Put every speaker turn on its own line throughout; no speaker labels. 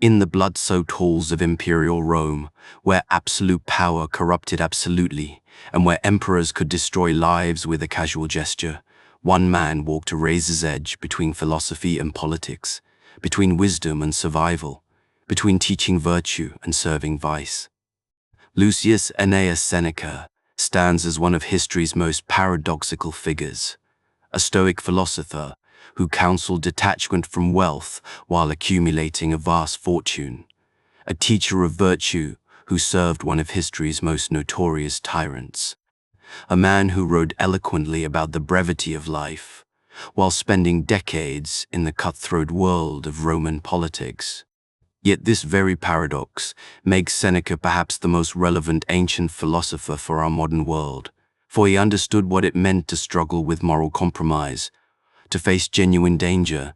In the blood-soaked halls of imperial Rome, where absolute power corrupted absolutely, and where emperors could destroy lives with a casual gesture, one man walked a razor's edge between philosophy and politics, between wisdom and survival, between teaching virtue and serving vice. Lucius Annaeus Seneca stands as one of history's most paradoxical figures, a Stoic philosopher who counseled detachment from wealth while accumulating a vast fortune, a teacher of virtue who served one of history's most notorious tyrants, a man who wrote eloquently about the brevity of life, while spending decades in the cutthroat world of Roman politics. Yet this very paradox makes Seneca perhaps the most relevant ancient philosopher for our modern world, for he understood what it meant to struggle with moral compromise, to face genuine danger,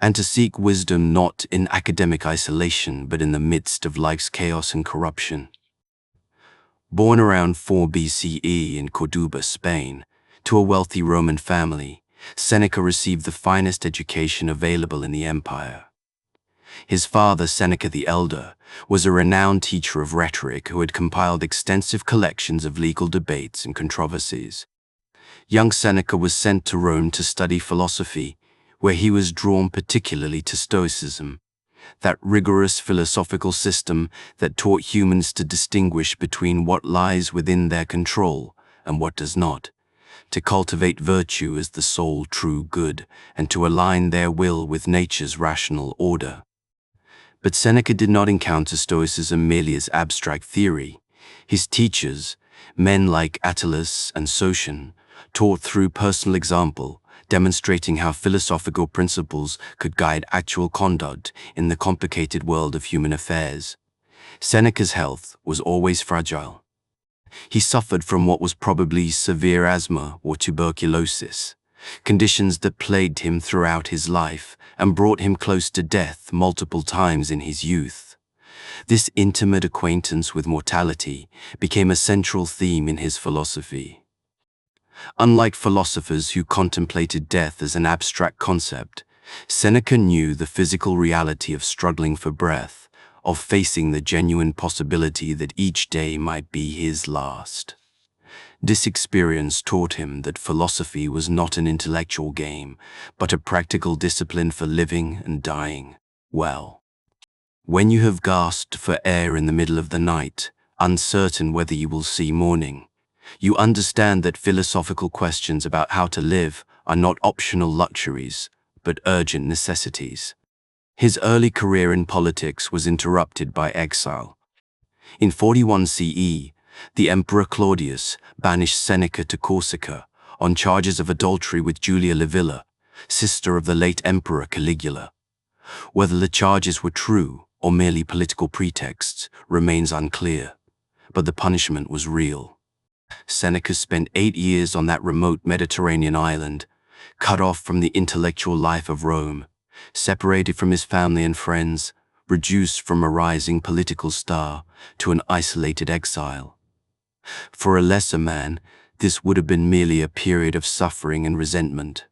and to seek wisdom not in academic isolation but in the midst of life's chaos and corruption. Born around 4 BCE in Cordoba, Spain, to a wealthy Roman family, Seneca received the finest education available in the empire. His father, Seneca the Elder, was a renowned teacher of rhetoric who had compiled extensive collections of legal debates and controversies. Young Seneca was sent to Rome to study philosophy, where he was drawn particularly to Stoicism, that rigorous philosophical system that taught humans to distinguish between what lies within their control and what does not, to cultivate virtue as the sole true good, and to align their will with nature's rational order. But Seneca did not encounter Stoicism merely as abstract theory. His teachers, men like Attalus and Sotion, taught through personal example, demonstrating how philosophical principles could guide actual conduct in the complicated world of human affairs. Seneca's health was always fragile. He suffered from what was probably severe asthma or tuberculosis, conditions that plagued him throughout his life and brought him close to death multiple times in his youth. This intimate acquaintance with mortality became a central theme in his philosophy. Unlike philosophers who contemplated death as an abstract concept, Seneca knew the physical reality of struggling for breath, of facing the genuine possibility that each day might be his last. This experience taught him that philosophy was not an intellectual game, but a practical discipline for living and dying well. When you have gasped for air in the middle of the night, uncertain whether you will see morning, you understand that philosophical questions about how to live are not optional luxuries, but urgent necessities. His early career in politics was interrupted by exile. In 41 CE, the Emperor Claudius banished Seneca to Corsica on charges of adultery with Julia Livilla, sister of the late Emperor Caligula. Whether the charges were true or merely political pretexts remains unclear, but the punishment was real. Seneca spent 8 years on that remote Mediterranean island, cut off from the intellectual life of Rome, separated from his family and friends, reduced from a rising political star to an isolated exile. For a lesser man, this would have been merely a period of suffering and resentment.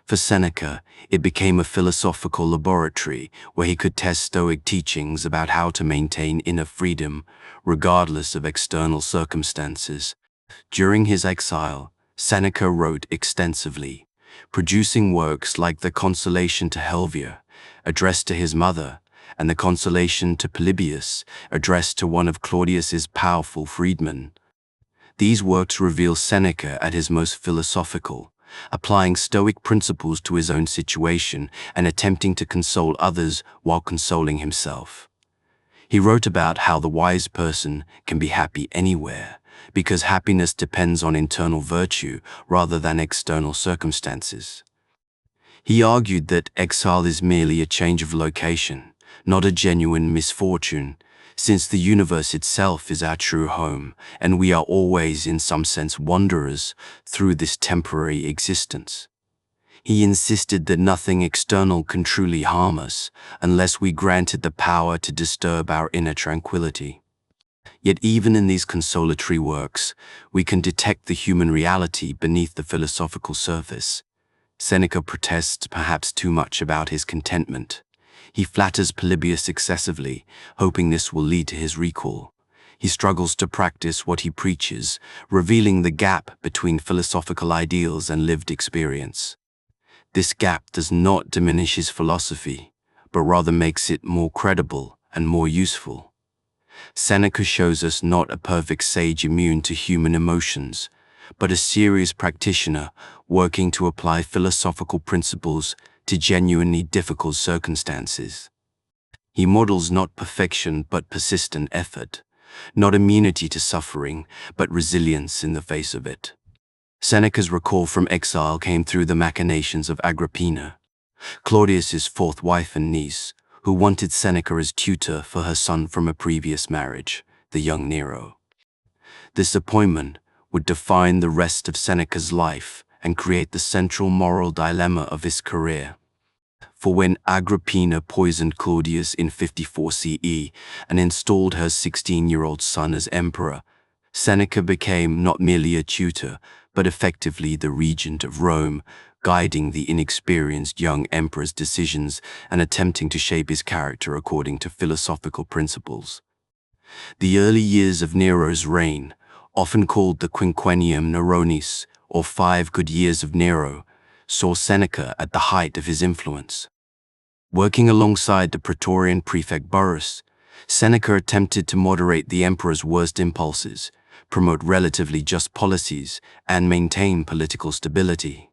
For Seneca, it became a philosophical laboratory where he could test Stoic teachings about how to maintain inner freedom, regardless of external circumstances. During his exile, Seneca wrote extensively, producing works like the Consolation to Helvia, addressed to his mother, and the Consolation to Polybius, addressed to one of Claudius's powerful freedmen. These works reveal Seneca at his most philosophical, applying Stoic principles to his own situation and attempting to console others while consoling himself. He wrote about how the wise person can be happy anywhere, because happiness depends on internal virtue rather than external circumstances. He argued that exile is merely a change of location, not a genuine misfortune, since the universe itself is our true home, and we are always in some sense wanderers through this temporary existence. He insisted that nothing external can truly harm us unless we granted the power to disturb our inner tranquility. Yet even in these consolatory works, we can detect the human reality beneath the philosophical surface. Seneca protests perhaps too much about his contentment. He flatters Polybius excessively, hoping this will lead to his recall. He struggles to practice what he preaches, revealing the gap between philosophical ideals and lived experience. This gap does not diminish his philosophy, but rather makes it more credible and more useful. Seneca shows us not a perfect sage immune to human emotions, but a serious practitioner working to apply philosophical principles to genuinely difficult circumstances. He models not perfection but persistent effort, not immunity to suffering, but resilience in the face of it. Seneca's recall from exile came through the machinations of Agrippina, Claudius's fourth wife and niece, who wanted Seneca as tutor for her son from a previous marriage, the young Nero. This appointment would define the rest of Seneca's life and create the central moral dilemma of his career. For when Agrippina poisoned Claudius in 54 CE and installed her 16-year-old son as emperor, Seneca became not merely a tutor, but effectively the regent of Rome, guiding the inexperienced young emperor's decisions and attempting to shape his character according to philosophical principles. The early years of Nero's reign, often called the Quinquennium Neronis, or 5 good years of Nero, saw Seneca at the height of his influence. Working alongside the Praetorian prefect Burrus, Seneca attempted to moderate the emperor's worst impulses, promote relatively just policies, and maintain political stability.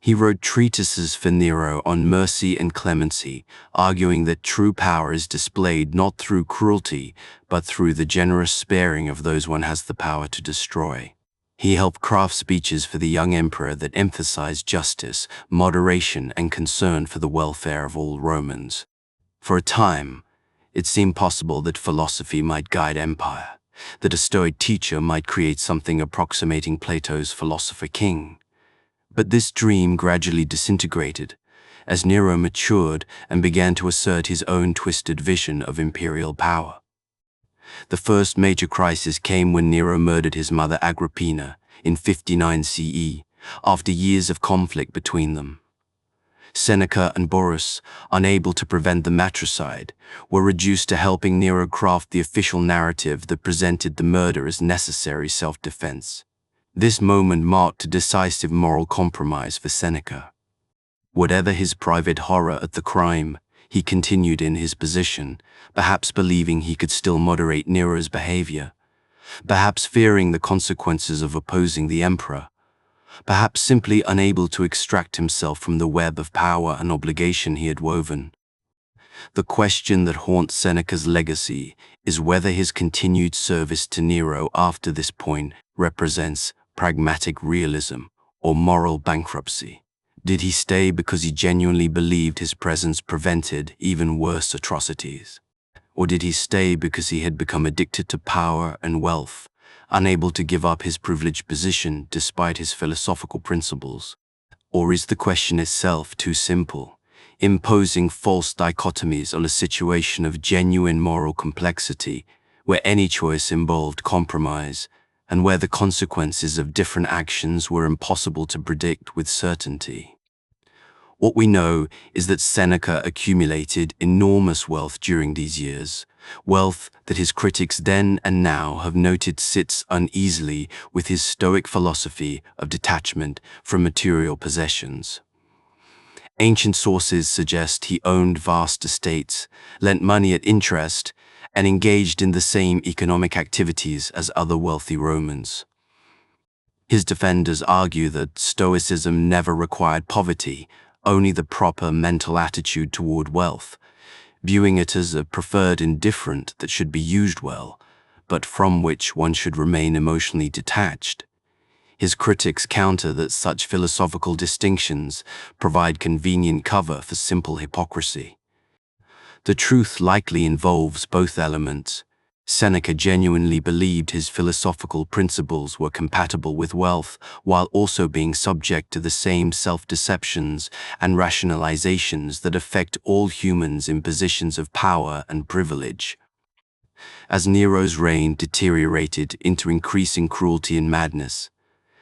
He wrote treatises for Nero on mercy and clemency, arguing that true power is displayed not through cruelty, but through the generous sparing of those one has the power to destroy. He helped craft speeches for the young emperor that emphasized justice, moderation, and concern for the welfare of all Romans. For a time, it seemed possible that philosophy might guide empire, that a Stoic teacher might create something approximating Plato's philosopher king. But this dream gradually disintegrated as Nero matured and began to assert his own twisted vision of imperial power. The first major crisis came when Nero murdered his mother Agrippina in 59 CE, after years of conflict between them. Seneca and Burrus, unable to prevent the matricide, were reduced to helping Nero craft the official narrative that presented the murder as necessary self-defense. This moment marked a decisive moral compromise for Seneca. Whatever his private horror at the crime, he continued in his position, perhaps believing he could still moderate Nero's behavior, perhaps fearing the consequences of opposing the emperor, perhaps simply unable to extract himself from the web of power and obligation he had woven. The question that haunts Seneca's legacy is whether his continued service to Nero after this point represents pragmatic realism or moral bankruptcy. Did he stay because he genuinely believed his presence prevented even worse atrocities? Or did he stay because he had become addicted to power and wealth, unable to give up his privileged position despite his philosophical principles? Or is the question itself too simple, imposing false dichotomies on a situation of genuine moral complexity, where any choice involved compromise, and where the consequences of different actions were impossible to predict with certainty? What we know is that Seneca accumulated enormous wealth during these years, wealth that his critics then and now have noted sits uneasily with his Stoic philosophy of detachment from material possessions. Ancient sources suggest he owned vast estates, lent money at interest, and engaged in the same economic activities as other wealthy Romans. His defenders argue that Stoicism never required poverty, only the proper mental attitude toward wealth, viewing it as a preferred indifferent that should be used well, but from which one should remain emotionally detached. His critics counter that such philosophical distinctions provide convenient cover for simple hypocrisy. The truth likely involves both elements. Seneca genuinely believed his philosophical principles were compatible with wealth, while also being subject to the same self-deceptions and rationalizations that affect all humans in positions of power and privilege. As Nero's reign deteriorated into increasing cruelty and madness,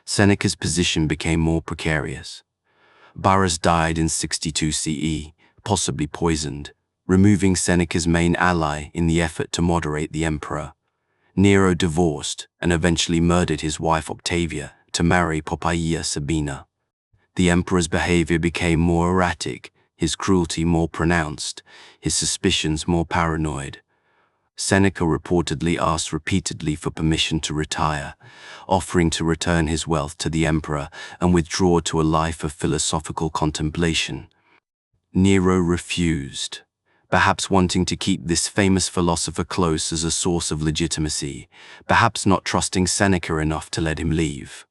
Seneca's position became more precarious. Burrus died in 62 CE, possibly poisoned, removing Seneca's main ally in the effort to moderate the emperor. Nero divorced and eventually murdered his wife Octavia to marry Poppaea Sabina. The emperor's behavior became more erratic, his cruelty more pronounced, his suspicions more paranoid. Seneca reportedly asked repeatedly for permission to retire, offering to return his wealth to the emperor and withdraw to a life of philosophical contemplation. Nero refused, perhaps wanting to keep this famous philosopher close as a source of legitimacy, perhaps not trusting Seneca enough to let him leave.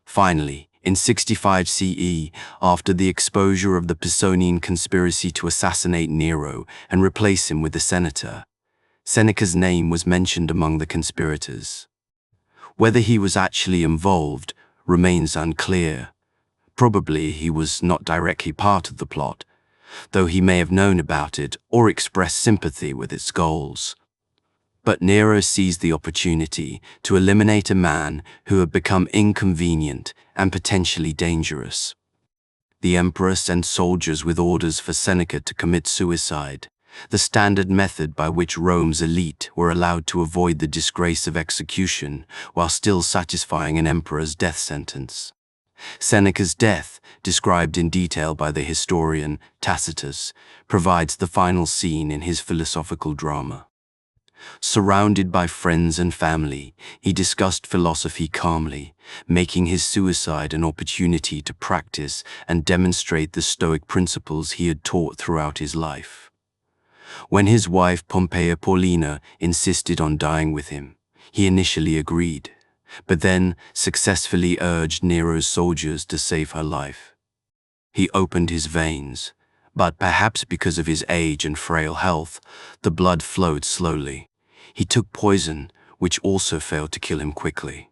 Finally, in 65 CE, after the exposure of the Pisonian conspiracy to assassinate Nero and replace him with the senator, Seneca's name was mentioned among the conspirators. Whether he was actually involved remains unclear. Probably he was not directly part of the plot, though he may have known about it or expressed sympathy with its goals. But Nero seized the opportunity to eliminate a man who had become inconvenient and potentially dangerous. The emperor sent soldiers with orders for Seneca to commit suicide, the standard method by which Rome's elite were allowed to avoid the disgrace of execution while still satisfying an emperor's death sentence. Seneca's death, described in detail by the historian Tacitus, provides the final scene in his philosophical drama. Surrounded by friends and family, he discussed philosophy calmly, making his suicide an opportunity to practice and demonstrate the Stoic principles he had taught throughout his life. When his wife Pompeia Paulina insisted on dying with him, he initially agreed, but then successfully urged Nero's soldiers to save her life. He opened his veins, but perhaps because of his age and frail health, the blood flowed slowly. He took poison, which also failed to kill him quickly.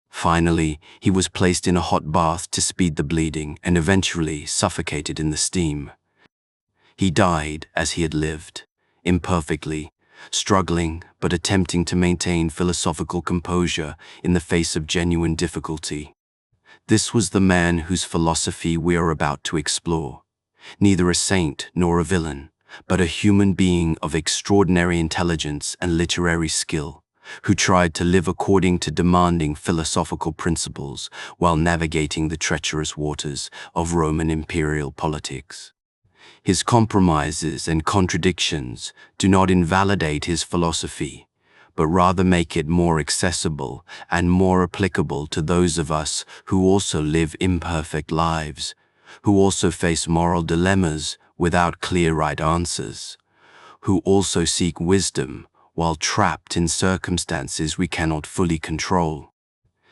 Finally, he was placed in a hot bath to speed the bleeding and eventually suffocated in the steam. He died as he had lived, imperfectly, struggling but attempting to maintain philosophical composure in the face of genuine difficulty. This was the man whose philosophy we are about to explore. Neither a saint nor a villain, but a human being of extraordinary intelligence and literary skill, who tried to live according to demanding philosophical principles while navigating the treacherous waters of Roman imperial politics. His compromises and contradictions do not invalidate his philosophy, but rather make it more accessible and more applicable to those of us who also live imperfect lives, who also face moral dilemmas without clear right answers, who also seek wisdom while trapped in circumstances we cannot fully control.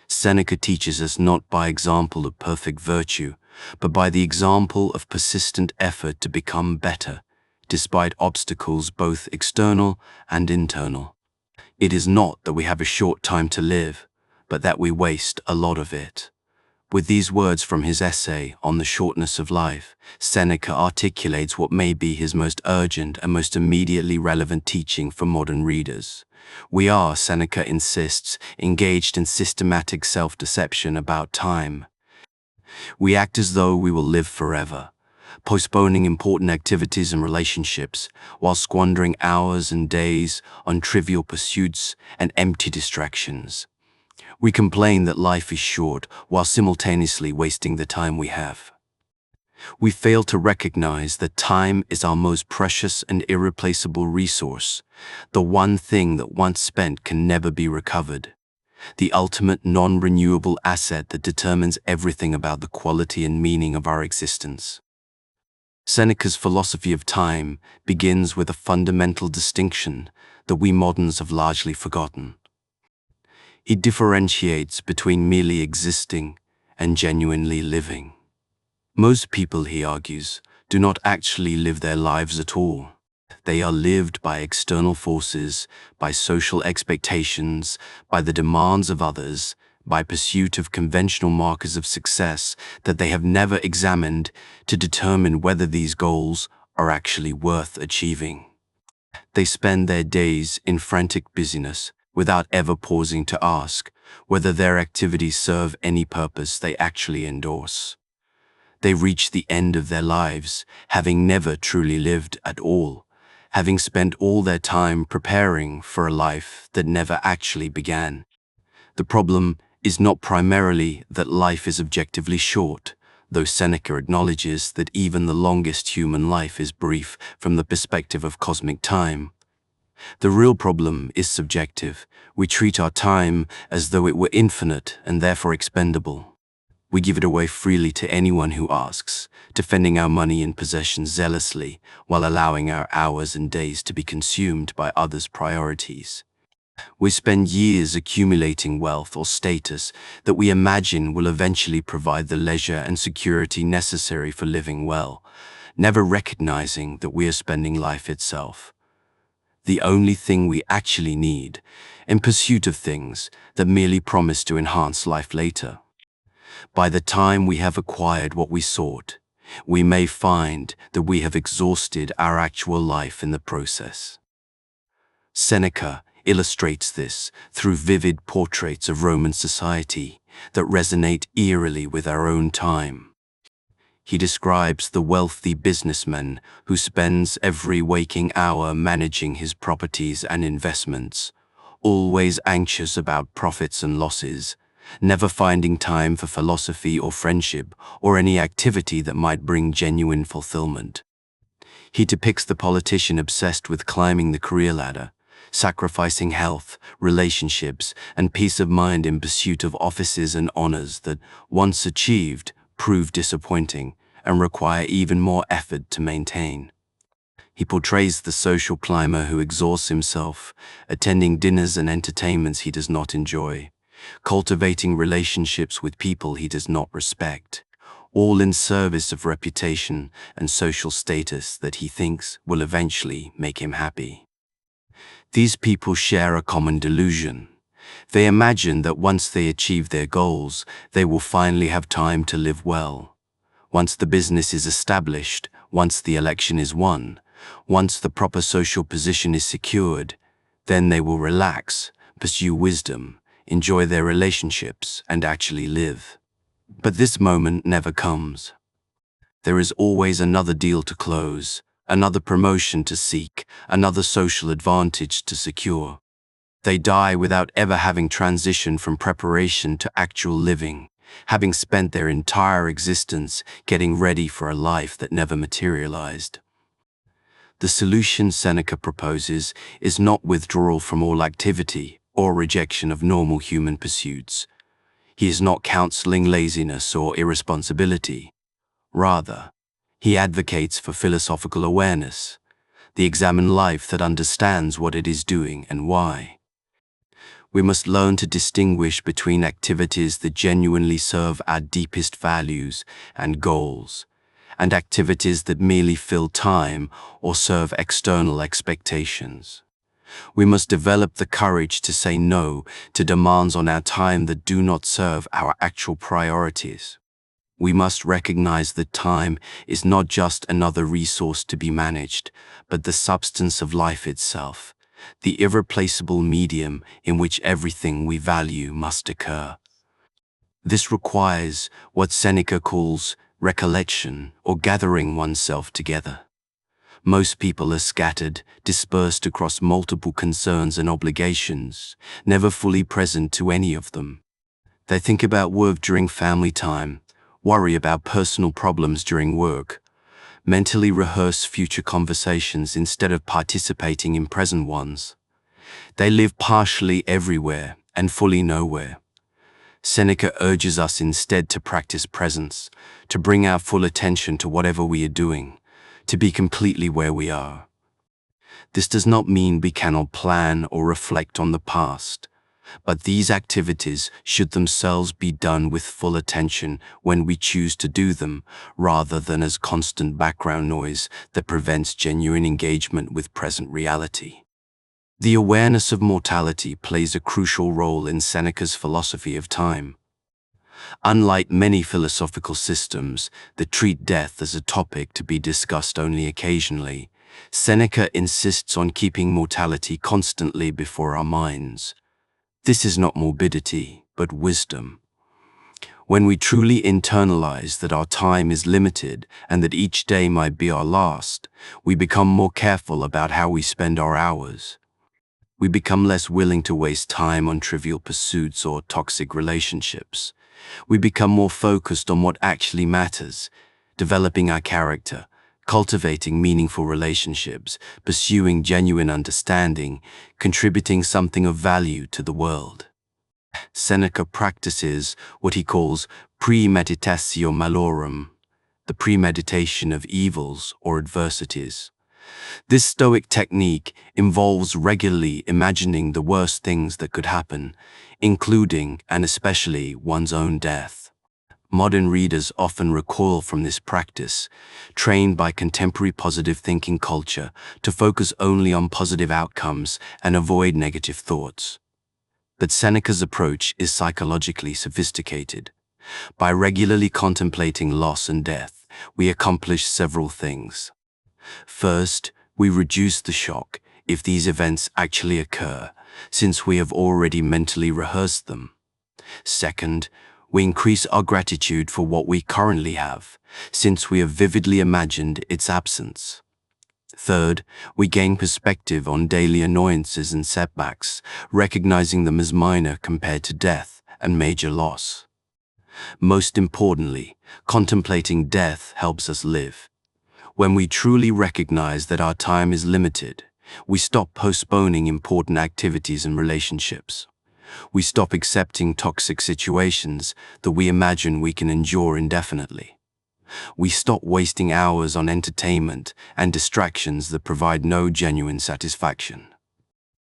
Seneca teaches us not by example of perfect virtue, but by the example of persistent effort to become better, despite obstacles both external and internal. It is not that we have a short time to live, but that we waste a lot of it. With these words from his essay on the shortness of life, Seneca articulates what may be his most urgent and most immediately relevant teaching for modern readers. We are, Seneca insists, engaged in systematic self-deception about time. We act as though we will live forever, postponing important activities and relationships, while squandering hours and days on trivial pursuits and empty distractions. We complain that life is short while simultaneously wasting the time we have. We fail to recognize that time is our most precious and irreplaceable resource, the one thing that once spent can never be recovered, the ultimate non-renewable asset that determines everything about the quality and meaning of our existence. Seneca's philosophy of time begins with a fundamental distinction that we moderns have largely forgotten. He differentiates between merely existing and genuinely living. Most people, he argues, do not actually live their lives at all. They are lived by external forces, by social expectations, by the demands of others, by pursuit of conventional markers of success that they have never examined to determine whether these goals are actually worth achieving. They spend their days in frantic busyness, without ever pausing to ask whether their activities serve any purpose they actually endorse. They reach the end of their lives, having never truly lived at all, having spent all their time preparing for a life that never actually began. The problem is not primarily that life is objectively short, though Seneca acknowledges that even the longest human life is brief from the perspective of cosmic time. The real problem is subjective. We treat our time as though it were infinite and therefore expendable. We give it away freely to anyone who asks, defending our money and possessions zealously while allowing our hours and days to be consumed by others' priorities. We spend years accumulating wealth or status that we imagine will eventually provide the leisure and security necessary for living well, never recognizing that we are spending life itself. The only thing we actually need, in pursuit of things that merely promise to enhance life later. By the time we have acquired what we sought, we may find that we have exhausted our actual life in the process. Seneca illustrates this through vivid portraits of Roman society that resonate eerily with our own time. He describes the wealthy businessman who spends every waking hour managing his properties and investments, always anxious about profits and losses, never finding time for philosophy or friendship or any activity that might bring genuine fulfillment. He depicts the politician obsessed with climbing the career ladder, sacrificing health, relationships, and peace of mind in pursuit of offices and honors that, once achieved, prove disappointing and require even more effort to maintain. He portrays the social climber who exhausts himself, attending dinners and entertainments he does not enjoy, cultivating relationships with people he does not respect, all in service of reputation and social status that he thinks will eventually make him happy. These people share a common delusion. They imagine that once they achieve their goals, they will finally have time to live well. Once the business is established, once the election is won, once the proper social position is secured, then they will relax, pursue wisdom, enjoy their relationships, and actually live. But this moment never comes. There is always another deal to close, another promotion to seek, another social advantage to secure. They die without ever having transitioned from preparation to actual living, having spent their entire existence getting ready for a life that never materialized. The solution Seneca proposes is not withdrawal from all activity or rejection of normal human pursuits. He is not counseling laziness or irresponsibility. Rather, he advocates for philosophical awareness, the examined life that understands what it is doing and why. We must learn to distinguish between activities that genuinely serve our deepest values and goals, and activities that merely fill time or serve external expectations. We must develop the courage to say no to demands on our time that do not serve our actual priorities. We must recognize that time is not just another resource to be managed, but the substance of life itself, the irreplaceable medium in which everything we value must occur. This requires what Seneca calls recollection, or gathering oneself together. Most people are scattered, dispersed across multiple concerns and obligations, never fully present to any of them. They think about work during family time, worry about personal problems during work, mentally rehearse future conversations instead of participating in present ones. They live partially everywhere and fully nowhere. Seneca urges us instead to practice presence, to bring our full attention to whatever we are doing, to be completely where we are. This does not mean we cannot plan or reflect on the past, but these activities should themselves be done with full attention when we choose to do them, rather than as constant background noise that prevents genuine engagement with present reality. The awareness of mortality plays a crucial role in Seneca's philosophy of time. Unlike many philosophical systems that treat death as a topic to be discussed only occasionally, Seneca insists on keeping mortality constantly before our minds. This is not morbidity, but wisdom. When we truly internalize that our time is limited and that each day might be our last, we become more careful about how we spend our hours. We become less willing to waste time on trivial pursuits or toxic relationships. We become more focused on what actually matters, developing our character, cultivating meaningful relationships, pursuing genuine understanding, contributing something of value to the world. Seneca practices what he calls premeditatio malorum, the premeditation of evils or adversities. This Stoic technique involves regularly imagining the worst things that could happen, including and especially one's own death. Modern readers often recoil from this practice, trained by contemporary positive thinking culture to focus only on positive outcomes and avoid negative thoughts. But Seneca's approach is psychologically sophisticated. By regularly contemplating loss and death, we accomplish several things. First, we reduce the shock if these events actually occur, since we have already mentally rehearsed them. Second, we increase our gratitude for what we currently have, since we have vividly imagined its absence. Third, we gain perspective on daily annoyances and setbacks, recognizing them as minor compared to death and major loss. Most importantly, contemplating death helps us live. When we truly recognize that our time is limited, we stop postponing important activities and relationships. We stop accepting toxic situations that we imagine we can endure indefinitely. We stop wasting hours on entertainment and distractions that provide no genuine satisfaction.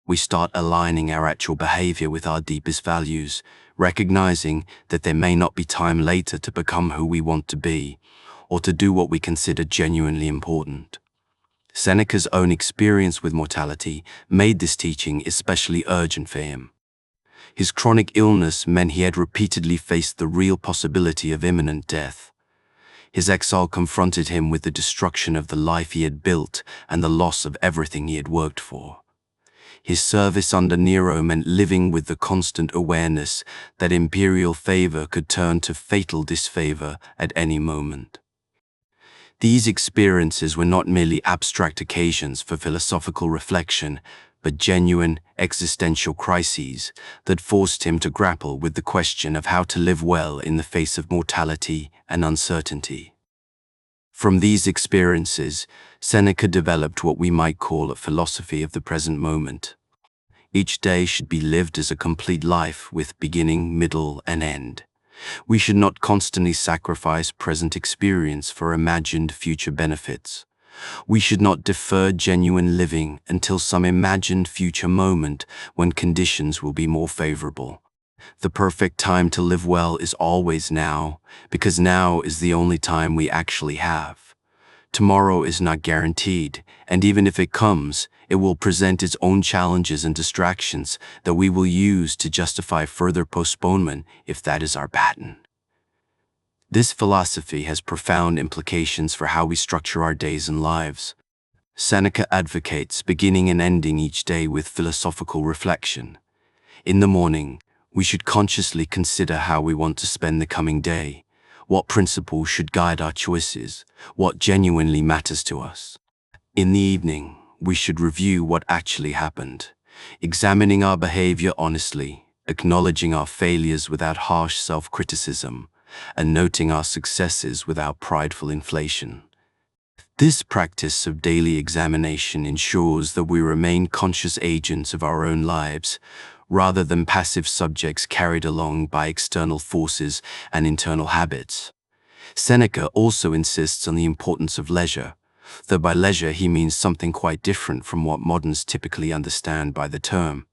We start aligning our actual behavior with our deepest values, recognizing that there may not be time later to become who we want to be, or to do what we consider genuinely important. Seneca's own experience with mortality made this teaching especially urgent for him. His chronic illness meant he had repeatedly faced the real possibility of imminent death. His exile confronted him with the destruction of the life he had built and the loss of everything he had worked for. His service under Nero meant living with the constant awareness that imperial favor could turn to fatal disfavor at any moment. These experiences were not merely abstract occasions for philosophical reflection, but genuine existential crises that forced him to grapple with the question of how to live well in the face of mortality and uncertainty. From these experiences, Seneca developed what we might call a philosophy of the present moment. Each day should be lived as a complete life with beginning, middle, and end. We should not constantly sacrifice present experience for imagined future benefits. We should not defer genuine living until some imagined future moment when conditions will be more favorable. The perfect time to live well is always now, because now is the only time we actually have. Tomorrow is not guaranteed, and even if it comes, it will present its own challenges and distractions that we will use to justify further postponement if that is our pattern. This philosophy has profound implications for how we structure our days and lives. Seneca advocates beginning and ending each day with philosophical reflection. In the morning, we should consciously consider how we want to spend the coming day, what principles should guide our choices, what genuinely matters to us. In the evening, we should review what actually happened, examining our behavior honestly, acknowledging our failures without harsh self-criticism, and noting our successes without prideful inflation. This practice of daily examination ensures that we remain conscious agents of our own lives, rather than passive subjects carried along by external forces and internal habits. Seneca also insists on the importance of leisure, though by leisure he means something quite different from what moderns typically understand by the term.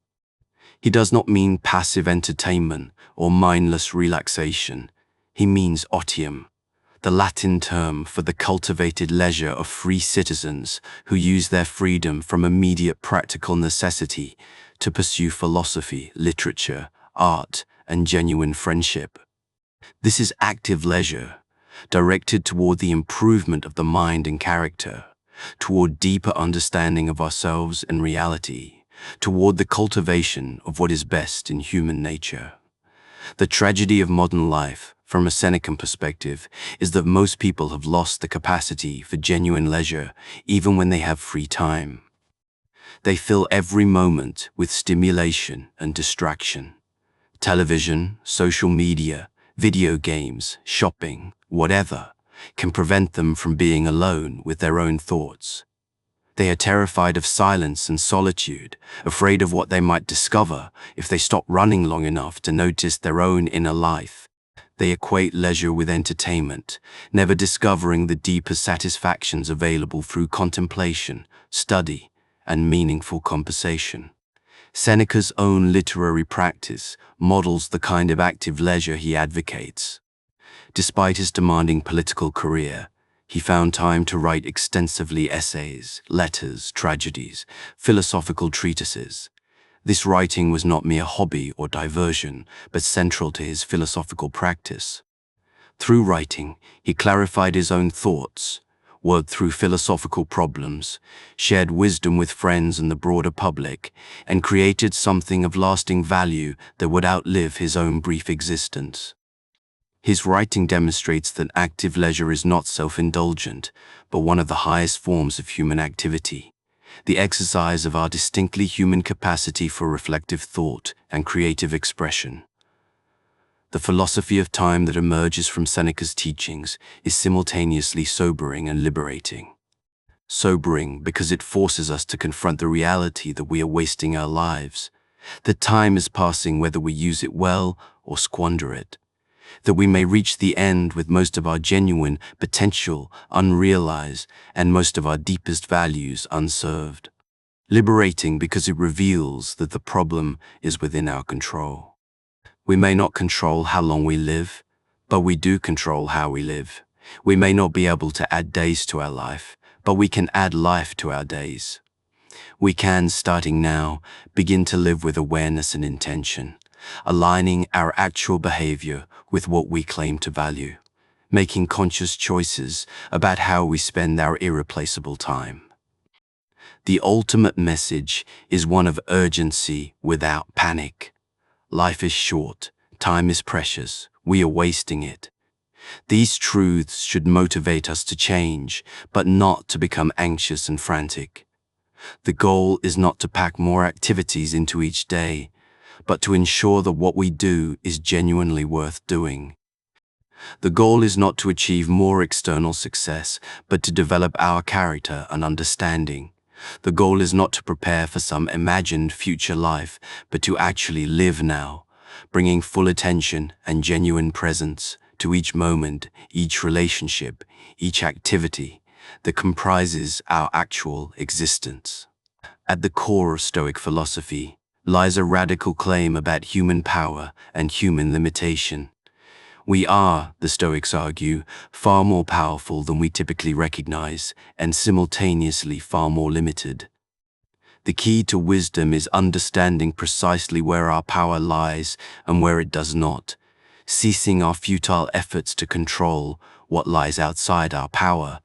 He does not mean passive entertainment or mindless relaxation. He means otium, the Latin term for the cultivated leisure of free citizens who use their freedom from immediate practical necessity to pursue philosophy, literature, art, and genuine friendship. This is active leisure, directed toward the improvement of the mind and character, toward deeper understanding of ourselves and reality, toward the cultivation of what is best in human nature. The tragedy of modern life, from a Senecan perspective, is that most people have lost the capacity for genuine leisure even when they have free time. They fill every moment with stimulation and distraction. Television, social media, video games, shopping, whatever, can prevent them from being alone with their own thoughts. They are terrified of silence and solitude, afraid of what they might discover if they stop running long enough to notice their own inner life. They equate leisure with entertainment, never discovering the deeper satisfactions available through contemplation, study, and meaningful conversation. Seneca's own literary practice models the kind of active leisure he advocates. Despite his demanding political career, he found time to write extensively essays, letters, tragedies, philosophical treatises. This writing was not mere hobby or diversion, but central to his philosophical practice. Through writing, he clarified his own thoughts, worked through philosophical problems, shared wisdom with friends and the broader public, and created something of lasting value that would outlive his own brief existence. His writing demonstrates that active leisure is not self-indulgent, but one of the highest forms of human activity, the exercise of our distinctly human capacity for reflective thought and creative expression. The philosophy of time that emerges from Seneca's teachings is simultaneously sobering and liberating. Sobering because it forces us to confront the reality that we are wasting our lives, that time is passing whether we use it well or squander it, that we may reach the end with most of our genuine potential unrealized and most of our deepest values unserved. Liberating because it reveals that the problem is within our control. We may not control how long we live, but we do control how we live. We may not be able to add days to our life, but we can add life to our days. We can, starting now, begin to live with awareness and intention, aligning our actual behavior with what we claim to value, making conscious choices about how we spend our irreplaceable time. The ultimate message is one of urgency without panic. Life is short, time is precious, we are wasting it. These truths should motivate us to change, but not to become anxious and frantic. The goal is not to pack more activities into each day, but to ensure that what we do is genuinely worth doing. The goal is not to achieve more external success, but to develop our character and understanding. The goal is not to prepare for some imagined future life, but to actually live now, bringing full attention and genuine presence to each moment, each relationship, each activity that comprises our actual existence. At the core of Stoic philosophy lies a radical claim about human power and human limitation. We are, the Stoics argue, far more powerful than we typically recognize, and simultaneously far more limited. The key to wisdom is understanding precisely where our power lies and where it does not, ceasing our futile efforts to control what lies outside our power,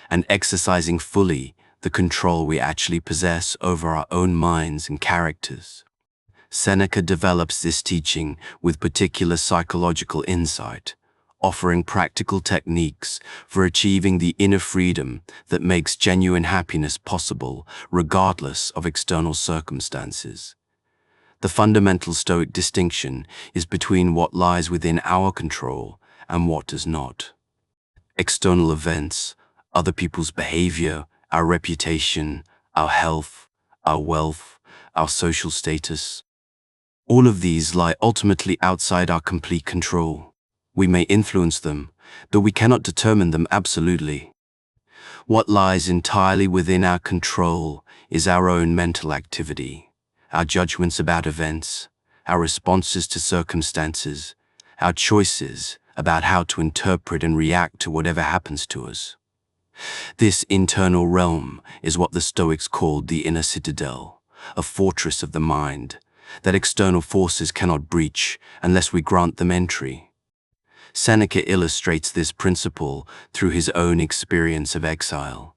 and exercising fully the control we actually possess over our own minds and characters. Seneca develops this teaching with particular psychological insight, offering practical techniques for achieving the inner freedom that makes genuine happiness possible regardless of external circumstances. The fundamental Stoic distinction is between what lies within our control and what does not. External events, other people's behavior, our reputation, our health, our wealth, our social status, all of these lie ultimately outside our complete control. We may influence them, though we cannot determine them absolutely. What lies entirely within our control is our own mental activity, our judgments about events, our responses to circumstances, our choices about how to interpret and react to whatever happens to us. This internal realm is what the Stoics called the inner citadel, a fortress of the mind, that external forces cannot breach unless we grant them entry. Seneca illustrates this principle through his own experience of exile.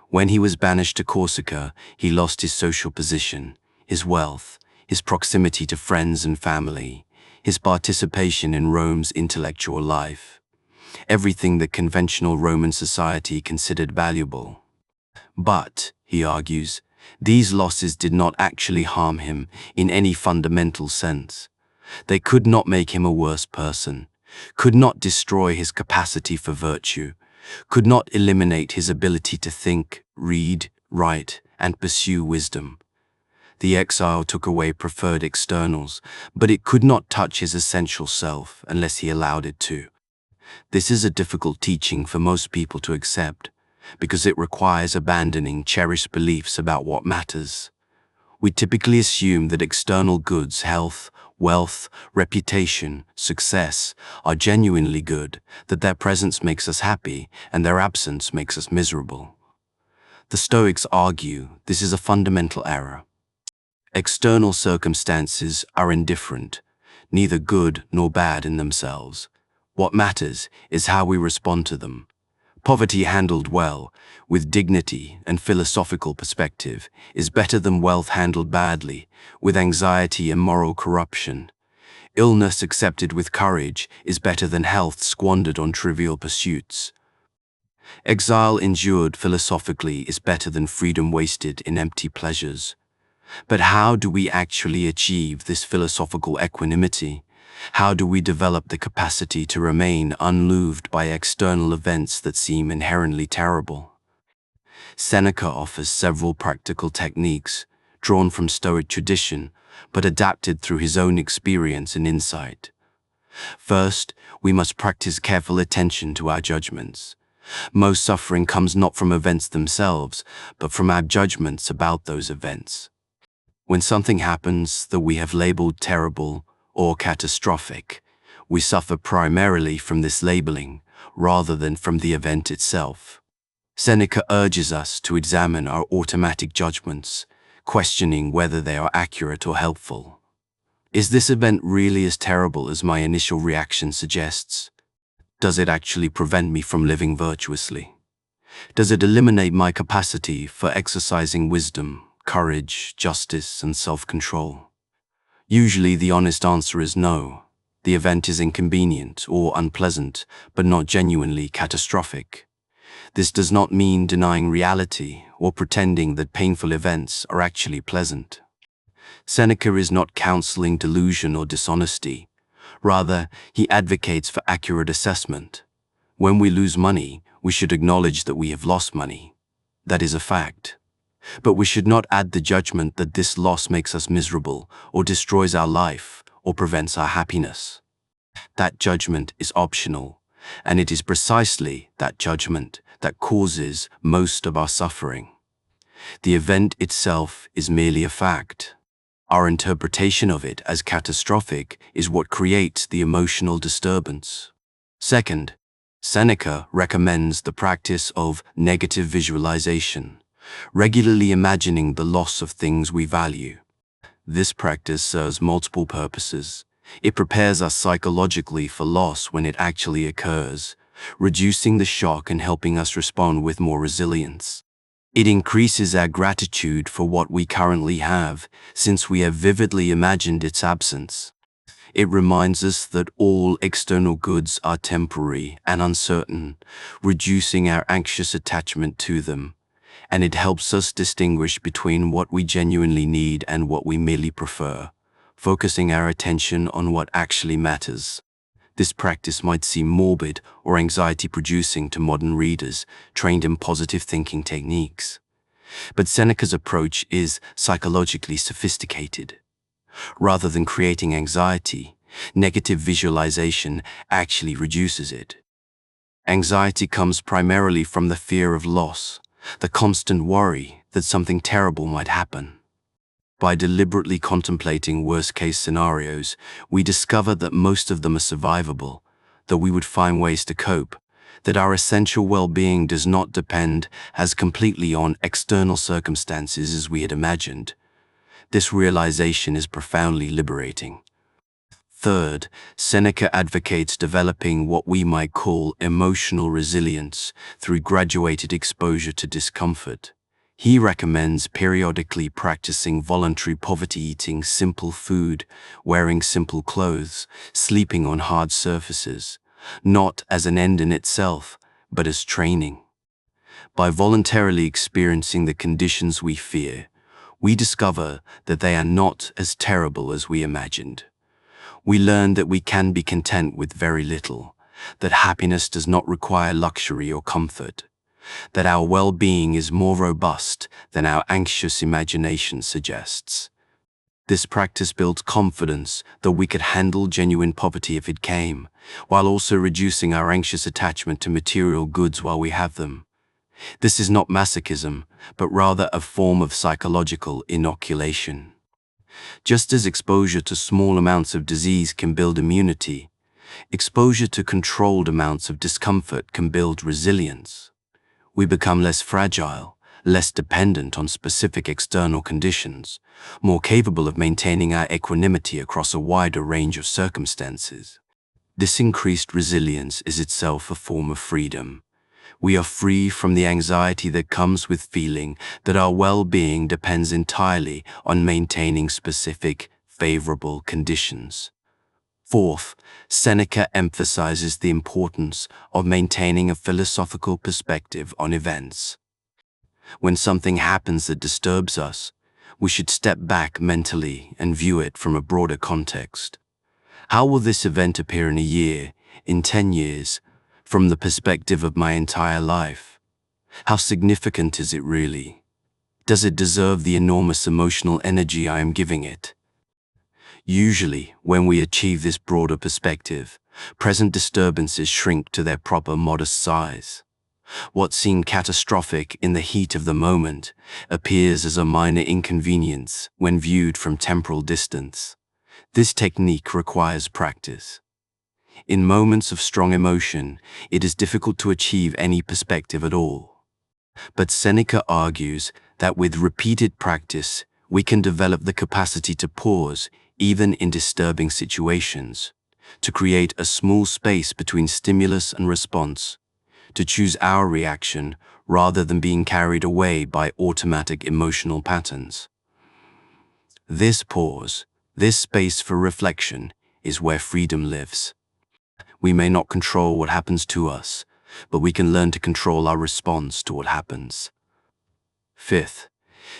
When he was banished to Corsica, he lost his social position, his wealth, his proximity to friends and family. his participation in Rome's intellectual life, everything that conventional Roman society considered valuable. But, he argues, these losses did not actually harm him in any fundamental sense. They could not make him a worse person, could not destroy his capacity for virtue, could not eliminate his ability to think, read, write, and pursue wisdom. The exile took away preferred externals, but it could not touch his essential self unless he allowed it to. This is a difficult teaching for most people to accept, because it requires abandoning cherished beliefs about what matters. We typically assume that external goods, health, wealth, reputation, success, are genuinely good, that their presence makes us happy and their absence makes us miserable. The Stoics argue this is a fundamental error. External circumstances are indifferent, neither good nor bad in themselves. What matters is how we respond to them. Poverty handled well, with dignity and philosophical perspective, is better than wealth handled badly, with anxiety and moral corruption. Illness accepted with courage is better than health squandered on trivial pursuits. Exile endured philosophically is better than freedom wasted in empty pleasures. But how do we actually achieve this philosophical equanimity? How do we develop the capacity to remain unmoved by external events that seem inherently terrible? Seneca offers several practical techniques, drawn from Stoic tradition, but adapted through his own experience and insight. First, we must practice careful attention to our judgments. Most suffering comes not from events themselves, but from our judgments about those events. When something happens that we have labeled terrible or catastrophic, we suffer primarily from this labeling, rather than from the event itself. Seneca urges us to examine our automatic judgments, questioning whether they are accurate or helpful. Is this event really as terrible as my initial reaction suggests? Does it actually prevent me from living virtuously? Does it eliminate my capacity for exercising wisdom, courage, justice, and self-control? Usually the honest answer is no. The event is inconvenient or unpleasant, but not genuinely catastrophic. This does not mean denying reality or pretending that painful events are actually pleasant. Seneca is not counseling delusion or dishonesty. Rather, he advocates for accurate assessment. When we lose money, we should acknowledge that we have lost money. That is a fact. But we should not add the judgment that this loss makes us miserable or destroys our life or prevents our happiness. That judgment is optional, and it is precisely that judgment that causes most of our suffering. The event itself is merely a fact. Our interpretation of it as catastrophic is what creates the emotional disturbance. Second, Seneca recommends the practice of negative visualization, regularly imagining the loss of things we value. This practice serves multiple purposes. It prepares us psychologically for loss when it actually occurs, reducing the shock and helping us respond with more resilience. It increases our gratitude for what we currently have, since we have vividly imagined its absence. It reminds us that all external goods are temporary and uncertain, reducing our anxious attachment to them. And it helps us distinguish between what we genuinely need and what we merely prefer, focusing our attention on what actually matters. This practice might seem morbid or anxiety-producing to modern readers trained in positive thinking techniques. But Seneca's approach is psychologically sophisticated. Rather than creating anxiety, negative visualization actually reduces it. Anxiety comes primarily from the fear of loss, the constant worry that something terrible might happen. By deliberately contemplating worst-case scenarios, we discover that most of them are survivable, that we would find ways to cope, that our essential well-being does not depend as completely on external circumstances as we had imagined. This realization is profoundly liberating. Third, Seneca advocates developing what we might call emotional resilience through graduated exposure to discomfort. He recommends periodically practicing voluntary poverty, eating simple food, wearing simple clothes, sleeping on hard surfaces, not as an end in itself, but as training. By voluntarily experiencing the conditions we fear, we discover that they are not as terrible as we imagined. We learn that we can be content with very little, that happiness does not require luxury or comfort, that our well-being is more robust than our anxious imagination suggests. This practice builds confidence that we could handle genuine poverty if it came, while also reducing our anxious attachment to material goods while we have them. This is not masochism, but rather a form of psychological inoculation. Just as exposure to small amounts of disease can build immunity, exposure to controlled amounts of discomfort can build resilience. We become less fragile, less dependent on specific external conditions, more capable of maintaining our equanimity across a wider range of circumstances. This increased resilience is itself a form of freedom. We are free from the anxiety that comes with feeling that our well-being depends entirely on maintaining specific, favorable conditions. Fourth, Seneca emphasizes the importance of maintaining a philosophical perspective on events. When something happens that disturbs us, we should step back mentally and view it from a broader context. How will this event appear in a year, in 10 years, from the perspective of my entire life? How significant is it really? Does it deserve the enormous emotional energy I am giving it? Usually, when we achieve this broader perspective, present disturbances shrink to their proper modest size. What seemed catastrophic in the heat of the moment appears as a minor inconvenience when viewed from temporal distance. This technique requires practice. In moments of strong emotion, it is difficult to achieve any perspective at all. But Seneca argues that with repeated practice, we can develop the capacity to pause, even in disturbing situations, to create a small space between stimulus and response, to choose our reaction rather than being carried away by automatic emotional patterns. This pause, this space for reflection, is where freedom lives. We may not control what happens to us, but we can learn to control our response to what happens. Fifth,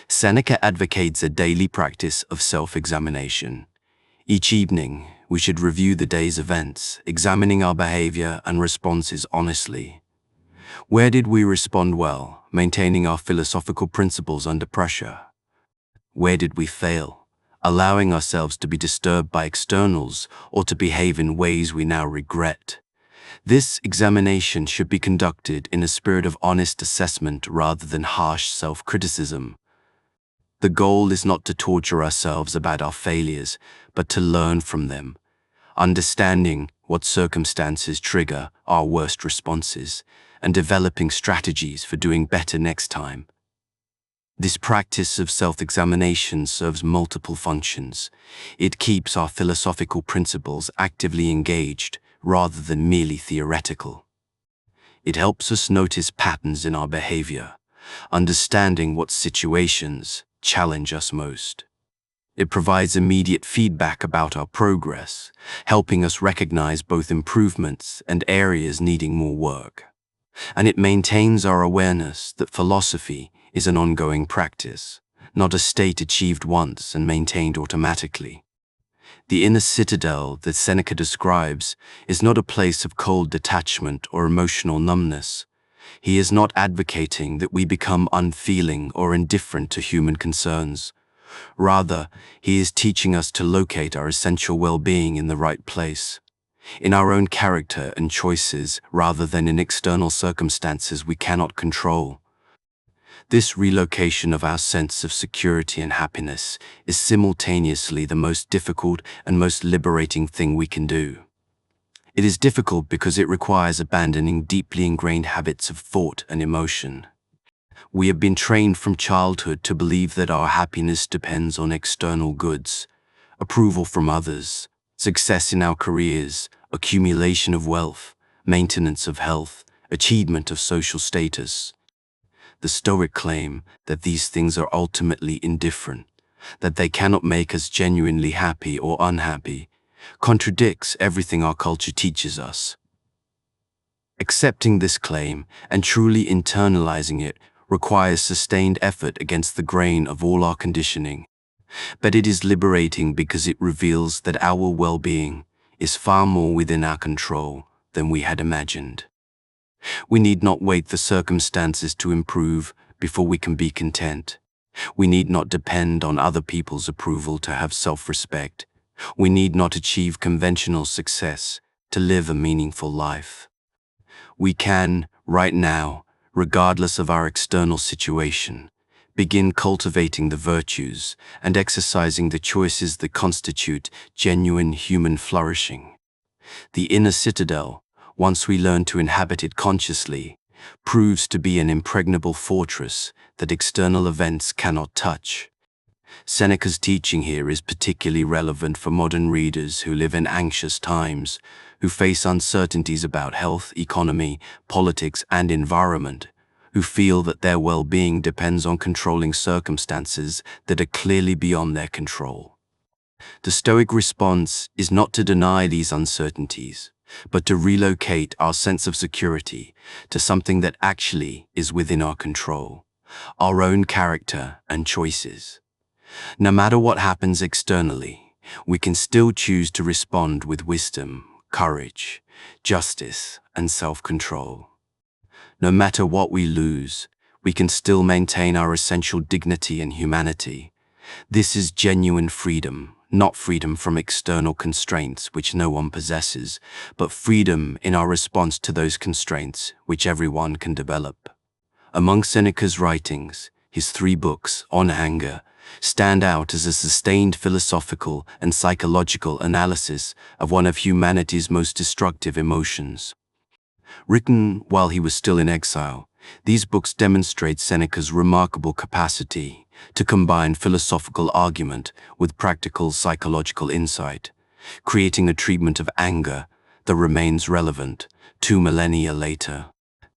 Seneca advocates a daily practice of self-examination. Each evening, we should review the day's events, examining our behavior and responses honestly. Where did we respond well, maintaining our philosophical principles under pressure? Where did we fail, allowing ourselves to be disturbed by externals or to behave in ways we now regret? This examination should be conducted in a spirit of honest assessment rather than harsh self-criticism. The goal is not to torture ourselves about our failures, but to learn from them, understanding what circumstances trigger our worst responses, and developing strategies for doing better next time. This practice of self-examination serves multiple functions. It keeps our philosophical principles actively engaged rather than merely theoretical. It helps us notice patterns in our behavior, understanding what situations challenge us most. It provides immediate feedback about our progress, helping us recognize both improvements and areas needing more work. And it maintains our awareness that philosophy is an ongoing practice, not a state achieved once and maintained automatically. The inner citadel that Seneca describes is not a place of cold detachment or emotional numbness. He is not advocating that we become unfeeling or indifferent to human concerns. Rather, he is teaching us to locate our essential well-being in the right place, in our own character and choices rather than in external circumstances we cannot control. This relocation of our sense of security and happiness is simultaneously the most difficult and most liberating thing we can do. It is difficult because it requires abandoning deeply ingrained habits of thought and emotion. We have been trained from childhood to believe that our happiness depends on external goods, approval from others, success in our careers, accumulation of wealth, maintenance of health, achievement of social status. the Stoic claim that these things are ultimately indifferent, that they cannot make us genuinely happy or unhappy, contradicts everything our culture teaches us. Accepting this claim and truly internalizing it requires sustained effort against the grain of all our conditioning. But it is liberating because it reveals that our well-being is far more within our control than we had imagined. We need not wait for circumstances to improve before we can be content. We need not depend on other people's approval to have self-respect. We need not achieve conventional success to live a meaningful life. We can, right now, regardless of our external situation, begin cultivating the virtues and exercising the choices that constitute genuine human flourishing. The inner citadel, once we learn to inhabit it consciously, proves to be an impregnable fortress that external events cannot touch. Seneca's teaching here is particularly relevant for modern readers who live in anxious times, who face uncertainties about health, economy, politics, and environment, who feel that their well-being depends on controlling circumstances that are clearly beyond their control. The Stoic response is not to deny these uncertainties, but to relocate our sense of security to something that actually is within our control, our own character and choices. No matter what happens externally, we can still choose to respond with wisdom, courage, justice, and self-control. No matter what we lose, we can still maintain our essential dignity and humanity. This is genuine freedom, not freedom from external constraints which no one possesses, but freedom in our response to those constraints which everyone can develop. Among Seneca's writings, his 3 books on anger stand out as a sustained philosophical and psychological analysis of one of humanity's most destructive emotions. Written while he was still in exile, these books demonstrate Seneca's remarkable capacity to combine philosophical argument with practical psychological insight, creating a treatment of anger that remains relevant 2 millennia later.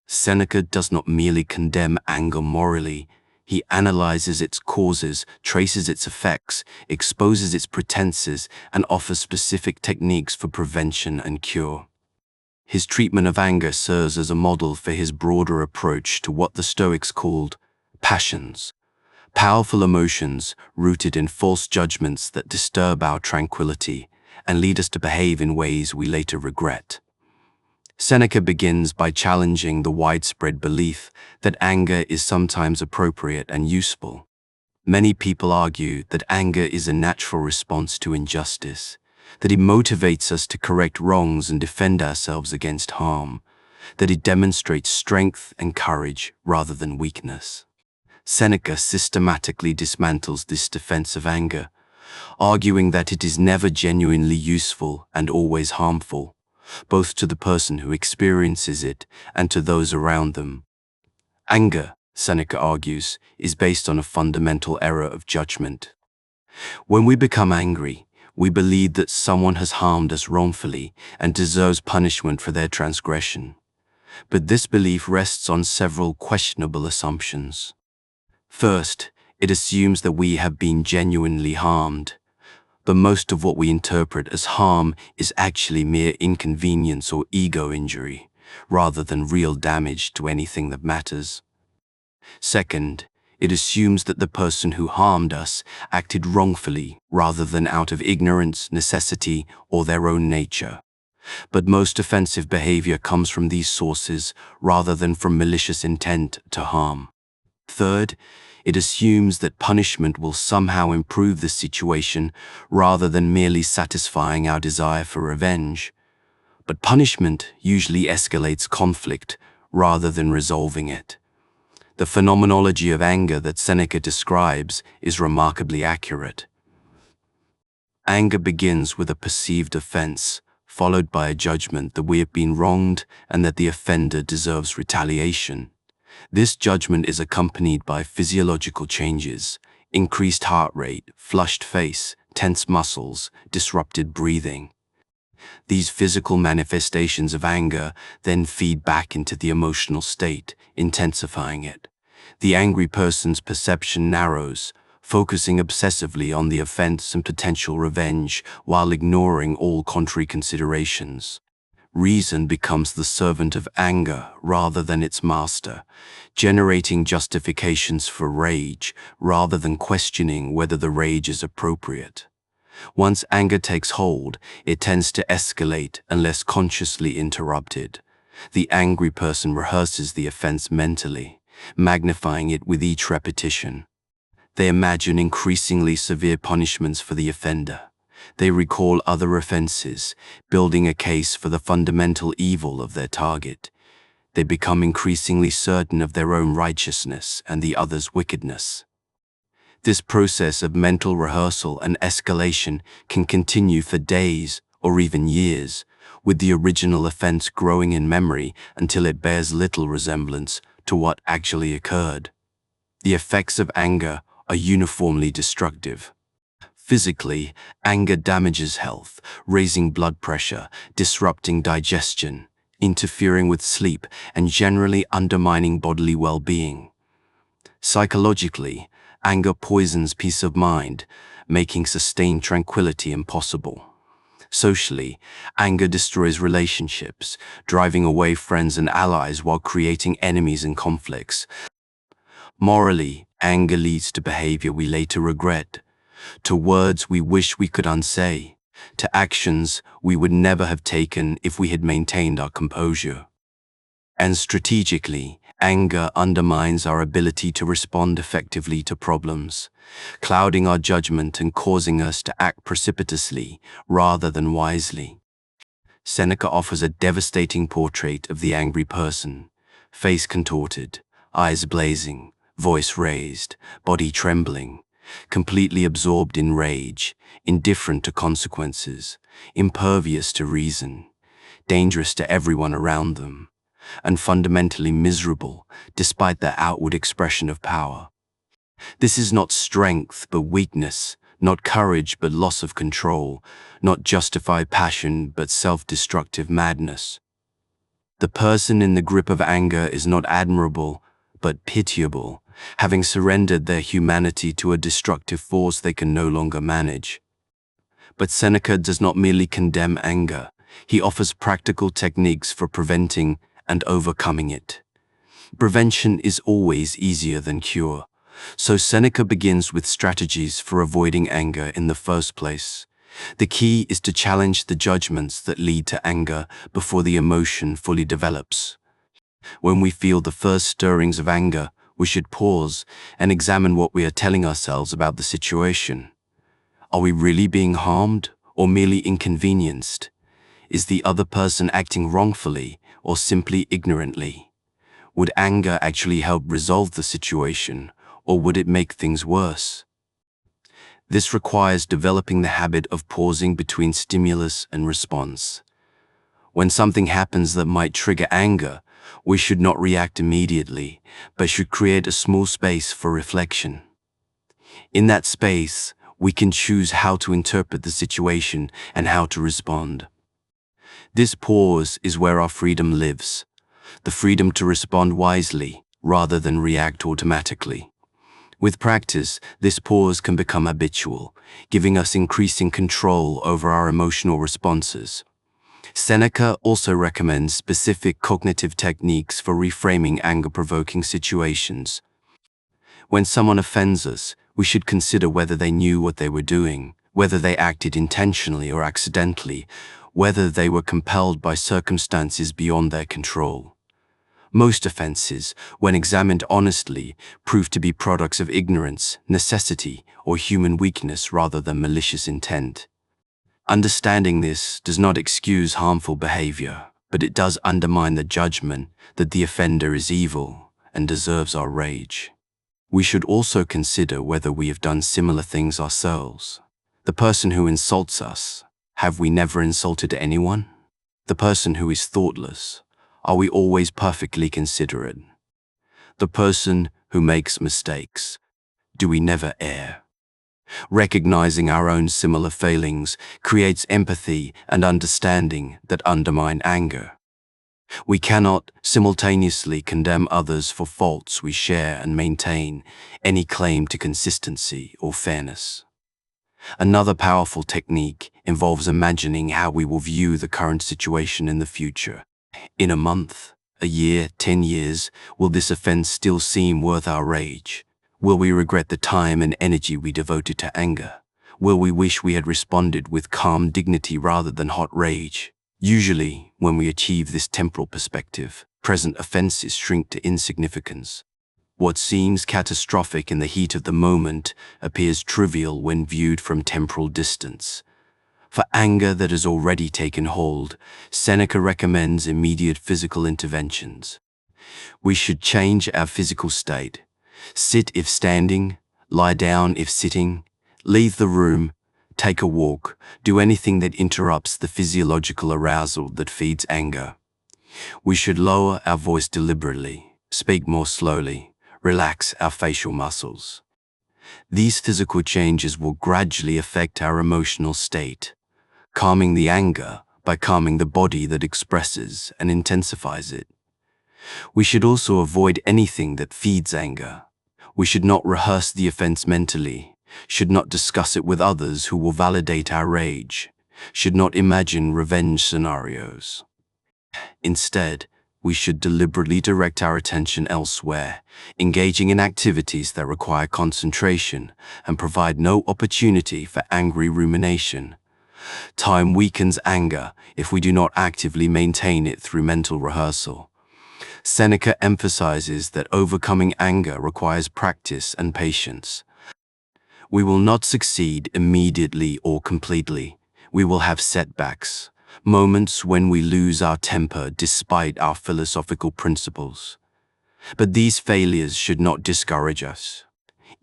Seneca does not merely condemn anger morally, he analyzes its causes, traces its effects, exposes its pretenses, and offers specific techniques for prevention and cure. His treatment of anger serves as a model for his broader approach to what the Stoics called passions, powerful emotions rooted in false judgments that disturb our tranquility and lead us to behave in ways we later regret. Seneca begins by challenging the widespread belief that anger is sometimes appropriate and useful. Many people argue that anger is a natural response to injustice, that it motivates us to correct wrongs and defend ourselves against harm, that it demonstrates strength and courage rather than weakness. Seneca systematically dismantles this defense of anger, arguing that it is never genuinely useful and always harmful, both to the person who experiences it and to those around them. Anger, Seneca argues, is based on a fundamental error of judgment. When we become angry, we believe that someone has harmed us wrongfully and deserves punishment for their transgression. But this belief rests on several questionable assumptions. First, it assumes that we have been genuinely harmed. But most of what we interpret as harm is actually mere inconvenience or ego injury, rather than real damage to anything that matters. Second, it assumes that the person who harmed us acted wrongfully rather than out of ignorance, necessity, or their own nature. But most offensive behavior comes from these sources rather than from malicious intent to harm. Third, it assumes that punishment will somehow improve the situation rather than merely satisfying our desire for revenge. But punishment usually escalates conflict rather than resolving it. The phenomenology of anger that Seneca describes is remarkably accurate. Anger begins with a perceived offense, followed by a judgment that we have been wronged and that the offender deserves retaliation. This judgment is accompanied by physiological changes, increased heart rate, flushed face, tense muscles, disrupted breathing. These physical manifestations of anger then feed back into the emotional state, intensifying it. The angry person's perception narrows, focusing obsessively on the offense and potential revenge while ignoring all contrary considerations. Reason becomes the servant of anger rather than its master, generating justifications for rage rather than questioning whether the rage is appropriate. Once anger takes hold, it tends to escalate unless consciously interrupted. The angry person rehearses the offense mentally, magnifying it with each repetition. They imagine increasingly severe punishments for the offender. They recall other offenses, building a case for the fundamental evil of their target. They become increasingly certain of their own righteousness and the other's wickedness. This process of mental rehearsal and escalation can continue for days or even years, with the original offense growing in memory until it bears little resemblance to what actually occurred. The effects of anger are uniformly destructive. Physically, anger damages health, raising blood pressure, disrupting digestion, interfering with sleep, and generally undermining bodily well-being. Psychologically, anger poisons peace of mind, making sustained tranquility impossible. Socially, anger destroys relationships, driving away friends and allies while creating enemies and conflicts. Morally, anger leads to behavior we later regret, to words we wish we could unsay, to actions we would never have taken if we had maintained our composure. And strategically, anger undermines our ability to respond effectively to problems, clouding our judgment and causing us to act precipitously rather than wisely. Seneca offers a devastating portrait of the angry person, face contorted, eyes blazing, voice raised, body trembling, completely absorbed in rage, indifferent to consequences, impervious to reason, dangerous to everyone around them, and fundamentally miserable despite their outward expression of power. This is not strength but weakness, not courage but loss of control, not justified passion but self-destructive madness. The person in the grip of anger is not admirable but pitiable, having surrendered their humanity to a destructive force they can no longer manage. But Seneca does not merely condemn anger, he offers practical techniques for preventing and overcoming it. Prevention is always easier than cure, so Seneca begins with strategies for avoiding anger in the first place. The key is to challenge the judgments that lead to anger before the emotion fully develops. When we feel the first stirrings of anger, we should pause and examine what we are telling ourselves about the situation. Are we really being harmed or merely inconvenienced? Is the other person acting wrongfully or simply ignorantly? Would anger actually help resolve the situation, or would it make things worse? This requires developing the habit of pausing between stimulus and response. When something happens that might trigger anger, we should not react immediately, but should create a small space for reflection. In that space, we can choose how to interpret the situation and how to respond. This pause is where our freedom lives, the freedom to respond wisely rather than react automatically. With practice, this pause can become habitual, giving us increasing control over our emotional responses. Seneca also recommends specific cognitive techniques for reframing anger-provoking situations. When someone offends us, we should consider whether they knew what they were doing, whether they acted intentionally or accidentally, whether they were compelled by circumstances beyond their control. Most offenses, when examined honestly, prove to be products of ignorance, necessity, or human weakness rather than malicious intent. Understanding this does not excuse harmful behavior, but it does undermine the judgment that the offender is evil and deserves our rage. We should also consider whether we have done similar things ourselves. The person who insults us, have we never insulted anyone? The person who is thoughtless, are we always perfectly considerate? The person who makes mistakes, do we never err? Recognizing our own similar failings creates empathy and understanding that undermine anger. We cannot simultaneously condemn others for faults we share and maintain any claim to consistency or fairness. Another powerful technique involves imagining how we will view the current situation in the future. In a month, a year, 10 years, will this offense still seem worth our rage? Will we regret the time and energy we devoted to anger? Will we wish we had responded with calm dignity rather than hot rage? Usually, when we achieve this temporal perspective, present offenses shrink to insignificance. What seems catastrophic in the heat of the moment appears trivial when viewed from temporal distance. For anger that has already taken hold, Seneca recommends immediate physical interventions. We should change our physical state. Sit if standing, lie down if sitting, leave the room, take a walk, do anything that interrupts the physiological arousal that feeds anger. We should lower our voice deliberately, speak more slowly, relax our facial muscles. These physical changes will gradually affect our emotional state, calming the anger by calming the body that expresses and intensifies it. We should also avoid anything that feeds anger. We should not rehearse the offense mentally, should not discuss it with others who will validate our rage, should not imagine revenge scenarios. Instead, we should deliberately direct our attention elsewhere, engaging in activities that require concentration and provide no opportunity for angry rumination. Time weakens anger if we do not actively maintain it through mental rehearsal. Seneca emphasizes that overcoming anger requires practice and patience. We will not succeed immediately or completely. We will have setbacks, moments when we lose our temper despite our philosophical principles. But these failures should not discourage us.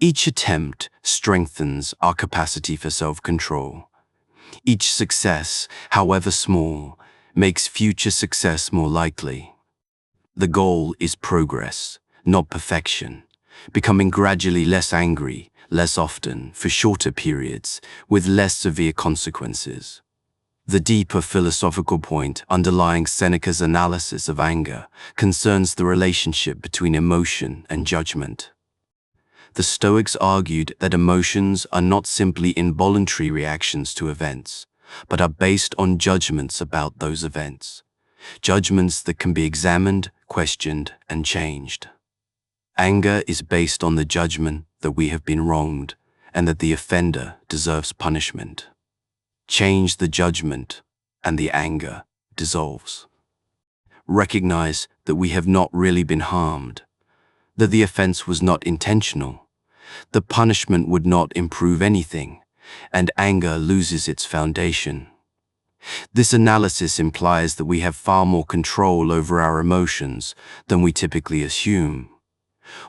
Each attempt strengthens our capacity for self-control. Each success, however small, makes future success more likely. The goal is progress, not perfection, becoming gradually less angry, less often, for shorter periods, with less severe consequences. The deeper philosophical point underlying Seneca's analysis of anger concerns the relationship between emotion and judgment. The Stoics argued that emotions are not simply involuntary reactions to events, but are based on judgments about those events. Judgments that can be examined, questioned, and changed. Anger is based on the judgment that we have been wronged and that the offender deserves punishment. Change the judgment, and the anger dissolves. Recognize that we have not really been harmed, that the offense was not intentional. The punishment would not improve anything, and anger loses its foundation. This analysis implies that we have far more control over our emotions than we typically assume.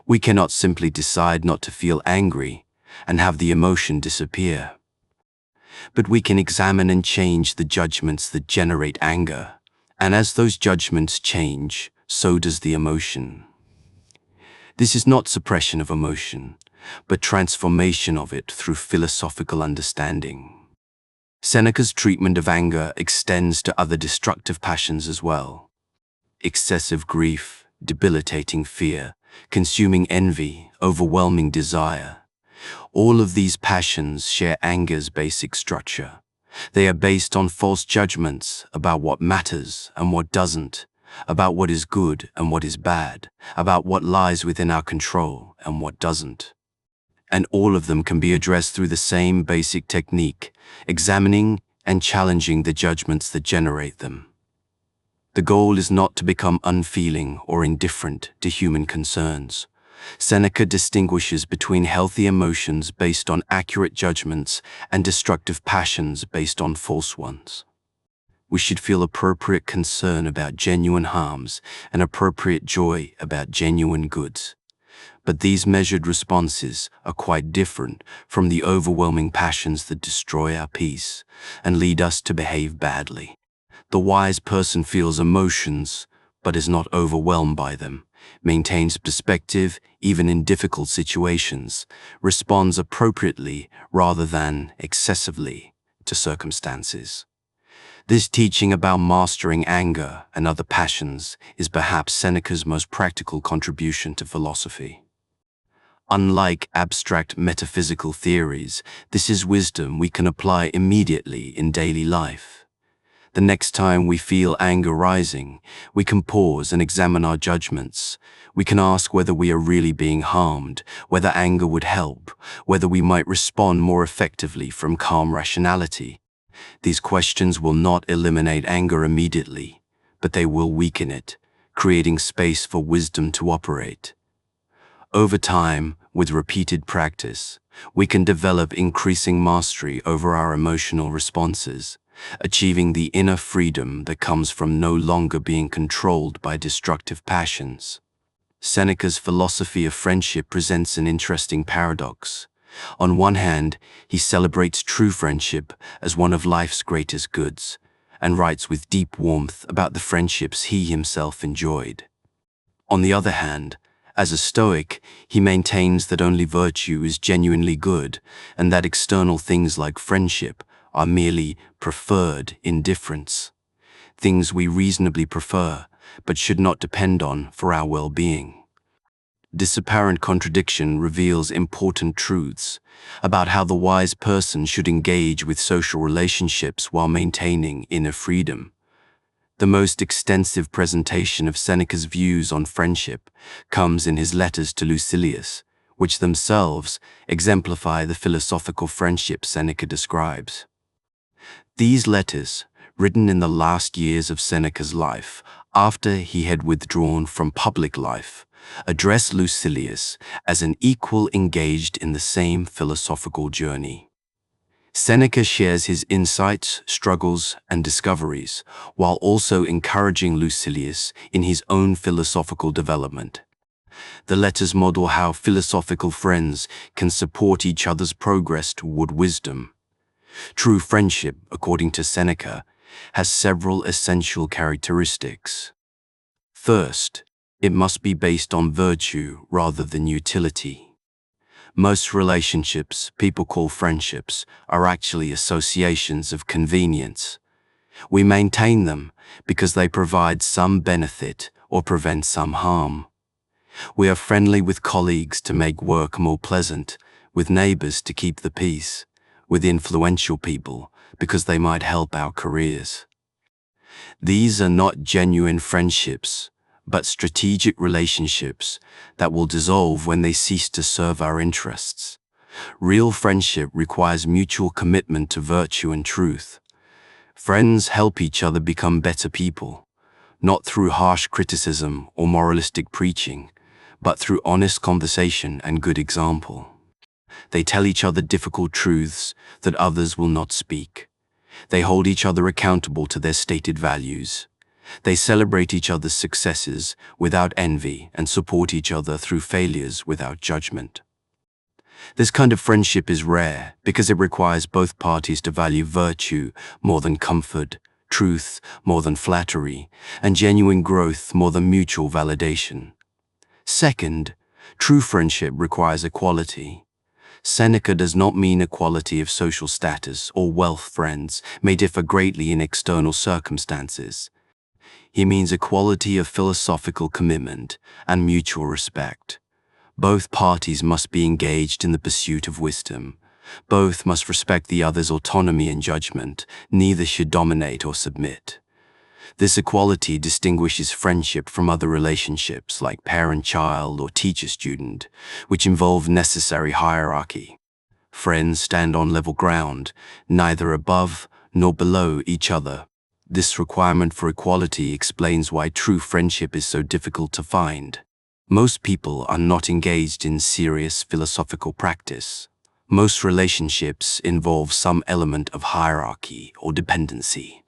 We cannot simply decide not to feel angry and have the emotion disappear. But we can examine and change the judgments that generate anger, and as those judgments change, so does the emotion. This is not suppression of emotion, but transformation of it through philosophical understanding. Seneca's treatment of anger extends to other destructive passions as well. Excessive grief, debilitating fear, consuming envy, overwhelming desire. All of these passions share anger's basic structure. They are based on false judgments about what matters and what doesn't, about what is good and what is bad, about what lies within our control and what doesn't. And all of them can be addressed through the same basic technique, examining and challenging the judgments that generate them. The goal is not to become unfeeling or indifferent to human concerns. Seneca distinguishes between healthy emotions based on accurate judgments and destructive passions based on false ones. We should feel appropriate concern about genuine harms and appropriate joy about genuine goods. But these measured responses are quite different from the overwhelming passions that destroy our peace and lead us to behave badly. The wise person feels emotions, but is not overwhelmed by them, maintains perspective even in difficult situations, responds appropriately rather than excessively to circumstances. This teaching about mastering anger and other passions is perhaps Seneca's most practical contribution to philosophy. Unlike abstract metaphysical theories, this is wisdom we can apply immediately in daily life. The next time we feel anger rising, we can pause and examine our judgments. We can ask whether we are really being harmed, whether anger would help, whether we might respond more effectively from calm rationality. These questions will not eliminate anger immediately, but they will weaken it, creating space for wisdom to operate. Over time, with repeated practice, we can develop increasing mastery over our emotional responses, achieving the inner freedom that comes from no longer being controlled by destructive passions. Seneca's philosophy of friendship presents an interesting paradox. On one hand, he celebrates true friendship as one of life's greatest goods, and writes with deep warmth about the friendships he himself enjoyed. On the other hand, as a Stoic, he maintains that only virtue is genuinely good, and that external things like friendship are merely preferred indifference, things we reasonably prefer, but should not depend on for our well-being. This apparent contradiction reveals important truths about how the wise person should engage with social relationships while maintaining inner freedom. The most extensive presentation of Seneca's views on friendship comes in his letters to Lucilius, which themselves exemplify the philosophical friendship Seneca describes. These letters, written in the last years of Seneca's life, after he had withdrawn from public life, address Lucilius as an equal engaged in the same philosophical journey. Seneca shares his insights, struggles, and discoveries, while also encouraging Lucilius in his own philosophical development. The letters model how philosophical friends can support each other's progress toward wisdom. True friendship, according to Seneca, has several essential characteristics. First, it must be based on virtue rather than utility. Most relationships people call friendships are actually associations of convenience. We maintain them because they provide some benefit or prevent some harm. We are friendly with colleagues to make work more pleasant, with neighbors to keep the peace, with influential people because they might help our careers. These are not genuine friendships, but strategic relationships that will dissolve when they cease to serve our interests. Real friendship requires mutual commitment to virtue and truth. Friends help each other become better people, not through harsh criticism or moralistic preaching, but through honest conversation and good example. They tell each other difficult truths that others will not speak. They hold each other accountable to their stated values. They celebrate each other's successes without envy and support each other through failures without judgment. This kind of friendship is rare because it requires both parties to value virtue more than comfort, truth more than flattery, and genuine growth more than mutual validation. Second, true friendship requires equality. Seneca does not mean equality of social status or wealth. Friends may differ greatly in external circumstances. He means equality of philosophical commitment and mutual respect. Both parties must be engaged in the pursuit of wisdom. Both must respect the other's autonomy and judgment. Neither should dominate or submit. This equality distinguishes friendship from other relationships like parent-child or teacher-student, which involve necessary hierarchy. Friends stand on level ground, neither above nor below each other. This requirement for equality explains why true friendship is so difficult to find. Most people are not engaged in serious philosophical practice. Most relationships involve some element of hierarchy or dependency.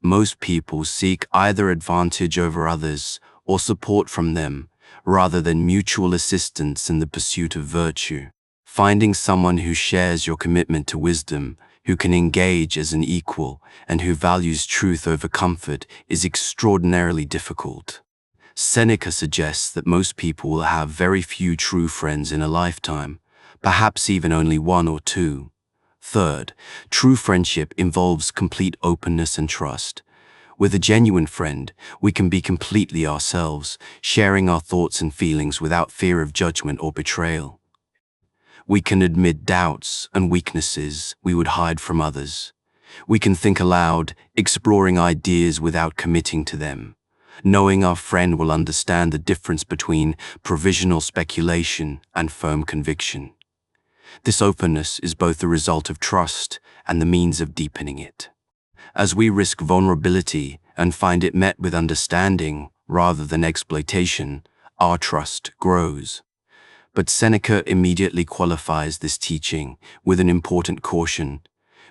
Most people seek either advantage over others or support from them, rather than mutual assistance in the pursuit of virtue. Finding someone who shares your commitment to wisdom, who can engage as an equal, and who values truth over comfort is extraordinarily difficult. Seneca suggests that most people will have very few true friends in a lifetime, perhaps even only one or two. Third, true friendship involves complete openness and trust. With a genuine friend, we can be completely ourselves, sharing our thoughts and feelings without fear of judgment or betrayal. We can admit doubts and weaknesses we would hide from others. We can think aloud, exploring ideas without committing to them, knowing our friend will understand the difference between provisional speculation and firm conviction. This openness is both the result of trust and the means of deepening it. As we risk vulnerability and find it met with understanding rather than exploitation, our trust grows. But Seneca immediately qualifies this teaching with an important caution.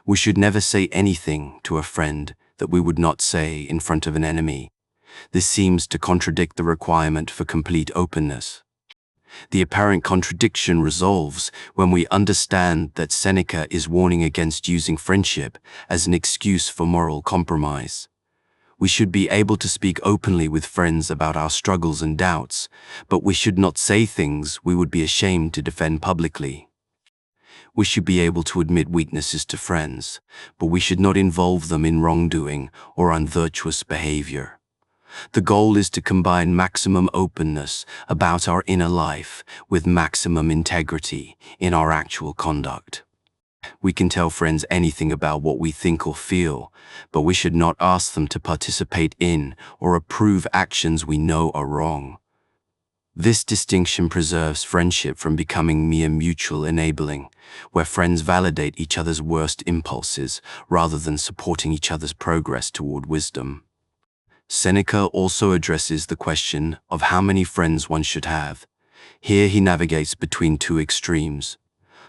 We should never say anything to a friend that we would not say in front of an enemy. This seems to contradict the requirement for complete openness. The apparent contradiction resolves when we understand that Seneca is warning against using friendship as an excuse for moral compromise. We should be able to speak openly with friends about our struggles and doubts, but we should not say things we would be ashamed to defend publicly. We should be able to admit weaknesses to friends, but we should not involve them in wrongdoing or unvirtuous behavior. The goal is to combine maximum openness about our inner life with maximum integrity in our actual conduct. We can tell friends anything about what we think or feel, but we should not ask them to participate in or approve actions we know are wrong. This distinction preserves friendship from becoming mere mutual enabling, where friends validate each other's worst impulses rather than supporting each other's progress toward wisdom. Seneca also addresses the question of how many friends one should have. Here he navigates between two extremes.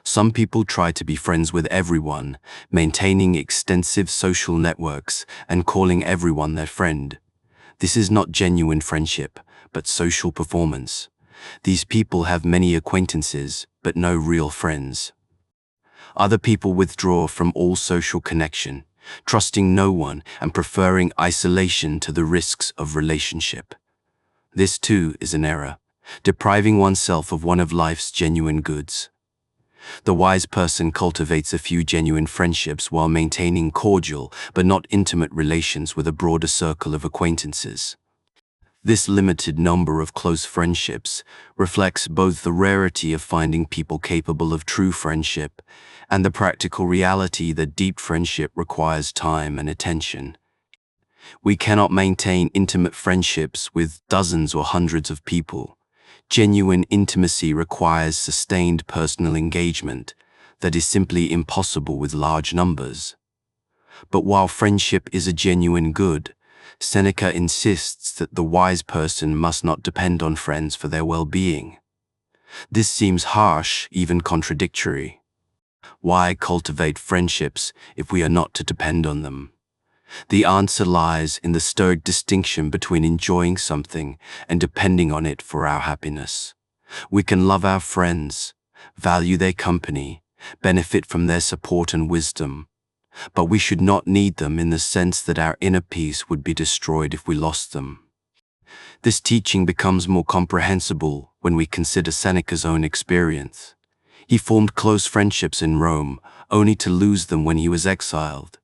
Some people try to be friends with everyone, maintaining extensive social networks and calling everyone their friend. This is not genuine friendship, but social performance. These people have many acquaintances, but no real friends. Other people withdraw from all social connection, trusting no one and preferring isolation to the risks of relationship. This too is an error, depriving oneself of one of life's genuine goods. The wise person cultivates a few genuine friendships while maintaining cordial but not intimate relations with a broader circle of acquaintances. This limited number of close friendships reflects both the rarity of finding people capable of true friendship and the practical reality that deep friendship requires time and attention. We cannot maintain intimate friendships with dozens or hundreds of people. Genuine intimacy requires sustained personal engagement that is simply impossible with large numbers. But while friendship is a genuine good, Seneca insists that the wise person must not depend on friends for their well-being. This seems harsh, even contradictory. Why cultivate friendships if we are not to depend on them? The answer lies in the Stoic distinction between enjoying something and depending on it for our happiness. We can love our friends, value their company, benefit from their support and wisdom, but we should not need them in the sense that our inner peace would be destroyed if we lost them. This teaching becomes more comprehensible when we consider Seneca's own experience. He formed close friendships in Rome, only to lose them when he was exiled.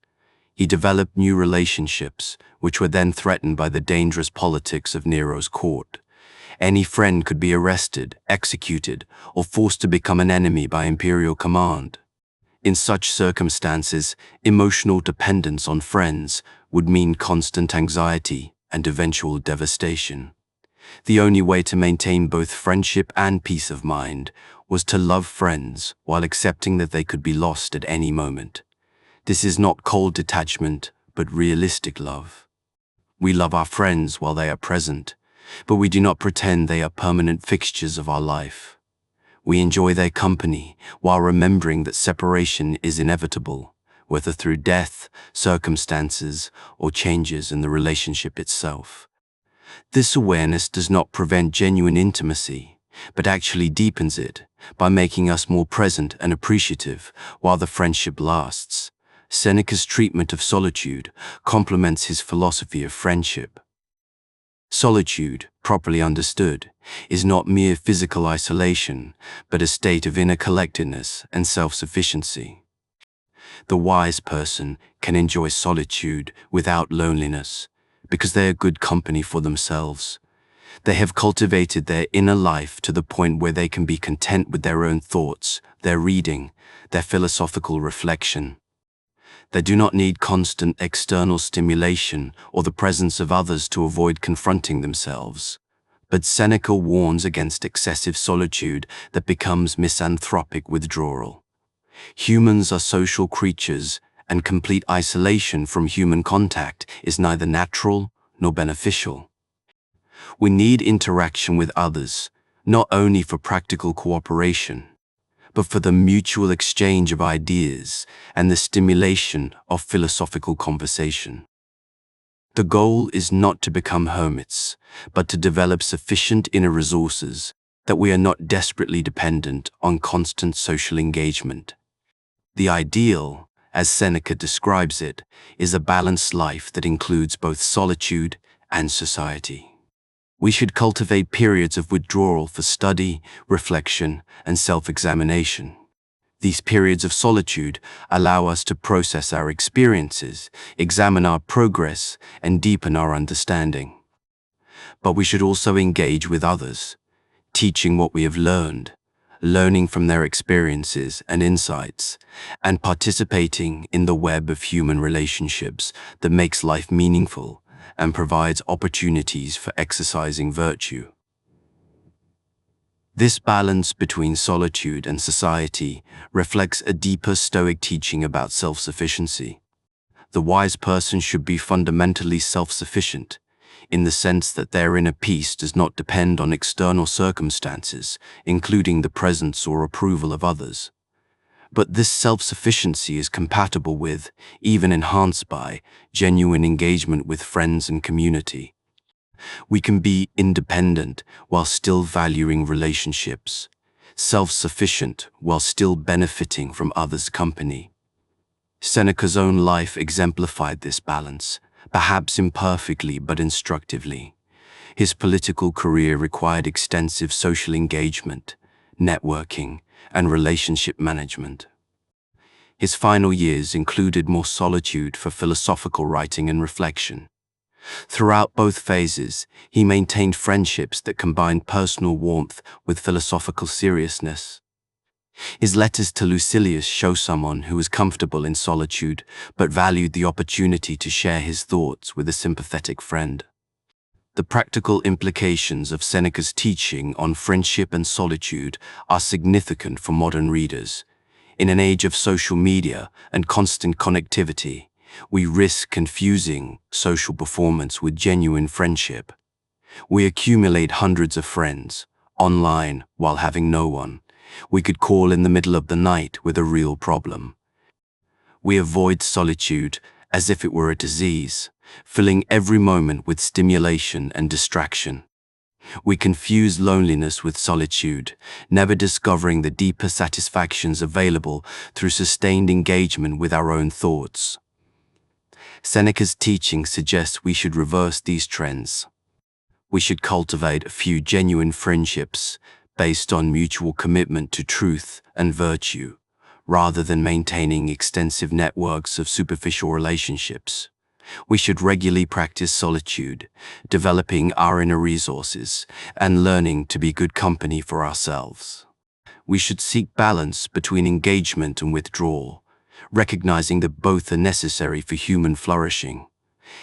He developed new relationships, which were then threatened by the dangerous politics of Nero's court. Any friend could be arrested, executed, or forced to become an enemy by imperial command. In such circumstances, emotional dependence on friends would mean constant anxiety and eventual devastation. The only way to maintain both friendship and peace of mind was to love friends while accepting that they could be lost at any moment. This is not cold detachment, but realistic love. We love our friends while they are present, but we do not pretend they are permanent fixtures of our life. We enjoy their company while remembering that separation is inevitable, whether through death, circumstances, or changes in the relationship itself. This awareness does not prevent genuine intimacy, but actually deepens it by making us more present and appreciative while the friendship lasts. Seneca's treatment of solitude complements his philosophy of friendship. Solitude, properly understood, is not mere physical isolation, but a state of inner collectedness and self-sufficiency. The wise person can enjoy solitude without loneliness because they are good company for themselves. They have cultivated their inner life to the point where they can be content with their own thoughts, their reading, their philosophical reflection. They do not need constant external stimulation or the presence of others to avoid confronting themselves. But Seneca warns against excessive solitude that becomes misanthropic withdrawal. Humans are social creatures, and complete isolation from human contact is neither natural nor beneficial. We need interaction with others, not only for practical cooperation, but for the mutual exchange of ideas and the stimulation of philosophical conversation. The goal is not to become hermits, but to develop sufficient inner resources that we are not desperately dependent on constant social engagement. The ideal, as Seneca describes it, is a balanced life that includes both solitude and society. We should cultivate periods of withdrawal for study, reflection, and self-examination. These periods of solitude allow us to process our experiences, examine our progress, and deepen our understanding. But we should also engage with others, teaching what we have learned, learning from their experiences and insights, and participating in the web of human relationships that makes life meaningful and provides opportunities for exercising virtue. This balance between solitude and society reflects a deeper Stoic teaching about self-sufficiency. The wise person should be fundamentally self-sufficient, in the sense that their inner peace does not depend on external circumstances, including the presence or approval of others. But this self-sufficiency is compatible with, even enhanced by, genuine engagement with friends and community. We can be independent while still valuing relationships, self-sufficient while still benefiting from others' company. Seneca's own life exemplified this balance, perhaps imperfectly but instructively. His political career required extensive social engagement, networking, and relationship management. His final years included more solitude for philosophical writing and reflection. Throughout both phases, he maintained friendships that combined personal warmth with philosophical seriousness. His letters to Lucilius show someone who was comfortable in solitude but valued the opportunity to share his thoughts with a sympathetic friend. The practical implications of Seneca's teaching on friendship and solitude are significant for modern readers. In an age of social media and constant connectivity, we risk confusing social performance with genuine friendship. We accumulate hundreds of friends online while having no one. We could call in the middle of the night with a real problem. We avoid solitude as if it were a disease, filling every moment with stimulation and distraction. We confuse loneliness with solitude, never discovering the deeper satisfactions available through sustained engagement with our own thoughts. Seneca's teaching suggests we should reverse these trends. We should cultivate a few genuine friendships based on mutual commitment to truth and virtue, rather than maintaining extensive networks of superficial relationships. We should regularly practice solitude, developing our inner resources and learning to be good company for ourselves. We should seek balance between engagement and withdrawal, recognizing that both are necessary for human flourishing.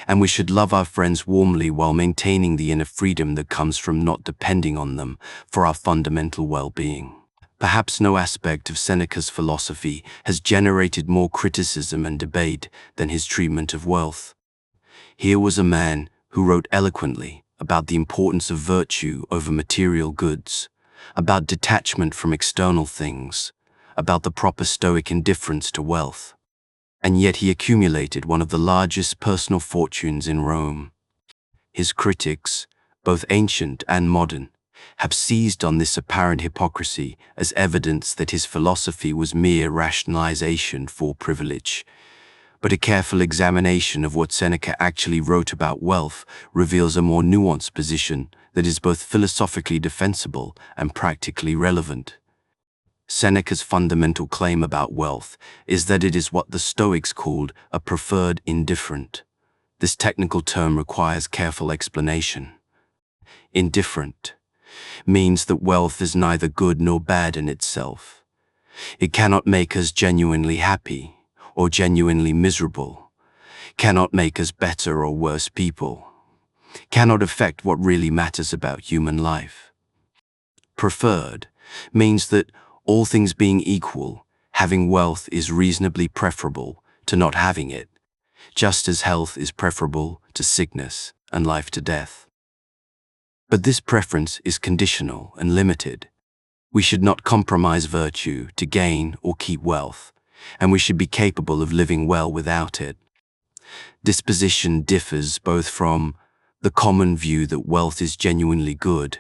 And we should love our friends warmly while maintaining the inner freedom that comes from not depending on them for our fundamental well-being. Perhaps no aspect of Seneca's philosophy has generated more criticism and debate than his treatment of wealth. Here was a man who wrote eloquently about the importance of virtue over material goods, about detachment from external things, about the proper Stoic indifference to wealth. And yet he accumulated one of the largest personal fortunes in Rome. His critics, both ancient and modern, have seized on this apparent hypocrisy as evidence that his philosophy was mere rationalization for privilege. But a careful examination of what Seneca actually wrote about wealth reveals a more nuanced position that is both philosophically defensible and practically relevant. Seneca's fundamental claim about wealth is that it is what the Stoics called a preferred indifferent. This technical term requires careful explanation. Indifferent means that wealth is neither good nor bad in itself. It cannot make us genuinely happy or genuinely miserable, cannot make us better or worse people, cannot affect what really matters about human life. Preferred means that, all things being equal, having wealth is reasonably preferable to not having it, just as health is preferable to sickness and life to death. But this preference is conditional and limited. We should not compromise virtue to gain or keep wealth, and we should be capable of living well without it. Disposition differs both from the common view that wealth is genuinely good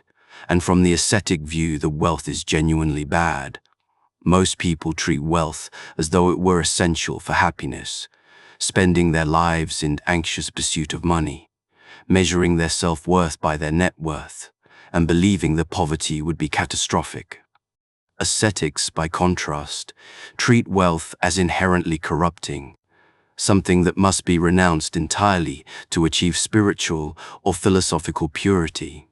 and from the ascetic view that wealth is genuinely bad. Most people treat wealth as though it were essential for happiness, spending their lives in anxious pursuit of money, measuring their self-worth by their net worth, and believing that poverty would be catastrophic. Ascetics, by contrast, treat wealth as inherently corrupting, something that must be renounced entirely to achieve spiritual or philosophical purity.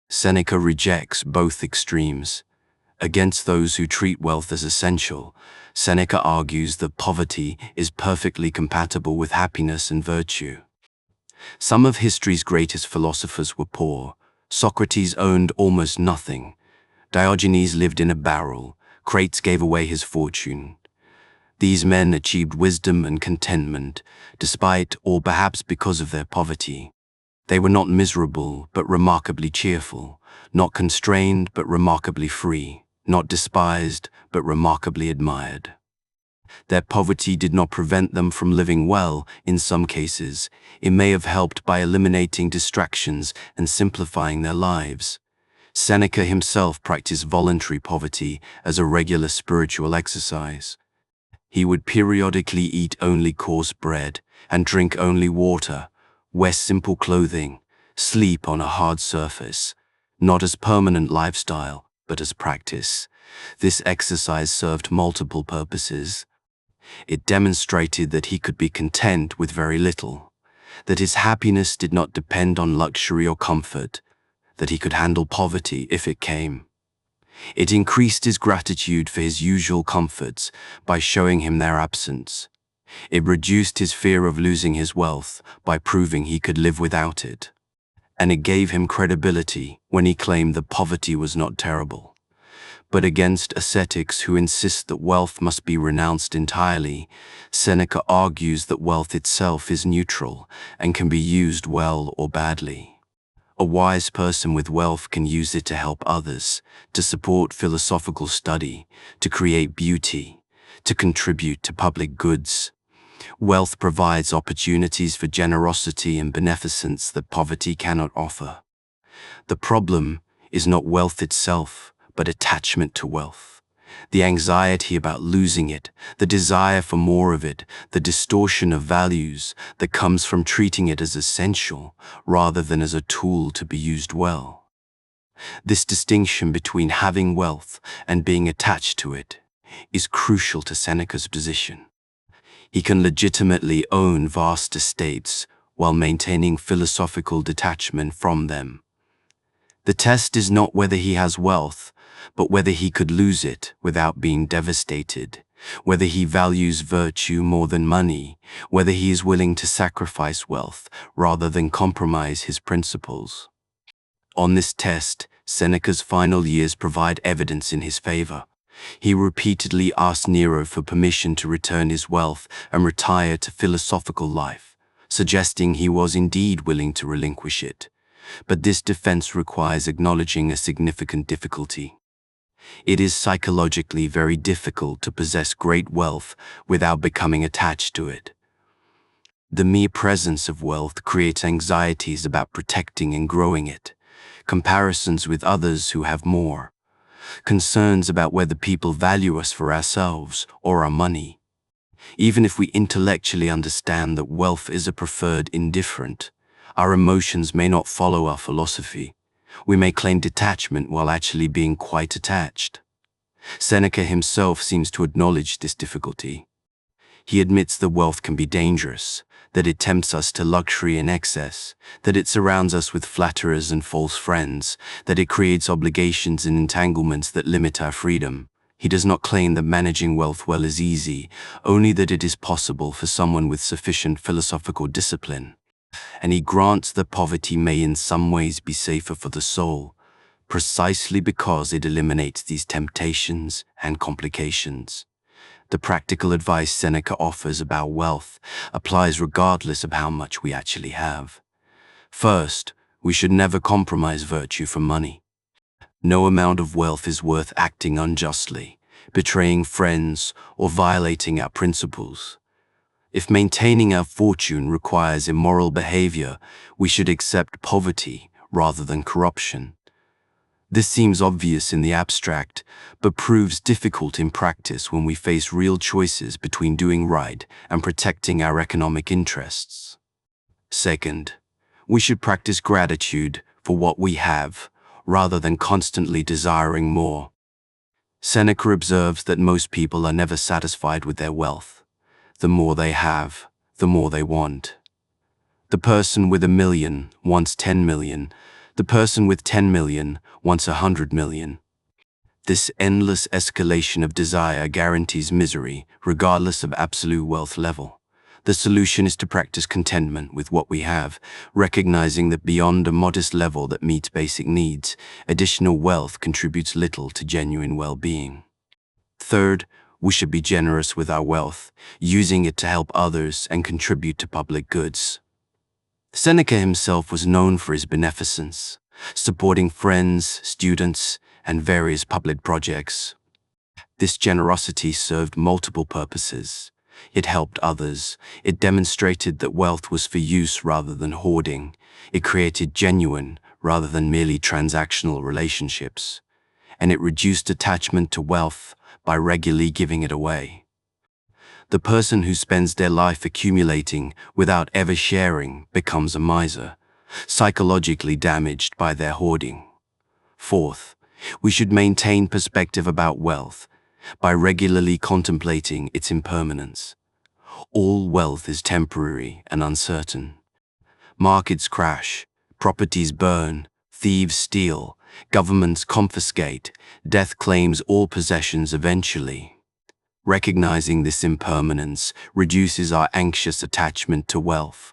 Seneca rejects both extremes. Against those who treat wealth as essential, Seneca argues that poverty is perfectly compatible with happiness and virtue. Some of history's greatest philosophers were poor. Socrates owned almost nothing. Diogenes lived in a barrel. Crates gave away his fortune. These men achieved wisdom and contentment, despite or perhaps because of their poverty. They were not miserable, but remarkably cheerful, not constrained, but remarkably free, not despised, but remarkably admired. Their poverty did not prevent them from living well. In some cases, it may have helped by eliminating distractions and simplifying their lives. Seneca himself practiced voluntary poverty as a regular spiritual exercise. He would periodically eat only coarse bread and drink only water, wear simple clothing, sleep on a hard surface, not as permanent lifestyle, but as practice. This exercise served multiple purposes. It demonstrated that he could be content with very little, that his happiness did not depend on luxury or comfort, that he could handle poverty if it came. It increased his gratitude for his usual comforts by showing him their absence. It reduced his fear of losing his wealth by proving he could live without it. And it gave him credibility when he claimed that poverty was not terrible. But against ascetics who insist that wealth must be renounced entirely, Seneca argues that wealth itself is neutral and can be used well or badly. A wise person with wealth can use it to help others, to support philosophical study, to create beauty, to contribute to public goods. Wealth provides opportunities for generosity and beneficence that poverty cannot offer. The problem is not wealth itself, but attachment to wealth. The anxiety about losing it, the desire for more of it, the distortion of values that comes from treating it as essential rather than as a tool to be used well. This distinction between having wealth and being attached to it is crucial to Seneca's position. He can legitimately own vast estates while maintaining philosophical detachment from them. The test is not whether he has wealth, but whether he could lose it without being devastated, whether he values virtue more than money, whether he is willing to sacrifice wealth rather than compromise his principles. On this test, Seneca's final years provide evidence in his favor. He repeatedly asked Nero for permission to return his wealth and retire to philosophical life, suggesting he was indeed willing to relinquish it. But this defense requires acknowledging a significant difficulty. It is psychologically very difficult to possess great wealth without becoming attached to it. The mere presence of wealth creates anxieties about protecting and growing it, comparisons with others who have more, concerns about whether people value us for ourselves or our money. Even if we intellectually understand that wealth is a preferred indifferent, our emotions may not follow our philosophy. We may claim detachment while actually being quite attached. Seneca himself seems to acknowledge this difficulty. He admits that wealth can be dangerous, that it tempts us to luxury and excess, that it surrounds us with flatterers and false friends, that it creates obligations and entanglements that limit our freedom. He does not claim that managing wealth well is easy, only that it is possible for someone with sufficient philosophical discipline. And he grants that poverty may in some ways be safer for the soul, precisely because it eliminates these temptations and complications. The practical advice Seneca offers about wealth applies regardless of how much we actually have. First, we should never compromise virtue for money. No amount of wealth is worth acting unjustly, betraying friends, or violating our principles. If maintaining our fortune requires immoral behavior, we should accept poverty rather than corruption. This seems obvious in the abstract, but proves difficult in practice when we face real choices between doing right and protecting our economic interests. Second, we should practice gratitude for what we have, rather than constantly desiring more. Seneca observes that most people are never satisfied with their wealth. The more they have, the more they want. The person with 1 million wants 10 million. The person with 10 million wants 100 million. This endless escalation of desire guarantees misery, regardless of absolute wealth level. The solution is to practice contentment with what we have, recognizing that beyond a modest level that meets basic needs, additional wealth contributes little to genuine well-being. Third, we should be generous with our wealth, using it to help others and contribute to public goods. Seneca himself was known for his beneficence, supporting friends, students, and various public projects. This generosity served multiple purposes. It helped others. It demonstrated that wealth was for use rather than hoarding. It created genuine rather than merely transactional relationships. And it reduced attachment to wealth by regularly giving it away. The person who spends their life accumulating without ever sharing becomes a miser, psychologically damaged by their hoarding. Fourth, we should maintain perspective about wealth by regularly contemplating its impermanence. All wealth is temporary and uncertain. Markets crash, properties burn, thieves steal, governments confiscate, death claims all possessions eventually. Recognizing this impermanence reduces our anxious attachment to wealth.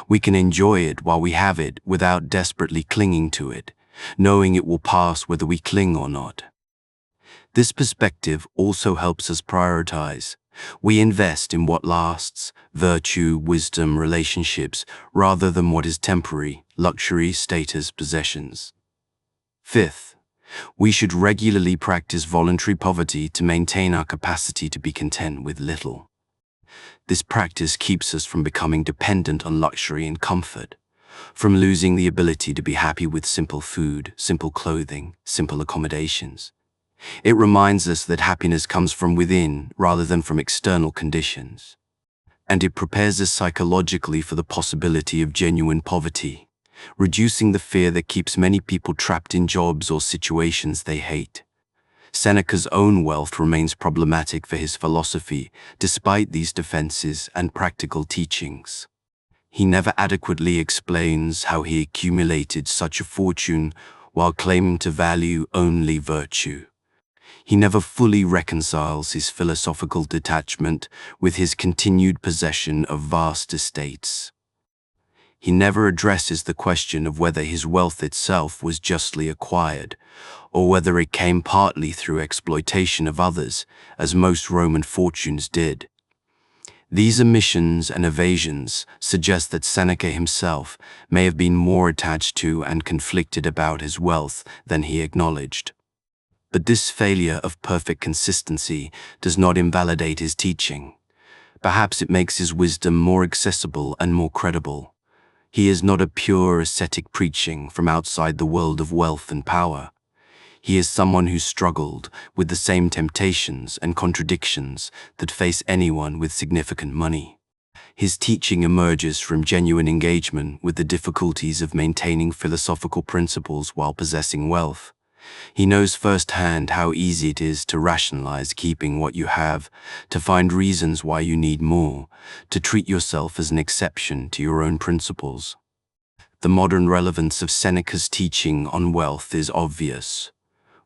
We can enjoy it while we have it without desperately clinging to it, knowing it will pass whether we cling or not. This perspective also helps us prioritize. We invest in what lasts, virtue, wisdom, relationships, rather than what is temporary, luxury, status, possessions. Fifth, we should regularly practice voluntary poverty to maintain our capacity to be content with little. This practice keeps us from becoming dependent on luxury and comfort, from losing the ability to be happy with simple food, simple clothing, simple accommodations. It reminds us that happiness comes from within rather than from external conditions. And it prepares us psychologically for the possibility of genuine poverty, reducing the fear that keeps many people trapped in jobs or situations they hate. Seneca's own wealth remains problematic for his philosophy, despite these defenses and practical teachings. He never adequately explains how he accumulated such a fortune while claiming to value only virtue. He never fully reconciles his philosophical detachment with his continued possession of vast estates. He never addresses the question of whether his wealth itself was justly acquired, or whether it came partly through exploitation of others, as most Roman fortunes did. These omissions and evasions suggest that Seneca himself may have been more attached to and conflicted about his wealth than he acknowledged. But this failure of perfect consistency does not invalidate his teaching. Perhaps it makes his wisdom more accessible and more credible. He is not a pure ascetic preaching from outside the world of wealth and power. He is someone who struggled with the same temptations and contradictions that face anyone with significant money. His teaching emerges from genuine engagement with the difficulties of maintaining philosophical principles while possessing wealth, He knows firsthand how easy it is to rationalize keeping what you have, to find reasons why you need more, to treat yourself as an exception to your own principles. The modern relevance of Seneca's teaching on wealth is obvious.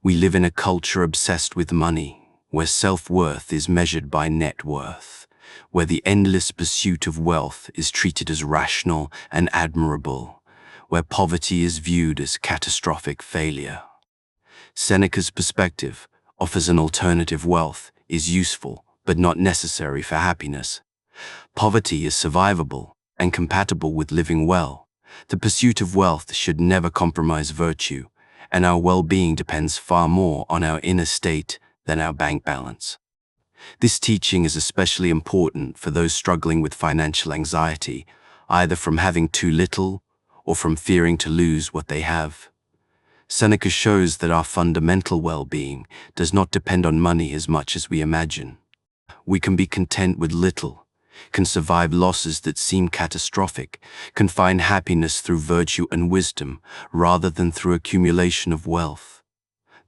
We live in a culture obsessed with money, where self-worth is measured by net worth, where the endless pursuit of wealth is treated as rational and admirable, where poverty is viewed as catastrophic failure. Seneca's perspective offers an alternative. Wealth is useful, but not necessary for happiness. Poverty is survivable and compatible with living well. The pursuit of wealth should never compromise virtue, and our well-being depends far more on our inner state than our bank balance. This teaching is especially important for those struggling with financial anxiety, either from having too little or from fearing to lose what they have. Seneca shows that our fundamental well-being does not depend on money as much as we imagine. We can be content with little, can survive losses that seem catastrophic, can find happiness through virtue and wisdom rather than through accumulation of wealth.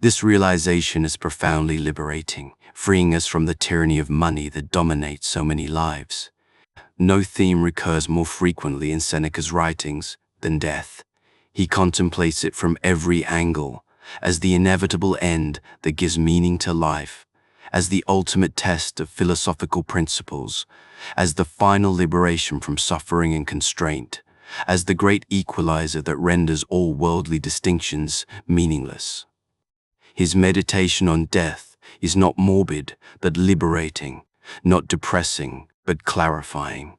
This realization is profoundly liberating, freeing us from the tyranny of money that dominates so many lives. No theme recurs more frequently in Seneca's writings than death. He contemplates it from every angle, as the inevitable end that gives meaning to life, as the ultimate test of philosophical principles, as the final liberation from suffering and constraint, as the great equalizer that renders all worldly distinctions meaningless. His meditation on death is not morbid but liberating, not depressing but clarifying.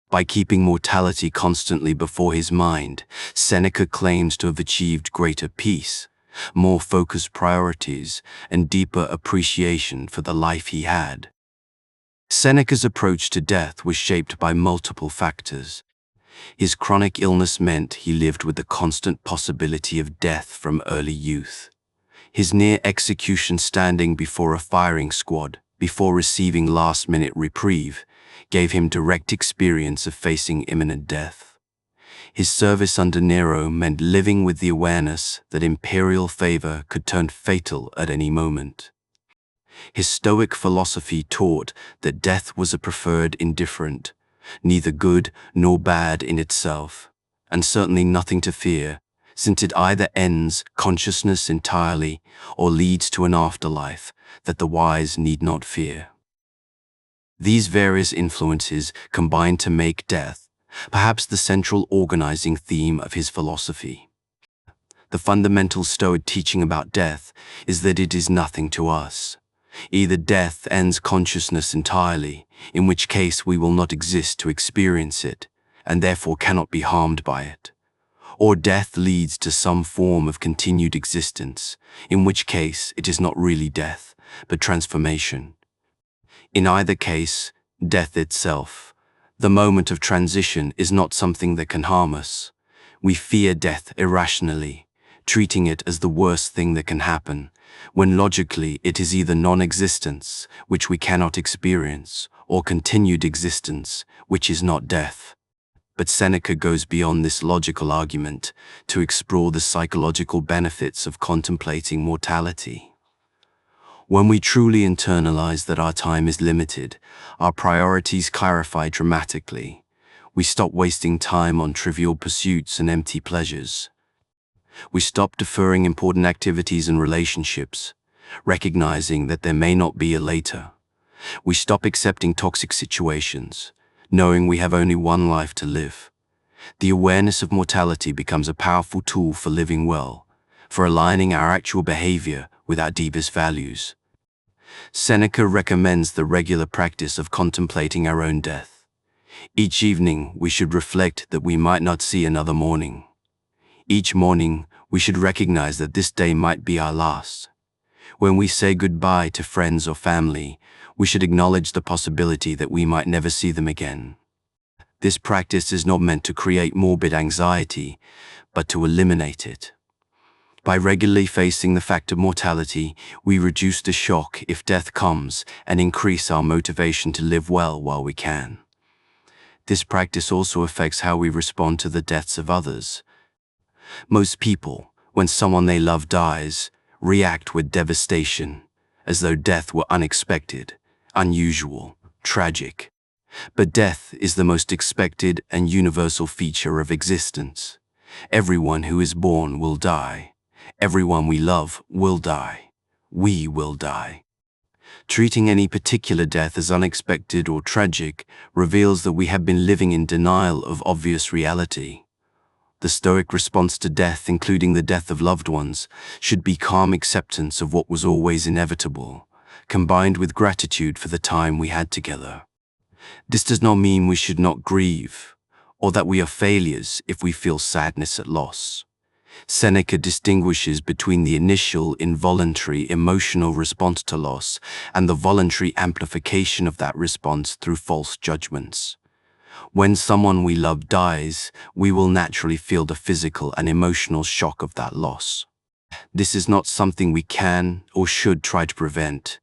By keeping mortality constantly before his mind, Seneca claims to have achieved greater peace, more focused priorities, and deeper appreciation for the life he had. Seneca's approach to death was shaped by multiple factors. His chronic illness meant he lived with the constant possibility of death from early youth. His near execution standing before a firing squad, before receiving last-minute reprieve, gave him direct experience of facing imminent death. His service under Nero meant living with the awareness that imperial favor could turn fatal at any moment. His Stoic philosophy taught that death was a preferred indifferent, neither good nor bad in itself, and certainly nothing to fear, since it either ends consciousness entirely or leads to an afterlife that the wise need not fear. These various influences combine to make death, perhaps the central organizing theme of his philosophy. The fundamental Stoic teaching about death is that it is nothing to us. Either death ends consciousness entirely, in which case we will not exist to experience it, and therefore cannot be harmed by it, or death leads to some form of continued existence, in which case it is not really death, but transformation. In either case, death itself, the moment of transition, is not something that can harm us. We fear death irrationally, treating it as the worst thing that can happen, when logically it is either non-existence, which we cannot experience, or continued existence, which is not death. But Seneca goes beyond this logical argument to explore the psychological benefits of contemplating mortality. When we truly internalize that our time is limited, our priorities clarify dramatically. We stop wasting time on trivial pursuits and empty pleasures. We stop deferring important activities and relationships, recognizing that there may not be a later. We stop accepting toxic situations, knowing we have only one life to live. The awareness of mortality becomes a powerful tool for living well, for aligning our actual behavior with our deepest values. Seneca recommends the regular practice of contemplating our own death. Each evening, we should reflect that we might not see another morning. Each morning, we should recognize that this day might be our last. When we say goodbye to friends or family, we should acknowledge the possibility that we might never see them again. This practice is not meant to create morbid anxiety, but to eliminate it. By regularly facing the fact of mortality, we reduce the shock if death comes and increase our motivation to live well while we can. This practice also affects how we respond to the deaths of others. Most people, when someone they love dies, react with devastation, as though death were unexpected, unusual, tragic. But death is the most expected and universal feature of existence. Everyone who is born will die. Everyone we love will die. We will die. Treating any particular death as unexpected or tragic reveals that we have been living in denial of obvious reality. The Stoic response to death, including the death of loved ones, should be calm acceptance of what was always inevitable, combined with gratitude for the time we had together. This does not mean we should not grieve, or that we are failures if we feel sadness at loss. Seneca distinguishes between the initial involuntary emotional response to loss and the voluntary amplification of that response through false judgments. When someone we love dies, we will naturally feel the physical and emotional shock of that loss. This is not something we can or should try to prevent,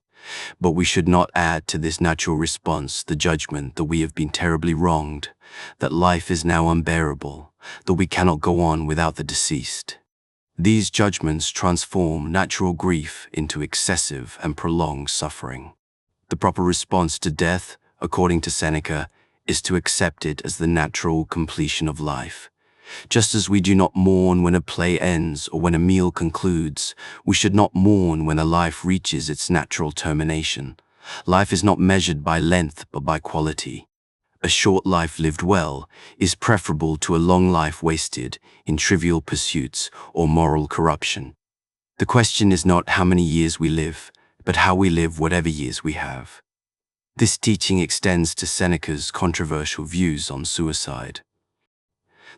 but we should not add to this natural response the judgment that we have been terribly wronged, that life is now unbearable, that we cannot go on without the deceased. These judgments transform natural grief into excessive and prolonged suffering. The proper response to death, according to Seneca, is to accept it as the natural completion of life. Just as we do not mourn when a play ends or when a meal concludes, we should not mourn when a life reaches its natural termination. Life is not measured by length but by quality. A short life lived well is preferable to a long life wasted in trivial pursuits or moral corruption. The question is not how many years we live, but how we live whatever years we have. This teaching extends to Seneca's controversial views on suicide.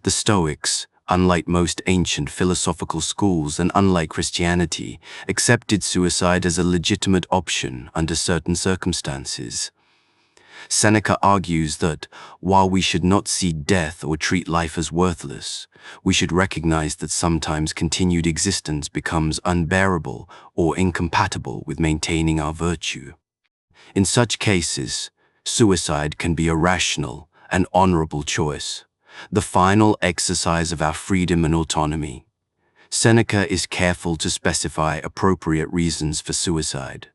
The Stoics, unlike most ancient philosophical schools and unlike Christianity, accepted suicide as a legitimate option under certain circumstances. Seneca argues that, while we should not see death or treat life as worthless, we should recognize that sometimes continued existence becomes unbearable or incompatible with maintaining our virtue. In such cases, suicide can be a rational and honorable choice, the final exercise of our freedom and autonomy. Seneca is careful to specify appropriate reasons for suicide.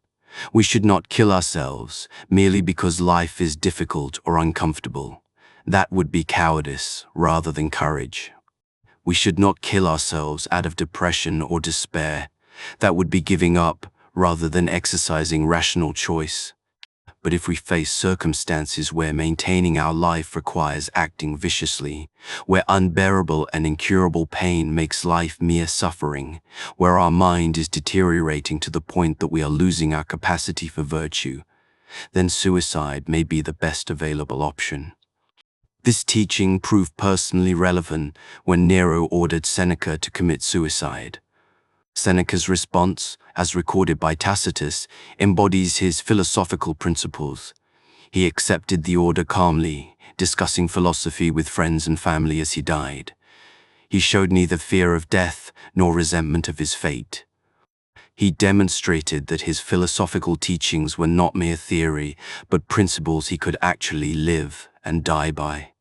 We should not kill ourselves merely because life is difficult or uncomfortable. That would be cowardice rather than courage. We should not kill ourselves out of depression or despair. That would be giving up rather than exercising rational choice. But if we face circumstances where maintaining our life requires acting viciously, where unbearable and incurable pain makes life mere suffering, where our mind is deteriorating to the point that we are losing our capacity for virtue, then suicide may be the best available option. This teaching proved personally relevant when Nero ordered Seneca to commit suicide. Seneca's response, as recorded by Tacitus, embodies his philosophical principles. He accepted the order calmly, discussing philosophy with friends and family as he died. He showed neither fear of death nor resentment of his fate. He demonstrated that his philosophical teachings were not mere theory, but principles he could actually live and die by.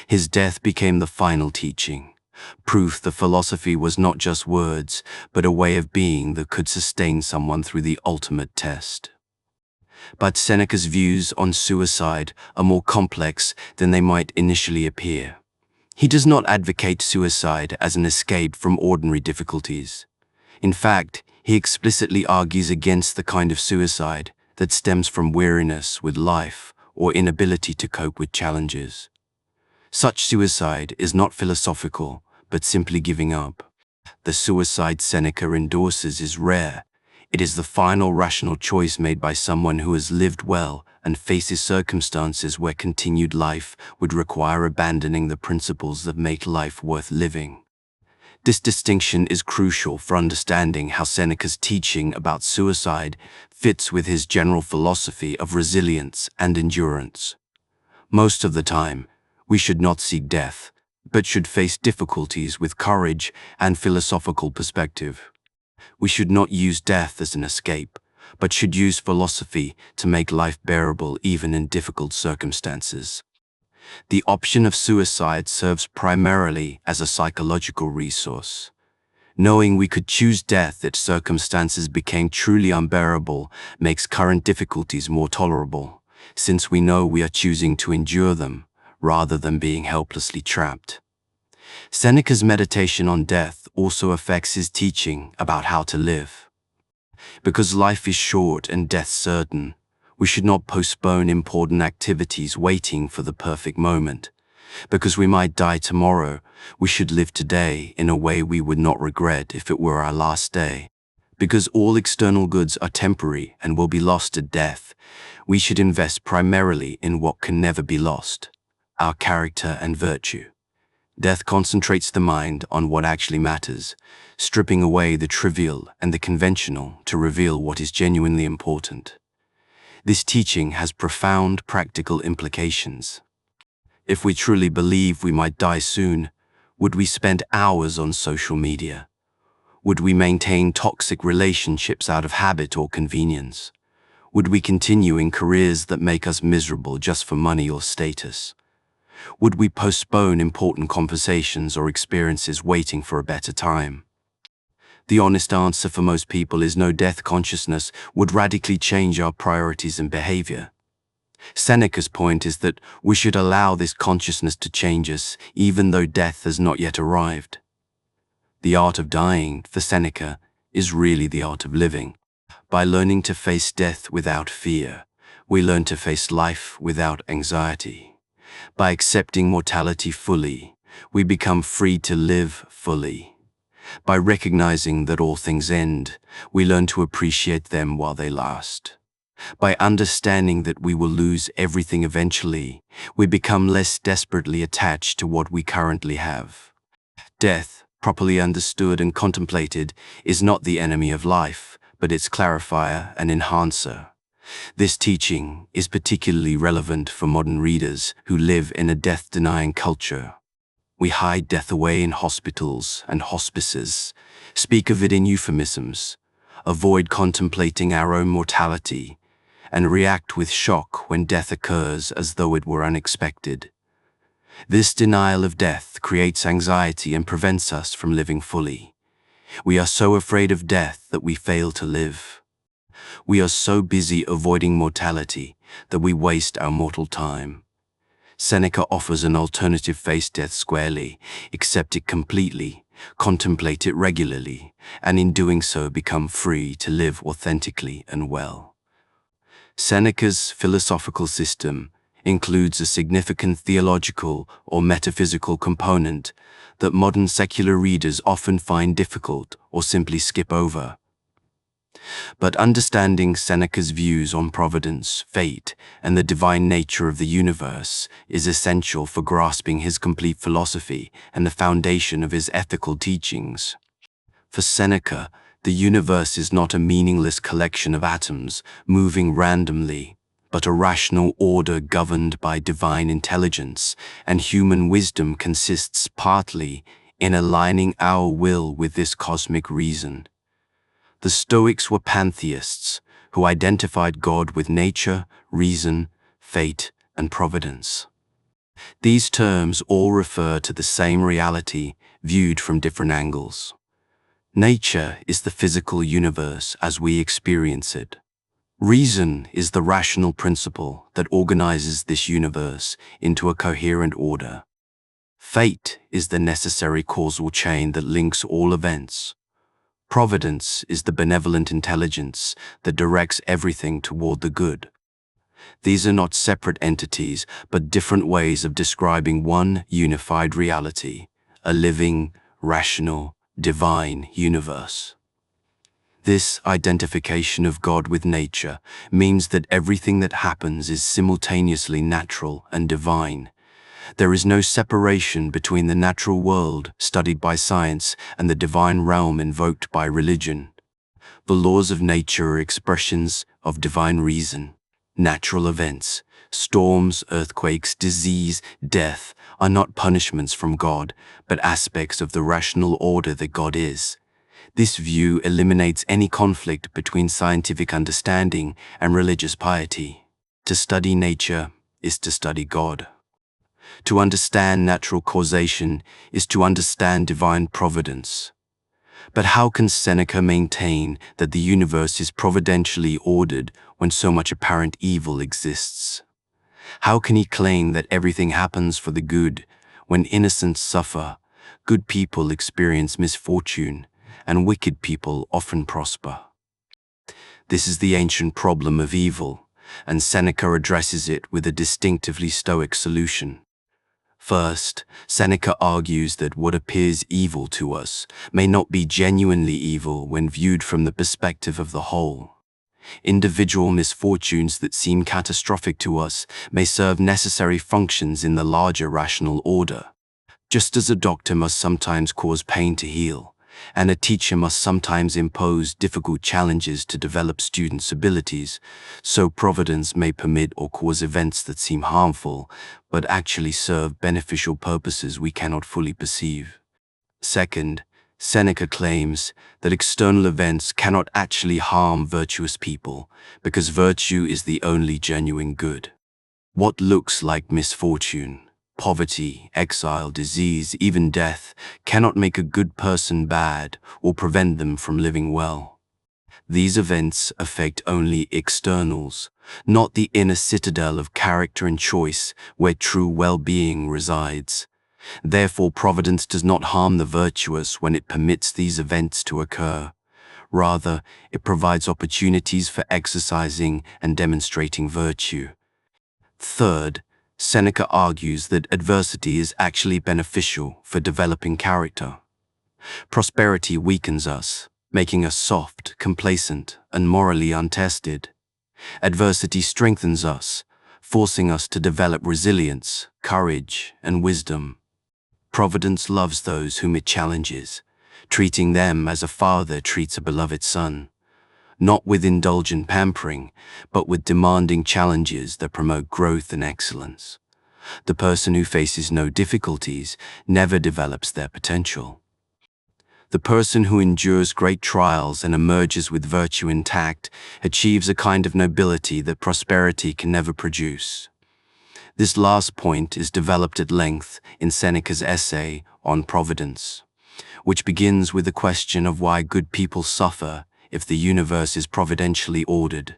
His death became the final teaching. Proof that philosophy was not just words, but a way of being that could sustain someone through the ultimate test. But Seneca's views on suicide are more complex than they might initially appear. He does not advocate suicide as an escape from ordinary difficulties. In fact, he explicitly argues against the kind of suicide that stems from weariness with life or inability to cope with challenges. Such suicide is not philosophical, but simply giving up. The suicide Seneca endorses is rare. It is the final rational choice made by someone who has lived well and faces circumstances where continued life would require abandoning the principles that make life worth living. This distinction is crucial for understanding how Seneca's teaching about suicide fits with his general philosophy of resilience and endurance. Most of the time, we should not seek death, but should face difficulties with courage and philosophical perspective. We should not use death as an escape, but should use philosophy to make life bearable even in difficult circumstances. The option of suicide serves primarily as a psychological resource. Knowing we could choose death if circumstances became truly unbearable makes current difficulties more tolerable, since we know we are choosing to endure them rather than being helplessly trapped. Seneca's meditation on death also affects his teaching about how to live. Because life is short and death certain, we should not postpone important activities waiting for the perfect moment. Because we might die tomorrow, we should live today in a way we would not regret if it were our last day. Because all external goods are temporary and will be lost at death, we should invest primarily in what can never be lost, our character and virtue. Death concentrates the mind on what actually matters, stripping away the trivial and the conventional to reveal what is genuinely important. This teaching has profound practical implications. If we truly believe we might die soon, would we spend hours on social media? Would we maintain toxic relationships out of habit or convenience? Would we continue in careers that make us miserable just for money or status? Would we postpone important conversations or experiences waiting for a better time? The honest answer for most people is no. Death consciousness would radically change our priorities and behavior. Seneca's point is that we should allow this consciousness to change us, even though death has not yet arrived. The art of dying, for Seneca, is really the art of living. By learning to face death without fear, we learn to face life without anxiety. By accepting mortality fully, we become free to live fully. By recognizing that all things end, we learn to appreciate them while they last. By understanding that we will lose everything eventually, we become less desperately attached to what we currently have. Death, properly understood and contemplated, is not the enemy of life, but its clarifier and enhancer. This teaching is particularly relevant for modern readers who live in a death-denying culture. We hide death away in hospitals and hospices, speak of it in euphemisms, avoid contemplating our own mortality, and react with shock when death occurs as though it were unexpected. This denial of death creates anxiety and prevents us from living fully. We are so afraid of death that we fail to live. We are so busy avoiding mortality that we waste our mortal time. Seneca offers an alternative: face death squarely, accept it completely, contemplate it regularly, and in doing so become free to live authentically and well. Seneca's philosophical system includes a significant theological or metaphysical component that modern secular readers often find difficult or simply skip over. But understanding Seneca's views on providence, fate, and the divine nature of the universe is essential for grasping his complete philosophy and the foundation of his ethical teachings. For Seneca, the universe is not a meaningless collection of atoms moving randomly, but a rational order governed by divine intelligence, and human wisdom consists partly in aligning our will with this cosmic reason. The Stoics were pantheists who identified God with nature, reason, fate, and providence. These terms all refer to the same reality viewed from different angles. Nature is the physical universe as we experience it. Reason is the rational principle that organizes this universe into a coherent order. Fate is the necessary causal chain that links all events. Providence is the benevolent intelligence that directs everything toward the good. These are not separate entities, but different ways of describing one unified reality, a living, rational, divine universe. This identification of God with nature means that everything that happens is simultaneously natural and divine. There is no separation between the natural world studied by science and the divine realm invoked by religion. The laws of nature are expressions of divine reason. Natural events, storms, earthquakes, disease, death, are not punishments from God, but aspects of the rational order that God is. This view eliminates any conflict between scientific understanding and religious piety. To study nature is to study God. To understand natural causation is to understand divine providence. But how can Seneca maintain that the universe is providentially ordered when so much apparent evil exists? How can he claim that everything happens for the good when innocents suffer, good people experience misfortune, and wicked people often prosper? This is the ancient problem of evil, and Seneca addresses it with a distinctively Stoic solution. First, Seneca argues that what appears evil to us may not be genuinely evil when viewed from the perspective of the whole. Individual misfortunes that seem catastrophic to us may serve necessary functions in the larger rational order. Just as a doctor must sometimes cause pain to heal, and a teacher must sometimes impose difficult challenges to develop students' abilities, so Providence may permit or cause events that seem harmful, but actually serve beneficial purposes we cannot fully perceive. Second, Seneca claims that external events cannot actually harm virtuous people, because virtue is the only genuine good. What looks like misfortune, poverty, exile, disease, even death, cannot make a good person bad or prevent them from living well. These events affect only externals, not the inner citadel of character and choice where true well-being resides. Therefore, Providence does not harm the virtuous when it permits these events to occur. Rather, it provides opportunities for exercising and demonstrating virtue. Third, Seneca argues that adversity is actually beneficial for developing character. Prosperity weakens us, making us soft, complacent, and morally untested. Adversity strengthens us, forcing us to develop resilience, courage, and wisdom. Providence loves those whom it challenges, treating them as a father treats a beloved son. Not with indulgent pampering, but with demanding challenges that promote growth and excellence. The person who faces no difficulties never develops their potential. The person who endures great trials and emerges with virtue intact achieves a kind of nobility that prosperity can never produce. This last point is developed at length in Seneca's essay on Providence, which begins with the question of why good people suffer if the universe is providentially ordered.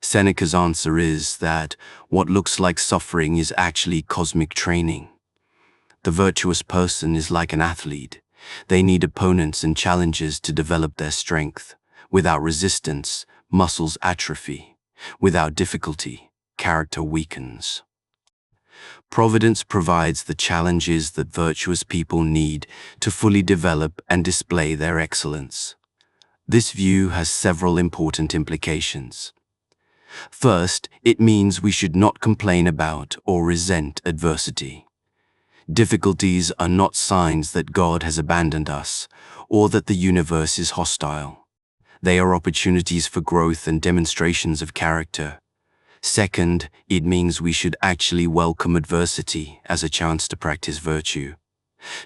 Seneca's answer is that what looks like suffering is actually cosmic training. The virtuous person is like an athlete. They need opponents and challenges to develop their strength. Without resistance, muscles atrophy. Without difficulty, character weakens. Providence provides the challenges that virtuous people need to fully develop and display their excellence. This view has several important implications. First, it means we should not complain about or resent adversity. Difficulties are not signs that God has abandoned us or that the universe is hostile. They are opportunities for growth and demonstrations of character. Second, it means we should actually welcome adversity as a chance to practice virtue.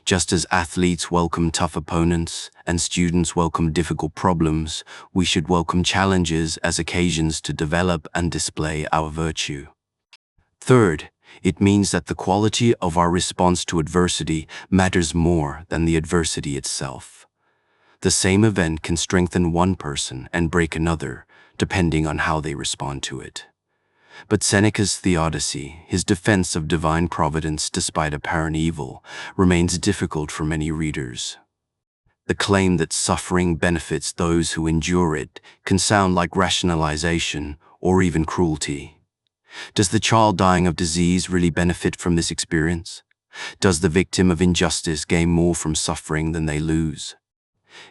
Just as athletes welcome tough opponents and students welcome difficult problems, we should welcome challenges as occasions to develop and display our virtue. Third, it means that the quality of our response to adversity matters more than the adversity itself. The same event can strengthen one person and break another, depending on how they respond to it. But Seneca's theodicy, his defense of divine providence despite apparent evil, remains difficult for many readers. The claim that suffering benefits those who endure it can sound like rationalization or even cruelty. Does the child dying of disease really benefit from this experience? Does the victim of injustice gain more from suffering than they lose?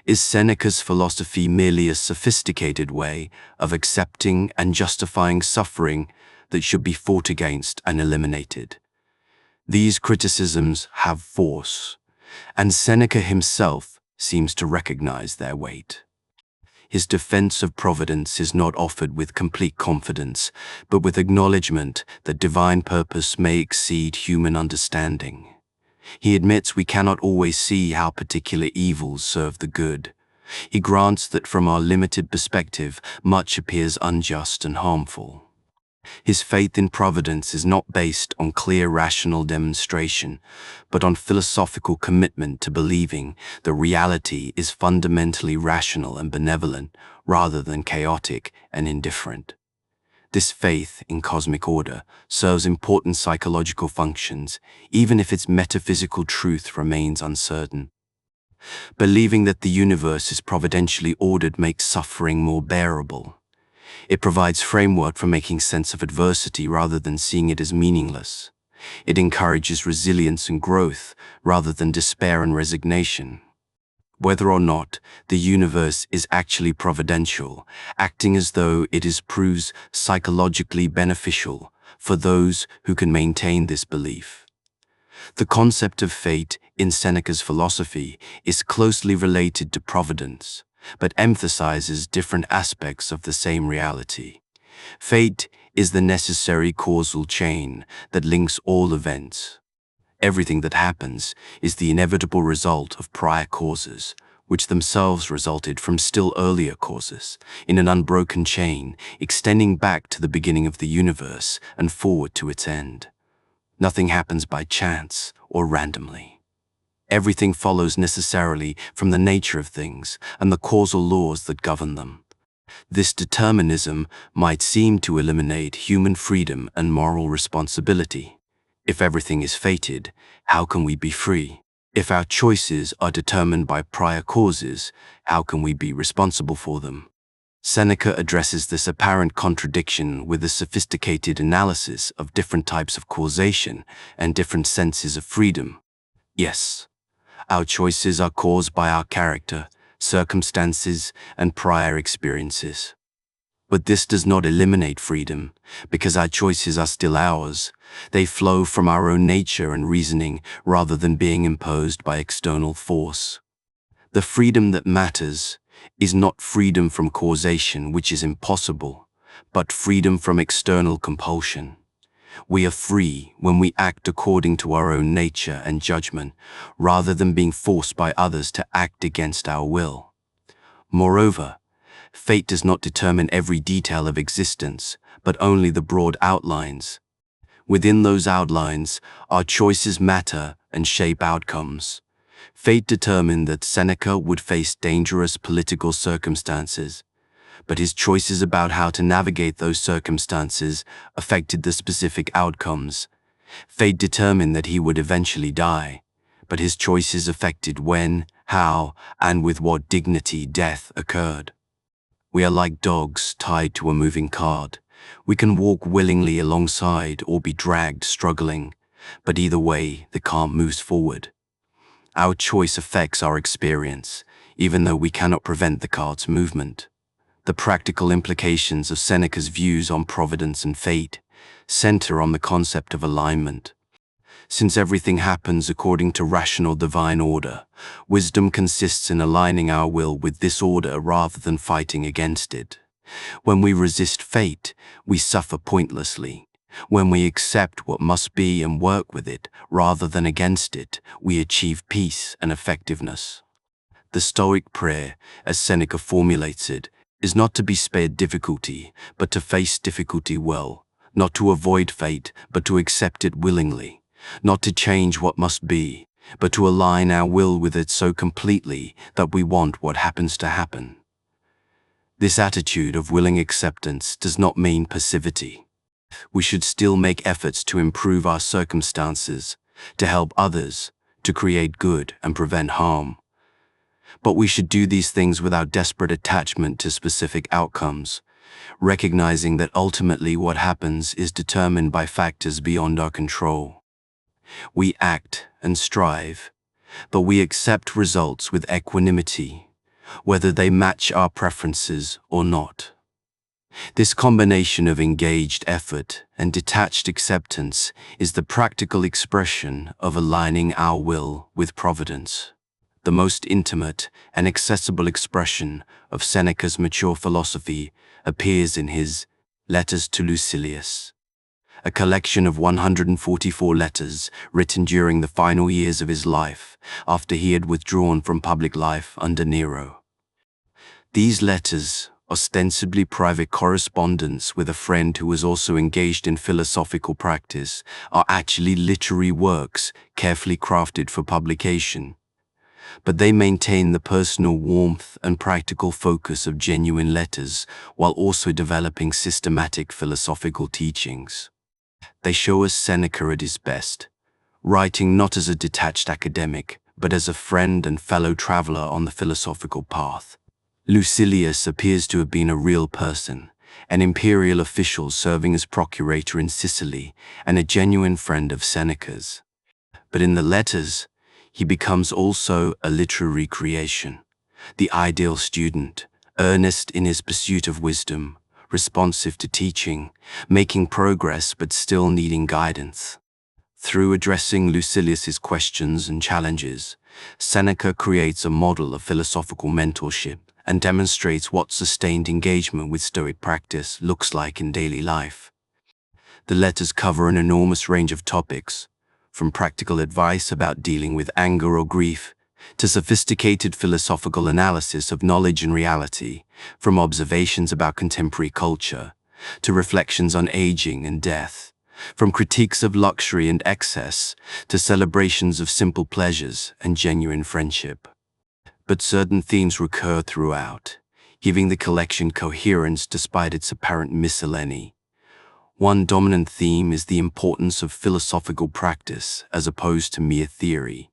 Is Seneca's philosophy merely a sophisticated way of accepting and justifying suffering that should be fought against and eliminated? These criticisms have force, and Seneca himself seems to recognize their weight. His defense of providence is not offered with complete confidence, but with acknowledgement that divine purpose may exceed human understanding. He admits we cannot always see how particular evils serve the good. He grants that from our limited perspective, much appears unjust and harmful. His faith in Providence is not based on clear rational demonstration, but on philosophical commitment to believing the reality is fundamentally rational and benevolent rather than chaotic and indifferent. This faith in cosmic order serves important psychological functions, even if its metaphysical truth remains uncertain. Believing that the universe is providentially ordered makes suffering more bearable. It provides framework for making sense of adversity rather than seeing it as meaningless. It encourages resilience and growth rather than despair and resignation. Whether or not the universe is actually providential, acting as though it is proves psychologically beneficial for those who can maintain this belief. The concept of fate in Seneca's philosophy is closely related to providence, but emphasizes different aspects of the same reality. Fate is the necessary causal chain that links all events. Everything that happens is the inevitable result of prior causes, which themselves resulted from still earlier causes, in an unbroken chain extending back to the beginning of the universe and forward to its end. Nothing happens by chance or randomly. Everything follows necessarily from the nature of things and the causal laws that govern them. This determinism might seem to eliminate human freedom and moral responsibility. If everything is fated, how can we be free? If our choices are determined by prior causes, how can we be responsible for them? Seneca addresses this apparent contradiction with a sophisticated analysis of different types of causation and different senses of freedom. Yes, our choices are caused by our character, circumstances, and prior experiences. But this does not eliminate freedom, because our choices are still ours. They flow from our own nature and reasoning rather than being imposed by external force. The freedom that matters is not freedom from causation, which is impossible, but freedom from external compulsion. We are free when we act according to our own nature and judgment, rather than being forced by others to act against our will. Moreover, fate does not determine every detail of existence, but only the broad outlines. Within those outlines, our choices matter and shape outcomes. Fate determined that Seneca would face dangerous political circumstances, but his choices about how to navigate those circumstances affected the specific outcomes. Fate determined that he would eventually die, but his choices affected when, how, and with what dignity death occurred. We are like dogs tied to a moving cart. We can walk willingly alongside or be dragged struggling, but either way, the cart moves forward. Our choice affects our experience, even though we cannot prevent the cart's movement. The practical implications of Seneca's views on providence and fate center on the concept of alignment. Since everything happens according to rational divine order, wisdom consists in aligning our will with this order rather than fighting against it. When we resist fate, we suffer pointlessly. When we accept what must be and work with it rather than against it, we achieve peace and effectiveness. The Stoic prayer, as Seneca formulates it, is not to be spared difficulty, but to face difficulty well, not to avoid fate, but to accept it willingly, not to change what must be, but to align our will with it so completely that we want what happens to happen. This attitude of willing acceptance does not mean passivity. We should still make efforts to improve our circumstances, to help others, to create good and prevent harm. But we should do these things without desperate attachment to specific outcomes, recognizing that ultimately what happens is determined by factors beyond our control. We act and strive, but we accept results with equanimity, whether they match our preferences or not. This combination of engaged effort and detached acceptance is the practical expression of aligning our will with providence. The most intimate and accessible expression of Seneca's mature philosophy appears in his Letters to Lucilius, a collection of 144 letters written during the final years of his life after he had withdrawn from public life under Nero. These letters ostensibly private correspondence with a friend who was also engaged in philosophical practice, are actually literary works carefully crafted for publication. But they maintain the personal warmth and practical focus of genuine letters while also developing systematic philosophical teachings. They show us Seneca at his best, writing not as a detached academic, but as a friend and fellow traveler on the philosophical path. Lucilius appears to have been a real person, an imperial official serving as procurator in Sicily and a genuine friend of Seneca's. But in the letters, he becomes also a literary creation, the ideal student, earnest in his pursuit of wisdom, responsive to teaching, making progress but still needing guidance. Through addressing Lucilius's questions and challenges, Seneca creates a model of philosophical mentorship and demonstrates what sustained engagement with Stoic practice looks like in daily life. The letters cover an enormous range of topics, from practical advice about dealing with anger or grief, to sophisticated philosophical analysis of knowledge and reality, from observations about contemporary culture, to reflections on aging and death, from critiques of luxury and excess, to celebrations of simple pleasures and genuine friendship. But certain themes recur throughout, giving the collection coherence despite its apparent miscellany. One dominant theme is the importance of philosophical practice as opposed to mere theory.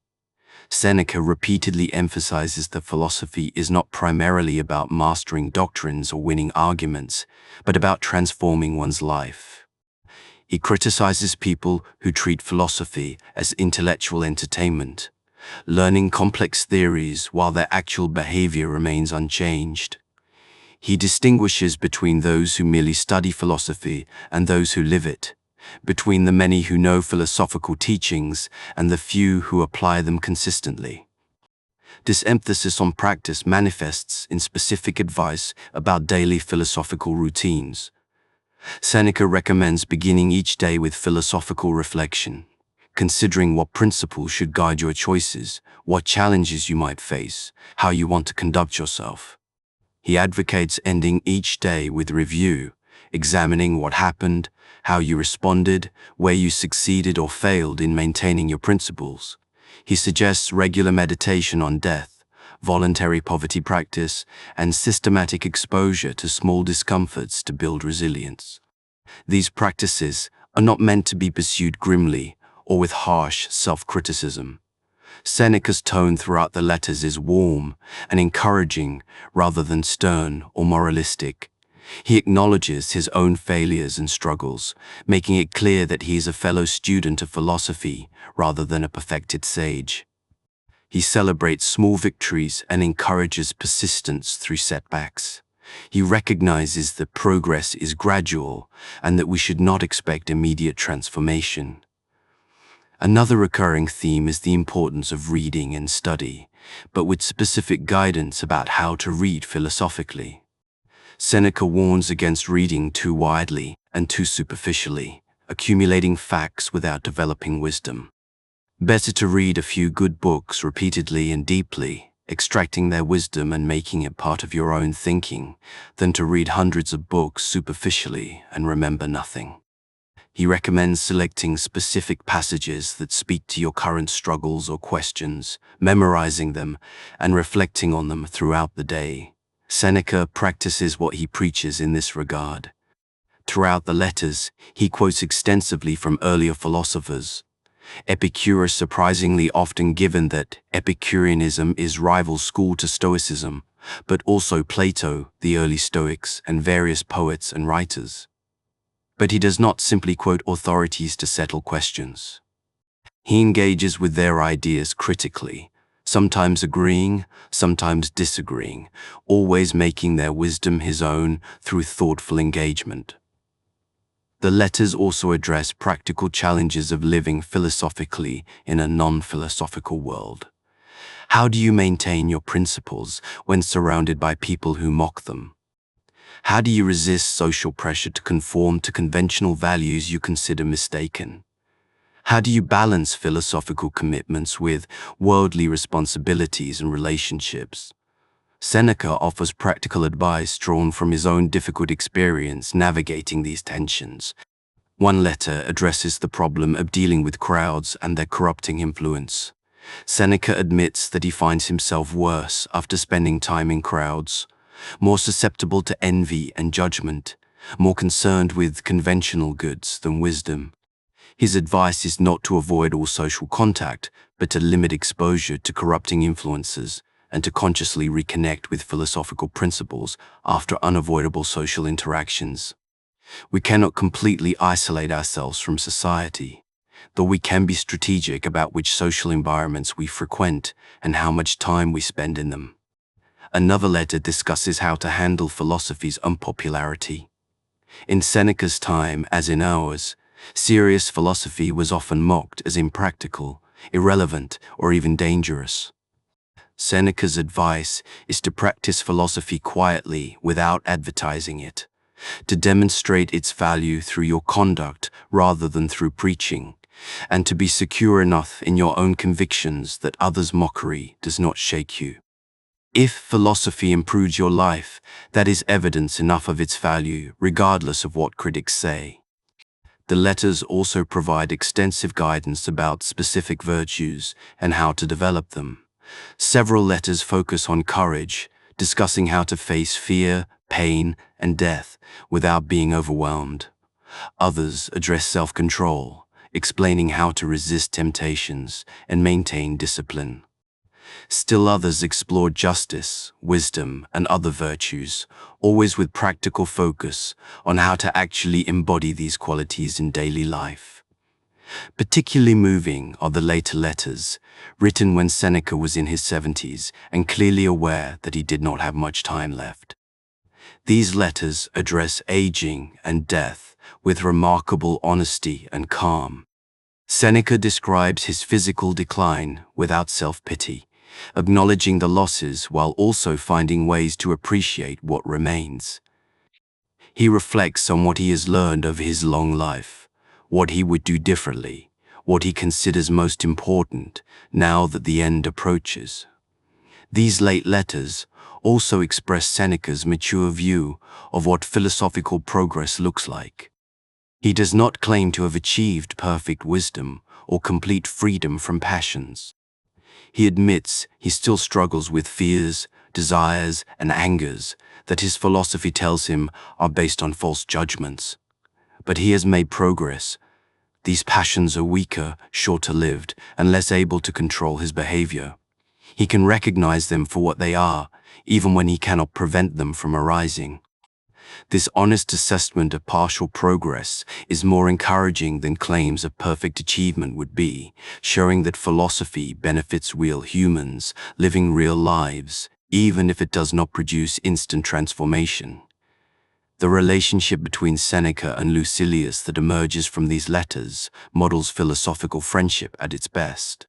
Seneca repeatedly emphasizes that philosophy is not primarily about mastering doctrines or winning arguments, but about transforming one's life. He criticizes people who treat philosophy as intellectual entertainment, learning complex theories while their actual behavior remains unchanged. He distinguishes between those who merely study philosophy and those who live it, between the many who know philosophical teachings and the few who apply them consistently. This emphasis on practice manifests in specific advice about daily philosophical routines. Seneca recommends beginning each day with philosophical reflection, considering what principles should guide your choices, what challenges you might face, how you want to conduct yourself. He advocates ending each day with review, examining what happened, how you responded, where you succeeded or failed in maintaining your principles. He suggests regular meditation on death, voluntary poverty practice, and systematic exposure to small discomforts to build resilience. These practices are not meant to be pursued grimly or with harsh self-criticism. Seneca's tone throughout the letters is warm and encouraging rather than stern or moralistic. He acknowledges his own failures and struggles, making it clear that he is a fellow student of philosophy rather than a perfected sage. He celebrates small victories and encourages persistence through setbacks. He recognizes that progress is gradual and that we should not expect immediate transformation. Another recurring theme is the importance of reading and study, but with specific guidance about how to read philosophically. Seneca warns against reading too widely and too superficially, accumulating facts without developing wisdom. Better to read a few good books repeatedly and deeply, extracting their wisdom and making it part of your own thinking, than to read hundreds of books superficially and remember nothing. He recommends selecting specific passages that speak to your current struggles or questions, memorizing them, and reflecting on them throughout the day. Seneca practices what he preaches in this regard. Throughout the letters, he quotes extensively from earlier philosophers. Epicurus surprisingly often given that Epicureanism is rival school to Stoicism, but also Plato, the early Stoics, and various poets and writers. But he does not simply quote authorities to settle questions. He engages with their ideas critically, sometimes agreeing, sometimes disagreeing, always making their wisdom his own through thoughtful engagement. The letters also address practical challenges of living philosophically in a non-philosophical world. How do you maintain your principles when surrounded by people who mock them? How do you resist social pressure to conform to conventional values you consider mistaken? How do you balance philosophical commitments with worldly responsibilities and relationships? Seneca offers practical advice drawn from his own difficult experience navigating these tensions. One letter addresses the problem of dealing with crowds and their corrupting influence. Seneca admits that he finds himself worse after spending time in crowds, more susceptible to envy and judgment, more concerned with conventional goods than wisdom. His advice is not to avoid all social contact, but to limit exposure to corrupting influences and to consciously reconnect with philosophical principles after unavoidable social interactions. We cannot completely isolate ourselves from society, though we can be strategic about which social environments we frequent and how much time we spend in them. Another letter discusses how to handle philosophy's unpopularity. In Seneca's time, as in ours, serious philosophy was often mocked as impractical, irrelevant, or even dangerous. Seneca's advice is to practice philosophy quietly without advertising it, to demonstrate its value through your conduct rather than through preaching, and to be secure enough in your own convictions that others' mockery does not shake you. If philosophy improves your life, that is evidence enough of its value, regardless of what critics say. The letters also provide extensive guidance about specific virtues and how to develop them. Several letters focus on courage, discussing how to face fear, pain, and death without being overwhelmed. Others address self-control, explaining how to resist temptations and maintain discipline. Still others explore justice, wisdom, and other virtues, always with practical focus on how to actually embody these qualities in daily life. Particularly moving are the later letters, written when Seneca was in his 70s and clearly aware that he did not have much time left. These letters address aging and death with remarkable honesty and calm. Seneca describes his physical decline without self-pity, acknowledging the losses while also finding ways to appreciate what remains. He reflects on what he has learned over his long life, what he would do differently, what he considers most important now that the end approaches. These late letters also express Seneca's mature view of what philosophical progress looks like. He does not claim to have achieved perfect wisdom or complete freedom from passions. He admits he still struggles with fears, desires, and angers that his philosophy tells him are based on false judgments. But he has made progress. These passions are weaker, shorter-lived, and less able to control his behavior. He can recognize them for what they are, even when he cannot prevent them from arising. This honest assessment of partial progress is more encouraging than claims of perfect achievement would be, showing that philosophy benefits real humans, living real lives, even if it does not produce instant transformation. The relationship between Seneca and Lucilius that emerges from these letters models philosophical friendship at its best.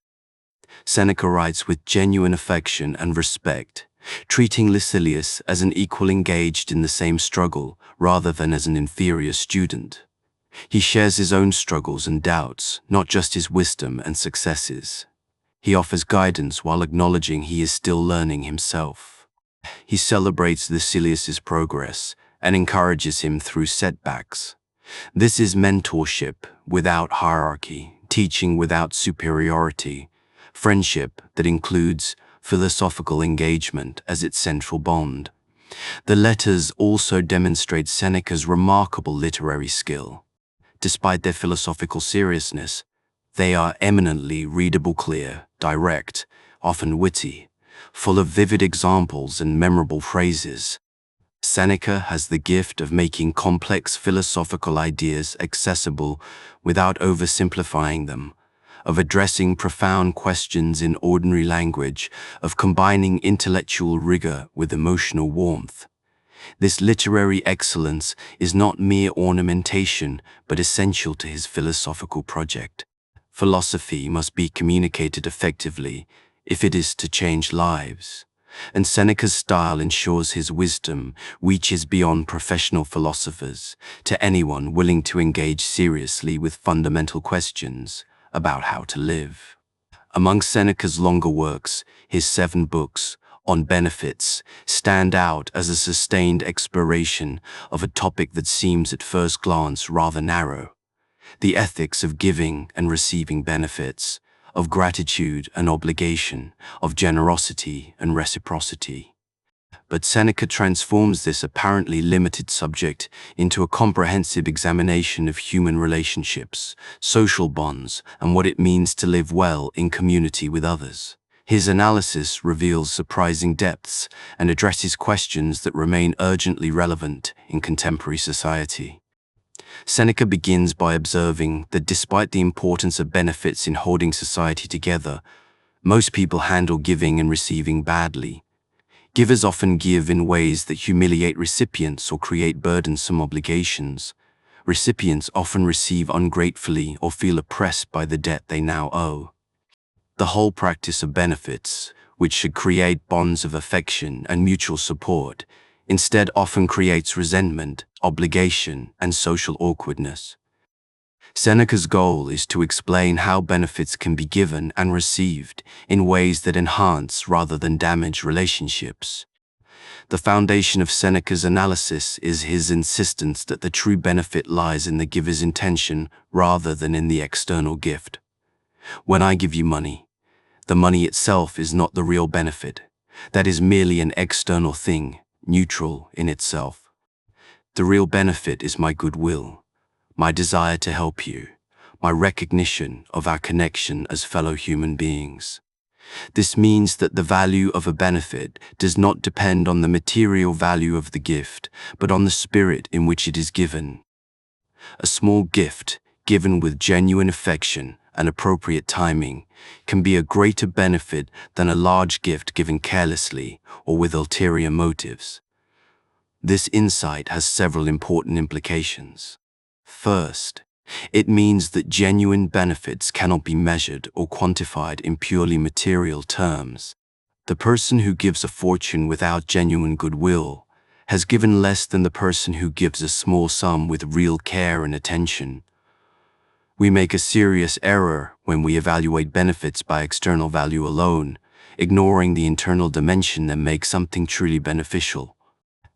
Seneca writes with genuine affection and respect, treating Lucilius as an equal engaged in the same struggle rather than as an inferior student. He shares his own struggles and doubts, not just his wisdom and successes. He offers guidance while acknowledging he is still learning himself. He celebrates Lucilius's progress and encourages him through setbacks. This is mentorship without hierarchy, teaching without superiority, friendship that includes philosophical engagement as its central bond. The letters also demonstrate Seneca's remarkable literary skill. Despite their philosophical seriousness, they are eminently readable, clear, direct, often witty, full of vivid examples and memorable phrases. Seneca has the gift of making complex philosophical ideas accessible without oversimplifying them, of addressing profound questions in ordinary language, of combining intellectual rigor with emotional warmth. This literary excellence is not mere ornamentation, but essential to his philosophical project. Philosophy must be communicated effectively if it is to change lives, and Seneca's style ensures his wisdom reaches beyond professional philosophers to anyone willing to engage seriously with fundamental questions about how to live. Among Seneca's longer works, his 7 books on benefits stand out as a sustained exploration of a topic that seems at first glance rather narrow: the ethics of giving and receiving benefits, of gratitude and obligation, of generosity and reciprocity. But Seneca transforms this apparently limited subject into a comprehensive examination of human relationships, social bonds, and what it means to live well in community with others. His analysis reveals surprising depths and addresses questions that remain urgently relevant in contemporary society. Seneca begins by observing that despite the importance of benefits in holding society together, most people handle giving and receiving badly. Givers often give in ways that humiliate recipients or create burdensome obligations. Recipients often receive ungratefully or feel oppressed by the debt they now owe. The whole practice of benefits, which should create bonds of affection and mutual support, instead often creates resentment, obligation, and social awkwardness. Seneca's goal is to explain how benefits can be given and received in ways that enhance rather than damage relationships. The foundation of Seneca's analysis is his insistence that the true benefit lies in the giver's intention rather than in the external gift. When I give you money, the money itself is not the real benefit. That is merely an external thing, neutral in itself. The real benefit is my goodwill, my desire to help you, my recognition of our connection as fellow human beings. This means that the value of a benefit does not depend on the material value of the gift, but on the spirit in which it is given. A small gift, given with genuine affection and appropriate timing, can be a greater benefit than a large gift given carelessly or with ulterior motives. This insight has several important implications. First, it means that genuine benefits cannot be measured or quantified in purely material terms. The person who gives a fortune without genuine goodwill has given less than the person who gives a small sum with real care and attention. We make a serious error when we evaluate benefits by external value alone, ignoring the internal dimension that makes something truly beneficial.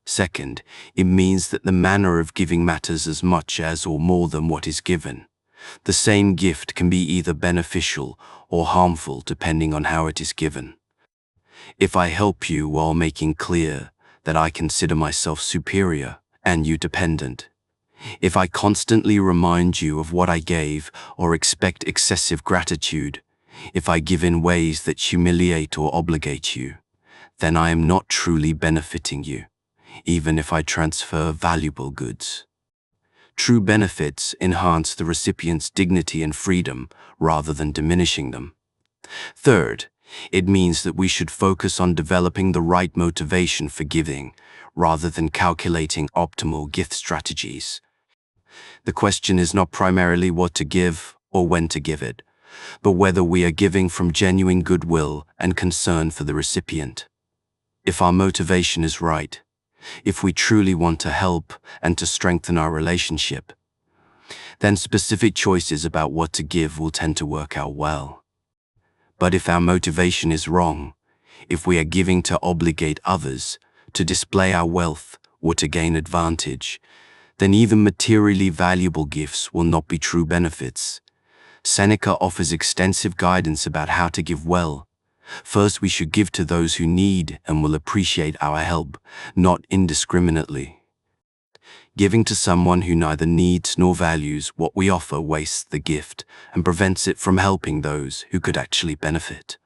Second, it means that the manner of giving matters as much as or more than what is given. The same gift can be either beneficial or harmful depending on how it is given. If I help you while making clear that I consider myself superior and you dependent, if I constantly remind you of what I gave or expect excessive gratitude, if I give in ways that humiliate or obligate you, then I am not truly benefiting you, even if I transfer valuable goods. True benefits enhance the recipient's dignity and freedom rather than diminishing them. Third, it means that we should focus on developing the right motivation for giving rather than calculating optimal gift strategies. The question is not primarily what to give or when to give it, but whether we are giving from genuine goodwill and concern for the recipient. If our motivation is right, if we truly want to help and to strengthen our relationship, then specific choices about what to give will tend to work out well. But if our motivation is wrong, if we are giving to obligate others, to display our wealth, or to gain advantage, then even materially valuable gifts will not be true benefits. Seneca offers extensive guidance about how to give well. First, we should give to those who need and will appreciate our help, not indiscriminately. Giving to someone who neither needs nor values what we offer wastes the gift and prevents it from helping those who could actually benefit.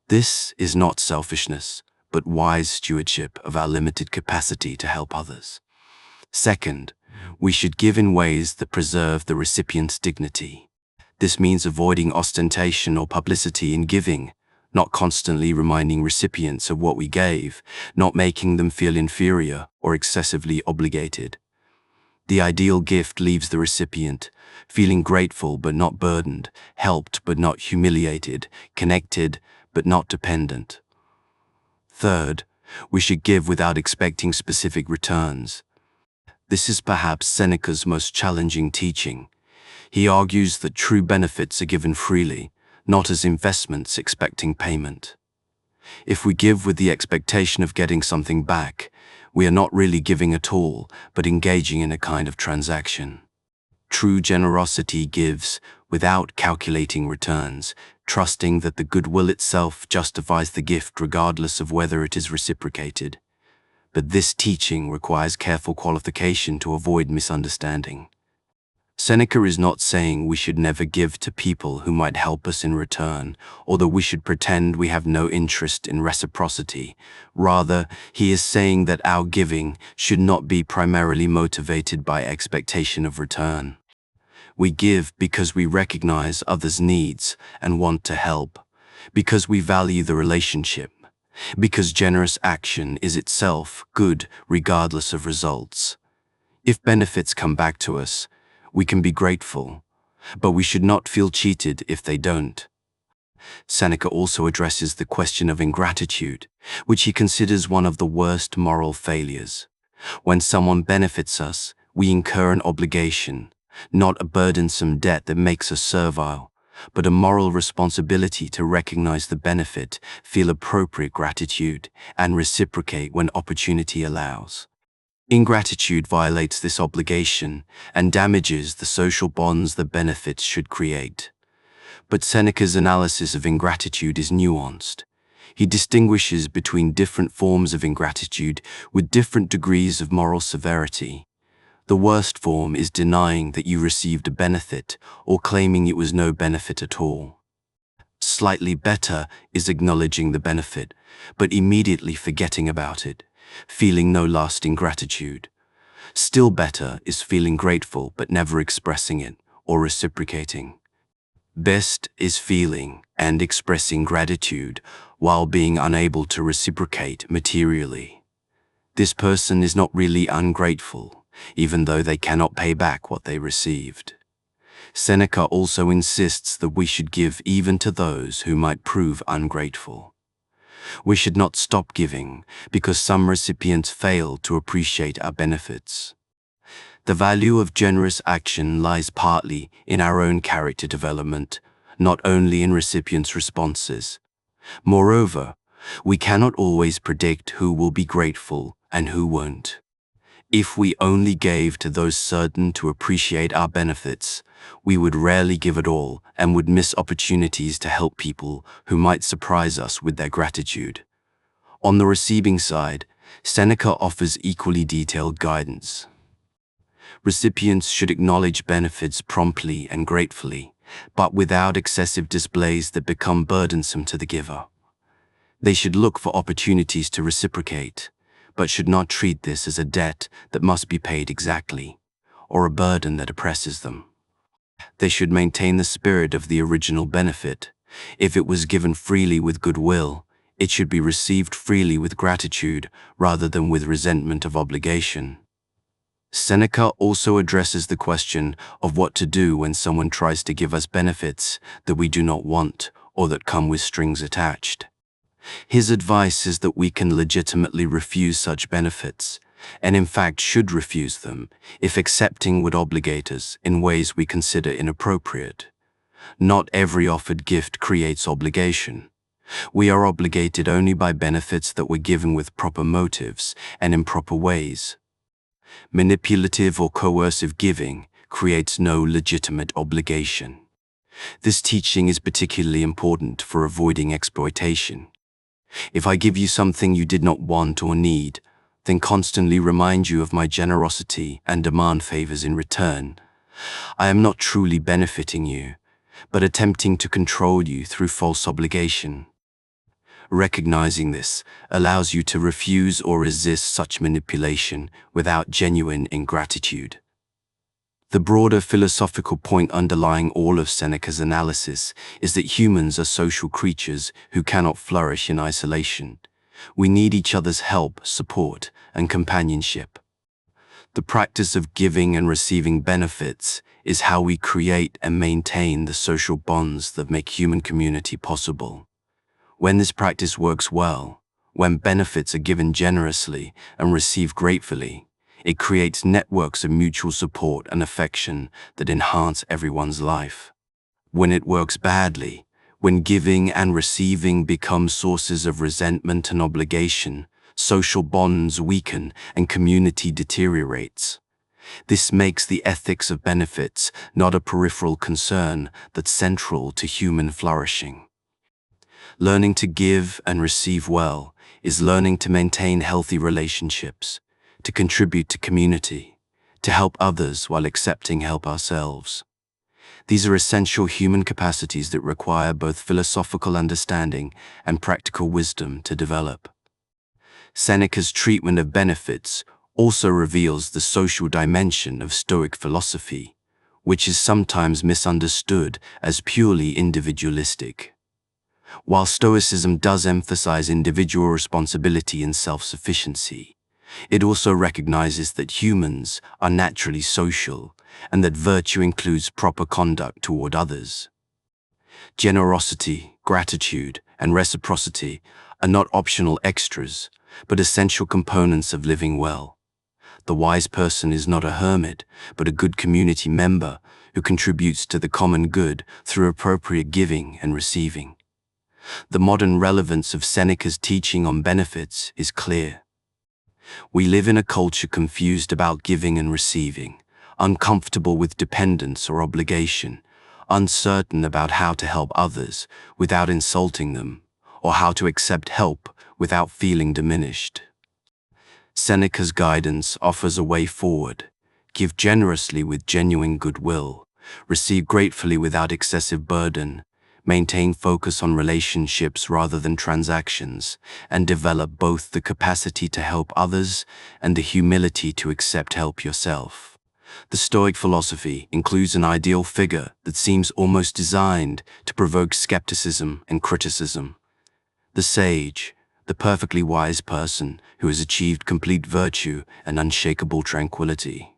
This is not selfishness, but wise stewardship of our limited capacity to help others. Second, we should give in ways that preserve the recipient's dignity. This means avoiding ostentation or publicity in giving, not constantly reminding recipients of what we gave, not making them feel inferior or excessively obligated. The ideal gift leaves the recipient feeling grateful but not burdened, helped but not humiliated, connected but not dependent. Third, we should give without expecting specific returns. This is perhaps Seneca's most challenging teaching. He argues that true benefits are given freely, not as investments expecting payment. If we give with the expectation of getting something back, we are not really giving at all, but engaging in a kind of transaction. True generosity gives without calculating returns, trusting that the goodwill itself justifies the gift regardless of whether it is reciprocated. But this teaching requires careful qualification to avoid misunderstanding. Seneca is not saying we should never give to people who might help us in return, or that we should pretend we have no interest in reciprocity. Rather, he is saying that our giving should not be primarily motivated by expectation of return. We give because we recognize others' needs and want to help, because we value the relationship, because generous action is itself good regardless of results. If benefits come back to us, we can be grateful, but we should not feel cheated if they don't. Seneca also addresses the question of ingratitude, which he considers one of the worst moral failures. When someone benefits us, we incur an obligation, not a burdensome debt that makes us servile, but a moral responsibility to recognize the benefit, feel appropriate gratitude, and reciprocate when opportunity allows. Ingratitude violates this obligation and damages the social bonds that benefits should create. But Seneca's analysis of ingratitude is nuanced. He distinguishes between different forms of ingratitude with different degrees of moral severity. The worst form is denying that you received a benefit or claiming it was no benefit at all. Slightly better is acknowledging the benefit, but immediately forgetting about it, feeling no lasting gratitude. Still better is feeling grateful but never expressing it or reciprocating. Best is feeling and expressing gratitude while being unable to reciprocate materially. This person is not really ungrateful, even though they cannot pay back what they received. Seneca also insists that we should give even to those who might prove ungrateful. We should not stop giving because some recipients fail to appreciate our benefits. The value of generous action lies partly in our own character development, not only in recipients' responses. Moreover, we cannot always predict who will be grateful and who won't. If we only gave to those certain to appreciate our benefits, we would rarely give at all and would miss opportunities to help people who might surprise us with their gratitude. On the receiving side, Seneca offers equally detailed guidance. Recipients should acknowledge benefits promptly and gratefully, but without excessive displays that become burdensome to the giver. They should look for opportunities to reciprocate, but should not treat this as a debt that must be paid exactly, or a burden that oppresses them. They should maintain the spirit of the original benefit. If it was given freely with goodwill, it should be received freely with gratitude rather than with resentment of obligation. Seneca also addresses the question of what to do when someone tries to give us benefits that we do not want or that come with strings attached. His advice is that we can legitimately refuse such benefits, and in fact should refuse them, if accepting would obligate us in ways we consider inappropriate. Not every offered gift creates obligation. We are obligated only by benefits that were given with proper motives and in proper ways. Manipulative or coercive giving creates no legitimate obligation. This teaching is particularly important for avoiding exploitation. If I give you something you did not want or need, then constantly remind you of my generosity and demand favors in return, I am not truly benefiting you, but attempting to control you through false obligation. Recognizing this allows you to refuse or resist such manipulation without genuine ingratitude. The broader philosophical point underlying all of Seneca's analysis is that humans are social creatures who cannot flourish in isolation. We need each other's help, support, and companionship. The practice of giving and receiving benefits is how we create and maintain the social bonds that make human community possible. When this practice works well, when benefits are given generously and received gratefully, it creates networks of mutual support and affection that enhance everyone's life. When it works badly, When giving and receiving become sources of resentment and obligation, social bonds weaken and community deteriorates. This makes the ethics of benefits not a peripheral concern, but central to human flourishing. Learning to give and receive well is learning to maintain healthy relationships, to contribute to community, to help others while accepting help ourselves. These are essential human capacities that require both philosophical understanding and practical wisdom to develop. Seneca's treatment of benefits also reveals the social dimension of Stoic philosophy, which is sometimes misunderstood as purely individualistic. While Stoicism does emphasize individual responsibility and self-sufficiency, it also recognizes that humans are naturally social and that virtue includes proper conduct toward others. Generosity, gratitude, and reciprocity are not optional extras, but essential components of living well. The wise person is not a hermit, but a good community member who contributes to the common good through appropriate giving and receiving. The modern relevance of Seneca's teaching on benefits is clear. We live in a culture confused about giving and receiving, uncomfortable with dependence or obligation, uncertain about how to help others without insulting them, or how to accept help without feeling diminished. Seneca's guidance offers a way forward. Give generously with genuine goodwill, receive gratefully without excessive burden, maintain focus on relationships rather than transactions, and develop both the capacity to help others and the humility to accept help yourself. The Stoic philosophy includes an ideal figure that seems almost designed to provoke skepticism and criticism. The sage, the perfectly wise person who has achieved complete virtue and unshakable tranquility.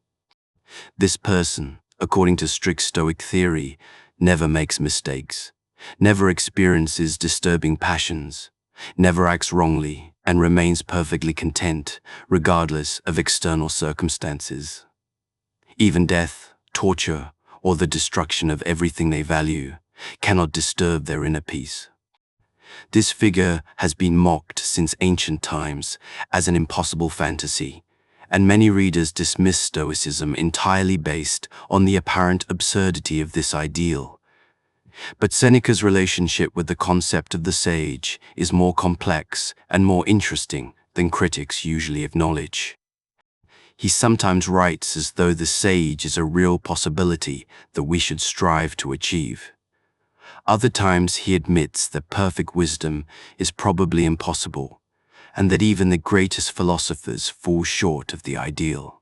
This person, according to strict Stoic theory, never makes mistakes, never experiences disturbing passions, never acts wrongly, and remains perfectly content, regardless of external circumstances. Even death, torture, or the destruction of everything they value cannot disturb their inner peace. This figure has been mocked since ancient times as an impossible fantasy, and many readers dismiss Stoicism entirely based on the apparent absurdity of this ideal. But Seneca's relationship with the concept of the sage is more complex and more interesting than critics usually acknowledge. He sometimes writes as though the sage is a real possibility that we should strive to achieve. Other times he admits that perfect wisdom is probably impossible, and that even the greatest philosophers fall short of the ideal.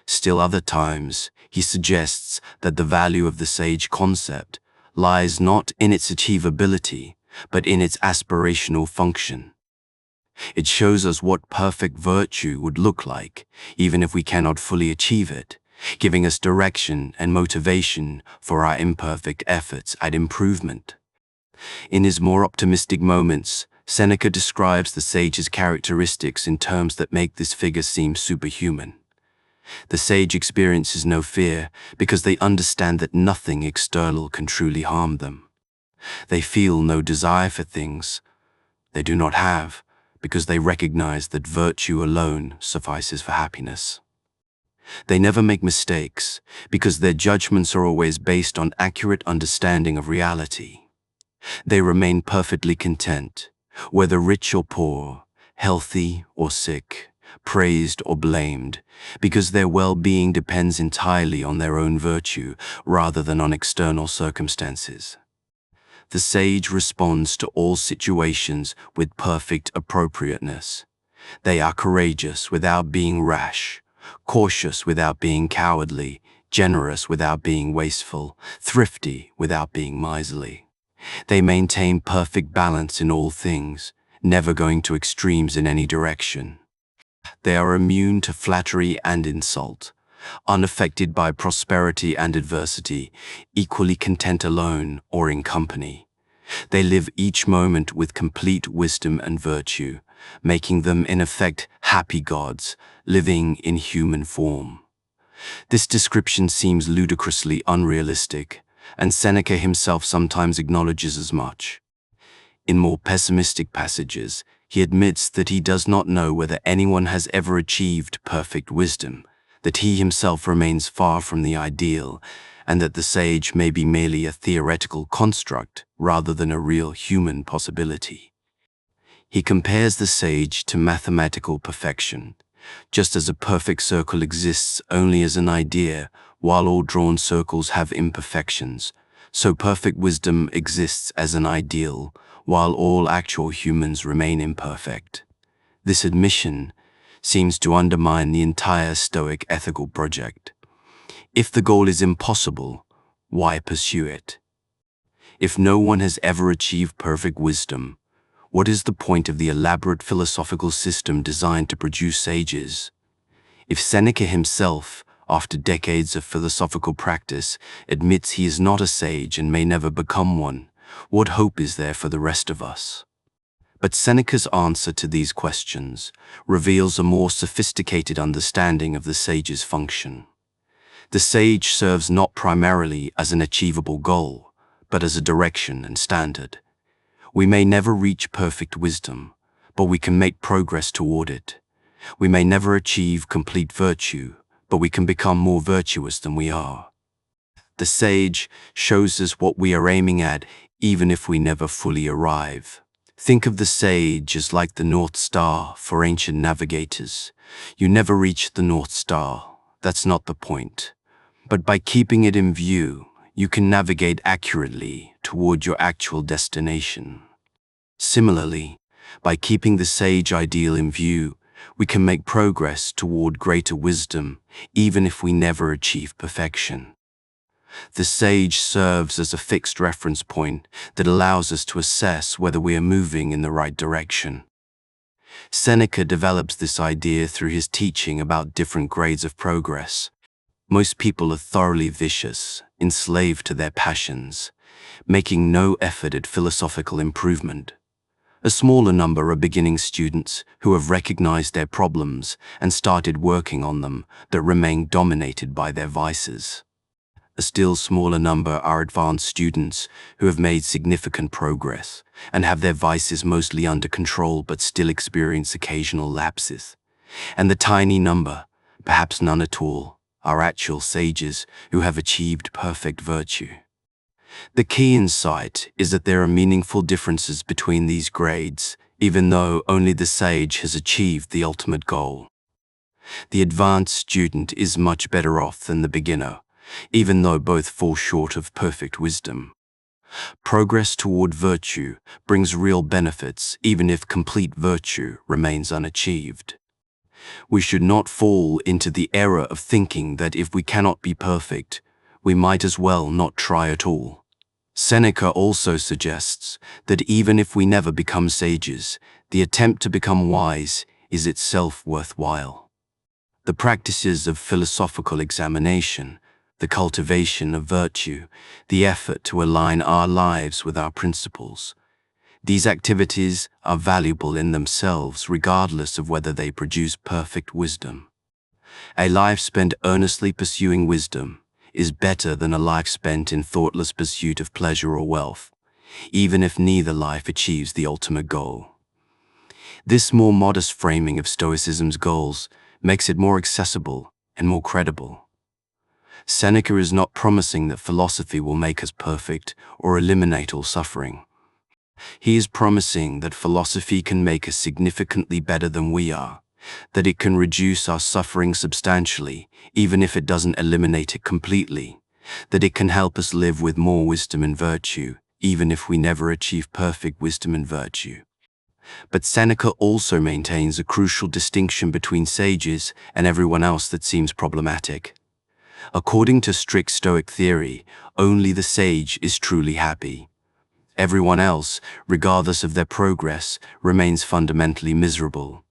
Still other times he suggests that the value of the sage concept lies not in its achievability, but in its aspirational function. It shows us what perfect virtue would look like, even if we cannot fully achieve it, giving us direction and motivation for our imperfect efforts at improvement. In his more optimistic moments, Seneca describes the sage's characteristics in terms that make this figure seem superhuman. The sage experiences no fear because they understand that nothing external can truly harm them. They feel no desire for things they do not have because they recognize that virtue alone suffices for happiness. They never make mistakes because their judgments are always based on accurate understanding of reality. They remain perfectly content, whether rich or poor, healthy or sick, praised or blamed, because their well-being depends entirely on their own virtue rather than on external circumstances. The sage responds to all situations with perfect appropriateness. They are courageous without being rash, cautious without being cowardly, generous without being wasteful, thrifty without being miserly. They maintain perfect balance in all things, never going to extremes in any direction. They are immune to flattery and insult, unaffected by prosperity and adversity, equally content alone or in company. They live each moment with complete wisdom and virtue, making them in effect happy gods, living in human form. This description seems ludicrously unrealistic, and Seneca himself sometimes acknowledges as much. In more pessimistic passages, he admits that he does not know whether anyone has ever achieved perfect wisdom, that he himself remains far from the ideal, and that the sage may be merely a theoretical construct rather than a real human possibility. He compares the sage to mathematical perfection. Just as a perfect circle exists only as an idea, while all drawn circles have imperfections, so perfect wisdom exists as an ideal, while all actual humans remain imperfect. This admission seems to undermine the entire Stoic ethical project. If the goal is impossible, why pursue it? If no one has ever achieved perfect wisdom, what is the point of the elaborate philosophical system designed to produce sages? If Seneca himself, after decades of philosophical practice, admits he is not a sage and may never become one, what hope is there for the rest of us? But Seneca's answer to these questions reveals a more sophisticated understanding of the sage's function. The sage serves not primarily as an achievable goal, but as a direction and standard. We may never reach perfect wisdom, but we can make progress toward it. We may never achieve complete virtue, but we can become more virtuous than we are. The sage shows us what we are aiming at, even if we never fully arrive. Think of the sage as like the North Star for ancient navigators. You never reach the North Star. That's not the point. But by keeping it in view, you can navigate accurately toward your actual destination. Similarly, by keeping the sage ideal in view, we can make progress toward greater wisdom, even if we never achieve perfection. The sage serves as a fixed reference point that allows us to assess whether we are moving in the right direction. Seneca develops this idea through his teaching about different grades of progress. Most people are thoroughly vicious, enslaved to their passions, making no effort at philosophical improvement. A smaller number are beginning students who have recognized their problems and started working on them that remain dominated by their vices. A still smaller number are advanced students who have made significant progress and have their vices mostly under control but still experience occasional lapses. And the tiny number, perhaps none at all, are actual sages who have achieved perfect virtue. The key insight is that there are meaningful differences between these grades, even though only the sage has achieved the ultimate goal. The advanced student is much better off than the beginner, even though both fall short of perfect wisdom. Progress toward virtue brings real benefits even if complete virtue remains unachieved. We should not fall into the error of thinking that if we cannot be perfect, we might as well not try at all. Seneca also suggests that even if we never become sages, the attempt to become wise is itself worthwhile. The practices of philosophical examination, the cultivation of virtue, the effort to align our lives with our principles, these activities are valuable in themselves regardless of whether they produce perfect wisdom. A life spent earnestly pursuing wisdom is better than a life spent in thoughtless pursuit of pleasure or wealth, even if neither life achieves the ultimate goal. This more modest framing of Stoicism's goals makes it more accessible and more credible. Seneca is not promising that philosophy will make us perfect or eliminate all suffering. He is promising that philosophy can make us significantly better than we are, that it can reduce our suffering substantially, even if it doesn't eliminate it completely, that it can help us live with more wisdom and virtue, even if we never achieve perfect wisdom and virtue. But Seneca also maintains a crucial distinction between sages and everyone else that seems problematic. According to strict Stoic theory, only the sage is truly happy. Everyone else, regardless of their progress, remains fundamentally miserable.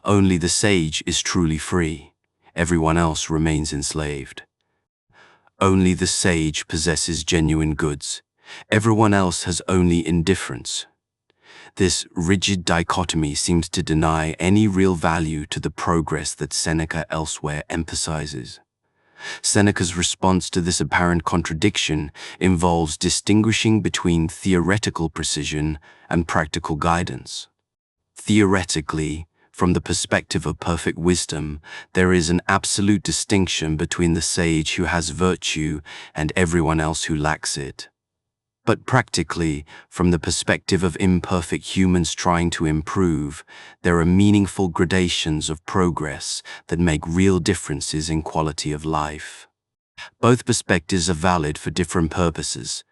Only the sage is truly free. Everyone else remains enslaved. Only the sage possesses genuine goods. Everyone else has only indifference. This rigid dichotomy seems to deny any real value to the progress that Seneca elsewhere emphasizes. Seneca's response to this apparent contradiction involves distinguishing between theoretical precision and practical guidance. Theoretically, from the perspective of perfect wisdom, there is an absolute distinction between the sage who has virtue and everyone else who lacks it. But practically, from the perspective of imperfect humans trying to improve, there are meaningful gradations of progress that make real differences in quality of life. Both perspectives are valid for different purposes.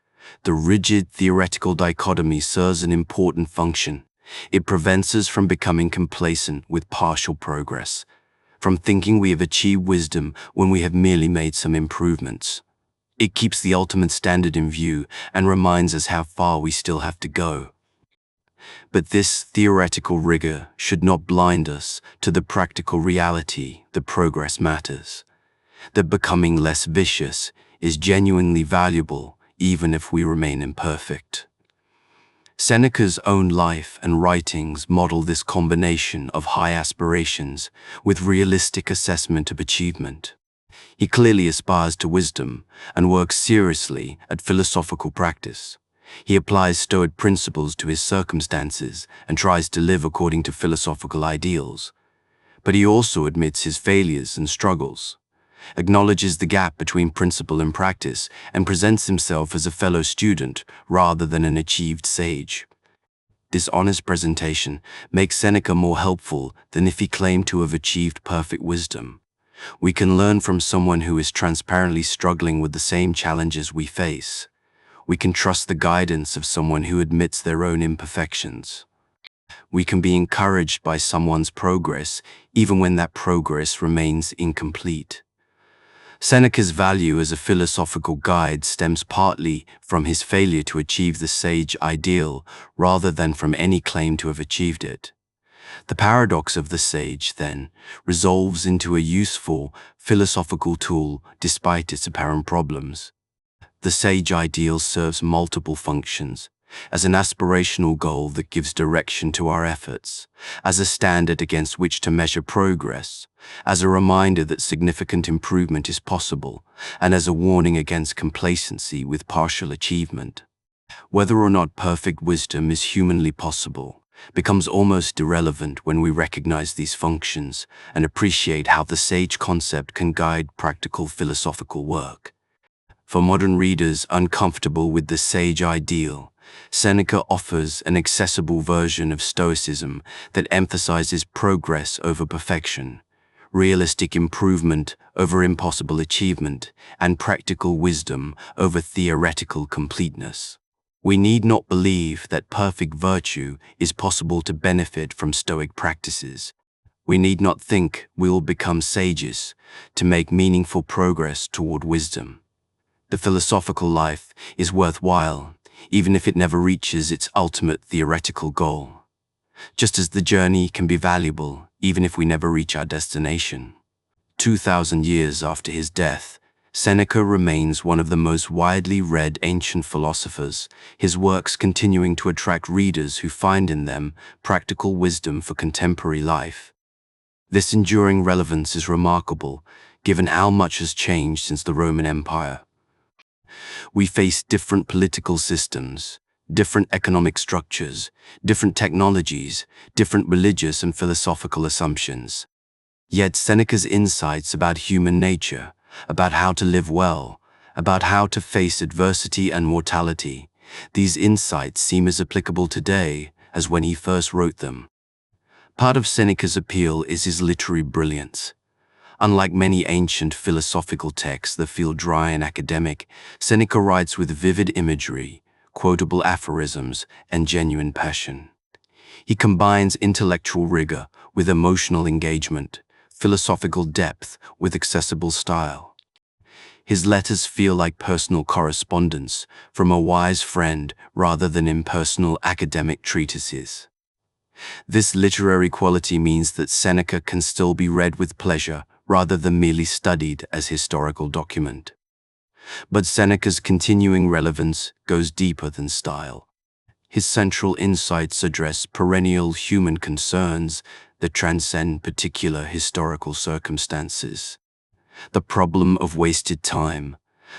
The rigid theoretical dichotomy serves an important function. It prevents us from becoming complacent with partial progress, from thinking we have achieved wisdom when we have merely made some improvements. It keeps the ultimate standard in view and reminds us how far we still have to go. But this theoretical rigor should not blind us to the practical reality that progress matters, that becoming less vicious is genuinely valuable even if we remain imperfect. Seneca's own life and writings model this combination of high aspirations with realistic assessment of achievement. He clearly aspires to wisdom and works seriously at philosophical practice. He applies Stoic principles to his circumstances and tries to live according to philosophical ideals. But he also admits his failures and struggles, acknowledges the gap between principle and practice, and presents himself as a fellow student rather than an achieved sage. This honest presentation makes Seneca more helpful than if he claimed to have achieved perfect wisdom. We can learn from someone who is transparently struggling with the same challenges we face. We can trust the guidance of someone who admits their own imperfections. We can be encouraged by someone's progress, even when that progress remains incomplete. Seneca's value as a philosophical guide stems partly from his failure to achieve the sage ideal rather than from any claim to have achieved it. The paradox of the sage, then, resolves into a useful philosophical tool despite its apparent problems. The sage ideal serves multiple functions: as an aspirational goal that gives direction to our efforts, as a standard against which to measure progress, as a reminder that significant improvement is possible, and as a warning against complacency with partial achievement. Whether or not perfect wisdom is humanly possible becomes almost irrelevant when we recognize these functions and appreciate how the sage concept can guide practical philosophical work. For modern readers uncomfortable with the sage ideal, Seneca offers an accessible version of Stoicism that emphasizes progress over perfection, realistic improvement over impossible achievement, and practical wisdom over theoretical completeness. We need not believe that perfect virtue is possible to benefit from Stoic practices. We need not think we will become sages to make meaningful progress toward wisdom. The philosophical life is worthwhile, even if it never reaches its ultimate theoretical goal, just as the journey can be valuable even if we never reach our destination. 2,000 years after his death, Seneca remains one of the most widely read ancient philosophers, his works continuing to attract readers who find in them practical wisdom for contemporary life. This enduring relevance is remarkable, given how much has changed since the Roman Empire. We face different political systems, different economic structures, different technologies, different religious and philosophical assumptions. Yet Seneca's insights about human nature, about how to live well, about how to face adversity and mortality, these insights seem as applicable today as when he first wrote them. Part of Seneca's appeal is his literary brilliance. Unlike many ancient philosophical texts that feel dry and academic, Seneca writes with vivid imagery, quotable aphorisms, and genuine passion. He combines intellectual rigor with emotional engagement, philosophical depth with accessible style. His letters feel like personal correspondence from a wise friend rather than impersonal academic treatises. This literary quality means that Seneca can still be read with pleasure rather than merely studied as historical document. But Seneca's continuing relevance goes deeper than style. His central insights address perennial human concerns that transcend particular historical circumstances. the problem of wasted time,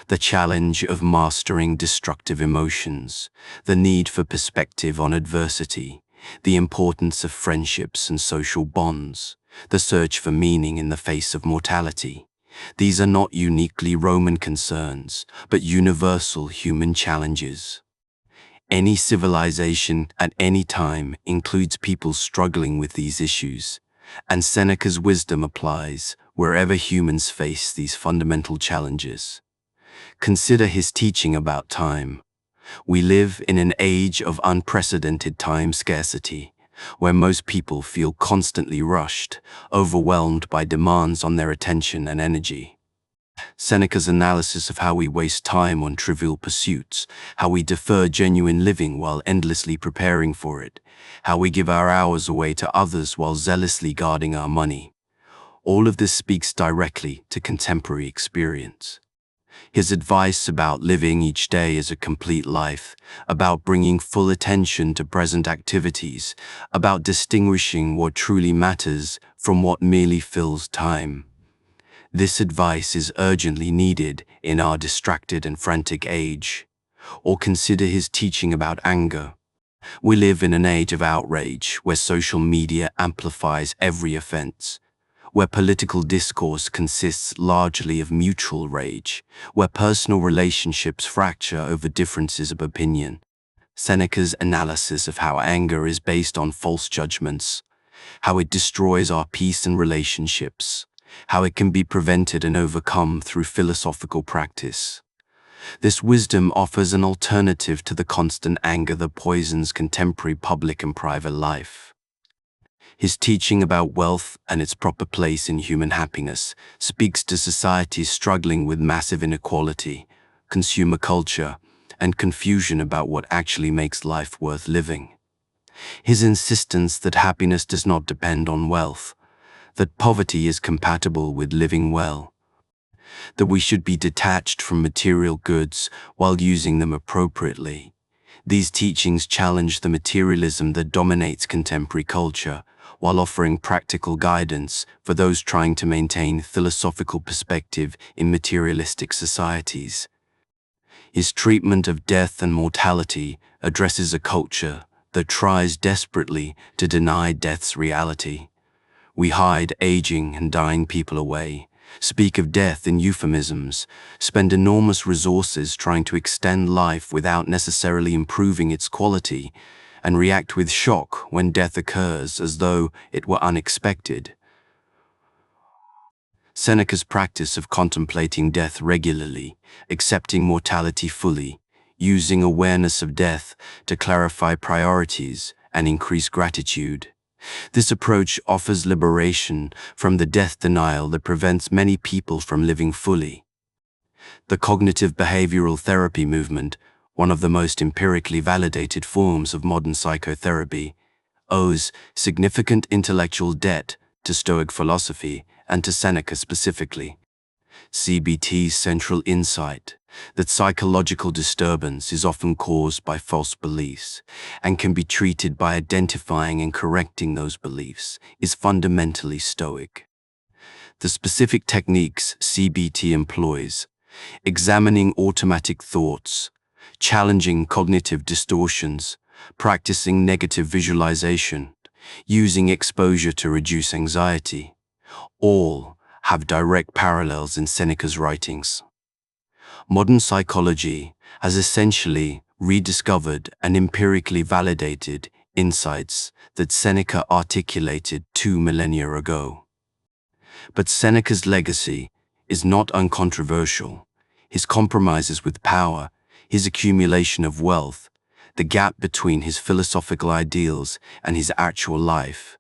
the challenge of mastering destructive emotions, the need for perspective on adversity, the importance of friendships and social bonds, the search for meaning in the face of mortality. These are not uniquely Roman concerns, but universal human challenges. Any civilization at any time includes people struggling with these issues, and Seneca's wisdom applies wherever humans face these fundamental challenges. Consider his teaching about time. We live in an age of unprecedented time scarcity, where most people feel constantly rushed, overwhelmed by demands on their attention and energy. Seneca's analysis of how we waste time on trivial pursuits, how we defer genuine living while endlessly preparing for it, how we give our hours away to others while zealously guarding our money. All of this speaks directly to contemporary experience. His advice about living each day as a complete life, about bringing full attention to present activities, about distinguishing what truly matters from what merely fills time. This advice is urgently needed in our distracted and frantic age. Or consider his teaching about anger. We live in an age of outrage where social media amplifies every offense, where political discourse consists largely of mutual rage, where personal relationships fracture over differences of opinion. Seneca's analysis of how anger is based on false judgments, how it destroys our peace and relationships, how it can be prevented and overcome through philosophical practice. This wisdom offers an alternative to the constant anger that poisons contemporary public and private life. His teaching about wealth and its proper place in human happiness speaks to societies struggling with massive inequality, consumer culture, and confusion about what actually makes life worth living. His insistence that happiness does not depend on wealth, that poverty is compatible with living well, that we should be detached from material goods while using them appropriately. These teachings challenge the materialism that dominates contemporary culture, while offering practical guidance for those trying to maintain philosophical perspective in materialistic societies. His treatment of death and mortality addresses a culture that tries desperately to deny death's reality. We hide aging and dying people away, speak of death in euphemisms, spend enormous resources trying to extend life without necessarily improving its quality, and react with shock when death occurs as though it were unexpected. Seneca's practice of contemplating death regularly, accepting mortality fully, using awareness of death to clarify priorities and increase gratitude. This approach offers liberation from the death denial that prevents many people from living fully. The cognitive behavioral therapy movement, one of the most empirically validated forms of modern psychotherapy, owes significant intellectual debt to Stoic philosophy and to Seneca specifically. CBT's central insight that psychological disturbance is often caused by false beliefs and can be treated by identifying and correcting those beliefs is fundamentally Stoic. The specific techniques CBT employs, examining automatic thoughts, challenging cognitive distortions, practicing negative visualization, using exposure to reduce anxiety, all have direct parallels in Seneca's writings. Modern psychology has essentially rediscovered and empirically validated insights that Seneca articulated 2 millennia ago. But Seneca's legacy is not uncontroversial. His compromises with power, his accumulation of wealth, the gap between his philosophical ideals and his actual life,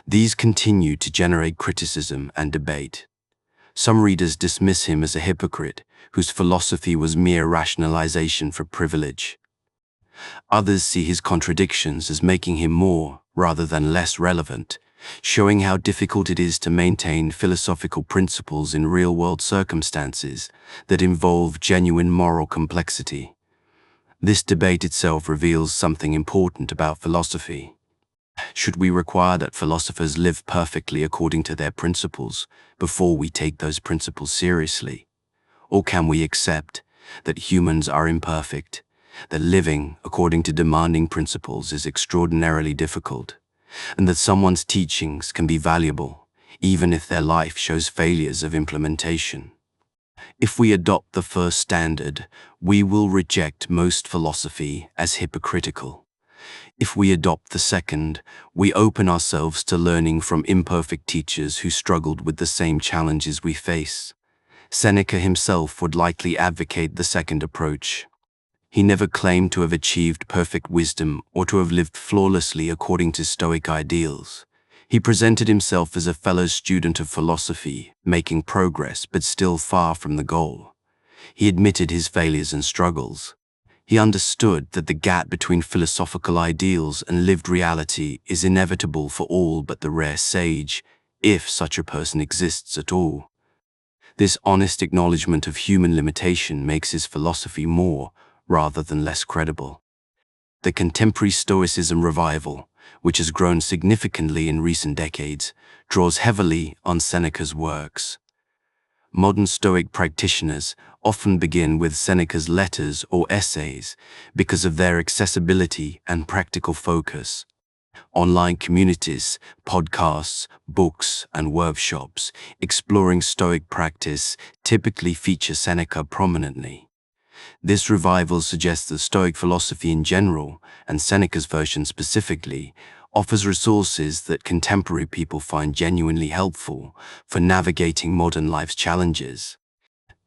these continue to generate criticism and debate. Some readers dismiss him as a hypocrite whose philosophy was mere rationalization for privilege. Others see his contradictions as making him more rather than less relevant, showing how difficult it is to maintain philosophical principles in real-world circumstances that involve genuine moral complexity. This debate itself reveals something important about philosophy. Should we require that philosophers live perfectly according to their principles before we take those principles seriously? Or can we accept that humans are imperfect, that living according to demanding principles is extraordinarily difficult, and that someone's teachings can be valuable, even if their life shows failures of implementation? If we adopt the first standard, we will reject most philosophy as hypocritical. If we adopt the second, we open ourselves to learning from imperfect teachers who struggled with the same challenges we face. Seneca himself would likely advocate the second approach. He never claimed to have achieved perfect wisdom or to have lived flawlessly according to Stoic ideals. He presented himself as a fellow student of philosophy, making progress but still far from the goal. He admitted his failures and struggles. He understood that the gap between philosophical ideals and lived reality is inevitable for all but the rare sage, if such a person exists at all. This honest acknowledgement of human limitation makes his philosophy more, rather than less credible. The contemporary Stoicism revival, which has grown significantly in recent decades, draws heavily on Seneca's works. Modern Stoic practitioners often begin with Seneca's letters or essays because of their accessibility and practical focus. Online communities, podcasts, books, and workshops exploring Stoic practice typically feature Seneca prominently. This revival suggests that Stoic philosophy in general, and Seneca's version specifically, offers resources that contemporary people find genuinely helpful for navigating modern life's challenges.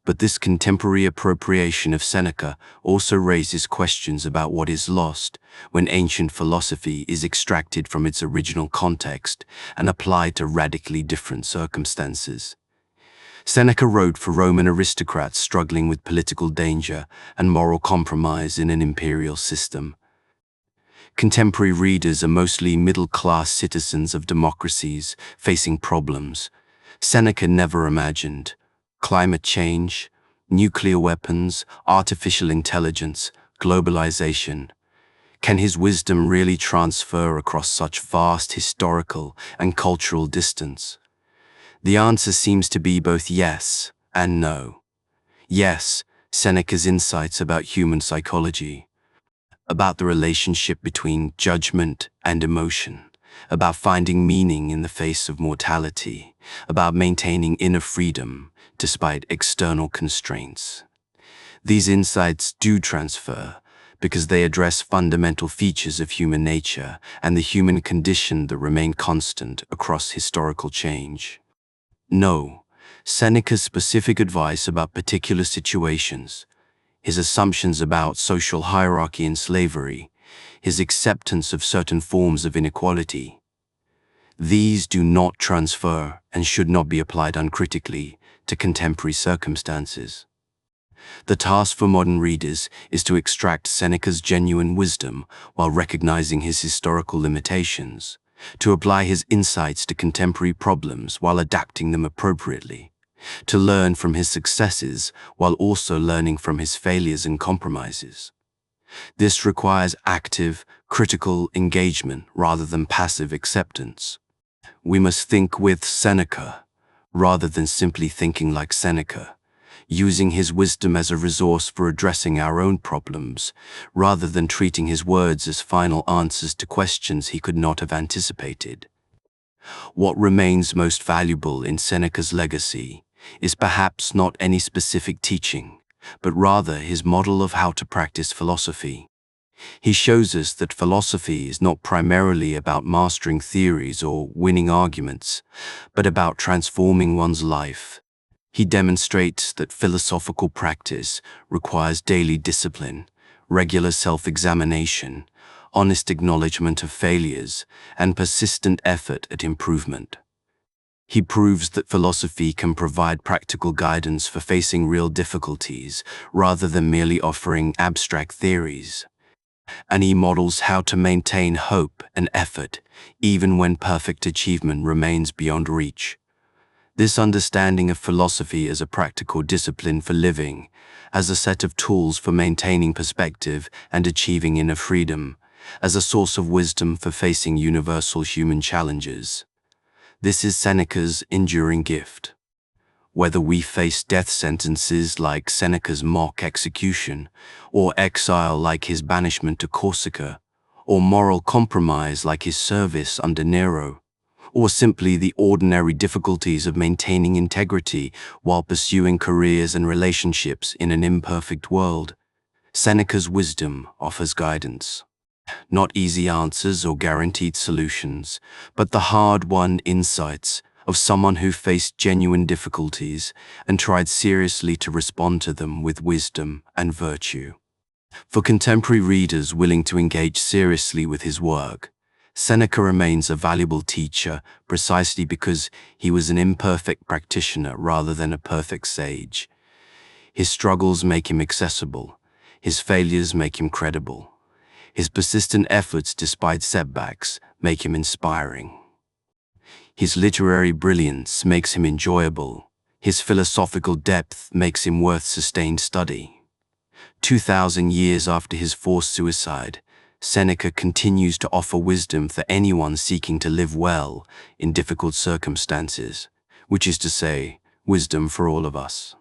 But this contemporary appropriation of Seneca also raises questions about what is lost when ancient philosophy is extracted from its original context and applied to radically different circumstances. Seneca wrote for Roman aristocrats struggling with political danger and moral compromise in an imperial system. Contemporary readers are mostly middle-class citizens of democracies facing problems Seneca never imagined: climate change, nuclear weapons, artificial intelligence, globalization. Can his wisdom really transfer across such vast historical and cultural distance? The answer seems to be both yes and no. Yes, Seneca's insights about human psychology, about the relationship between judgment and emotion, about finding meaning in the face of mortality, about maintaining inner freedom despite external constraints. These insights do transfer because they address fundamental features of human nature and the human condition that remain constant across historical change. No, Seneca's specific advice about particular situations, his assumptions about social hierarchy and slavery, his acceptance of certain forms of inequality, these do not transfer and should not be applied uncritically to contemporary circumstances. The task for modern readers is to extract Seneca's genuine wisdom while recognizing his historical limitations, to apply his insights to contemporary problems while adapting them appropriately, to learn from his successes while also learning from his failures and compromises. This requires active, critical engagement rather than passive acceptance. We must think with Seneca, rather than simply thinking like Seneca, using his wisdom as a resource for addressing our own problems, rather than treating his words as final answers to questions he could not have anticipated. What remains most valuable in Seneca's legacy is perhaps not any specific teaching, but rather his model of how to practice philosophy. He shows us that philosophy is not primarily about mastering theories or winning arguments, but about transforming one's life. He demonstrates that philosophical practice requires daily discipline, regular self-examination, honest acknowledgement of failures, and persistent effort at improvement. He proves that philosophy can provide practical guidance for facing real difficulties rather than merely offering abstract theories. And he models how to maintain hope and effort even when perfect achievement remains beyond reach. This understanding of philosophy as a practical discipline for living, as a set of tools for maintaining perspective and achieving inner freedom, as a source of wisdom for facing universal human challenges. This is Seneca's enduring gift. Whether we face death sentences like Seneca's mock execution, or exile like his banishment to Corsica, or moral compromise like his service under Nero, or simply the ordinary difficulties of maintaining integrity while pursuing careers and relationships in an imperfect world, Seneca's wisdom offers guidance. Not easy answers or guaranteed solutions, but the hard-won insights of someone who faced genuine difficulties and tried seriously to respond to them with wisdom and virtue. For contemporary readers willing to engage seriously with his work, Seneca remains a valuable teacher precisely because he was an imperfect practitioner rather than a perfect sage. His struggles make him accessible, his failures make him credible. His persistent efforts despite setbacks make him inspiring. His literary brilliance makes him enjoyable. His philosophical depth makes him worth sustained study. 2,000 years after his forced suicide, Seneca continues to offer wisdom for anyone seeking to live well in difficult circumstances, which is to say, wisdom for all of us.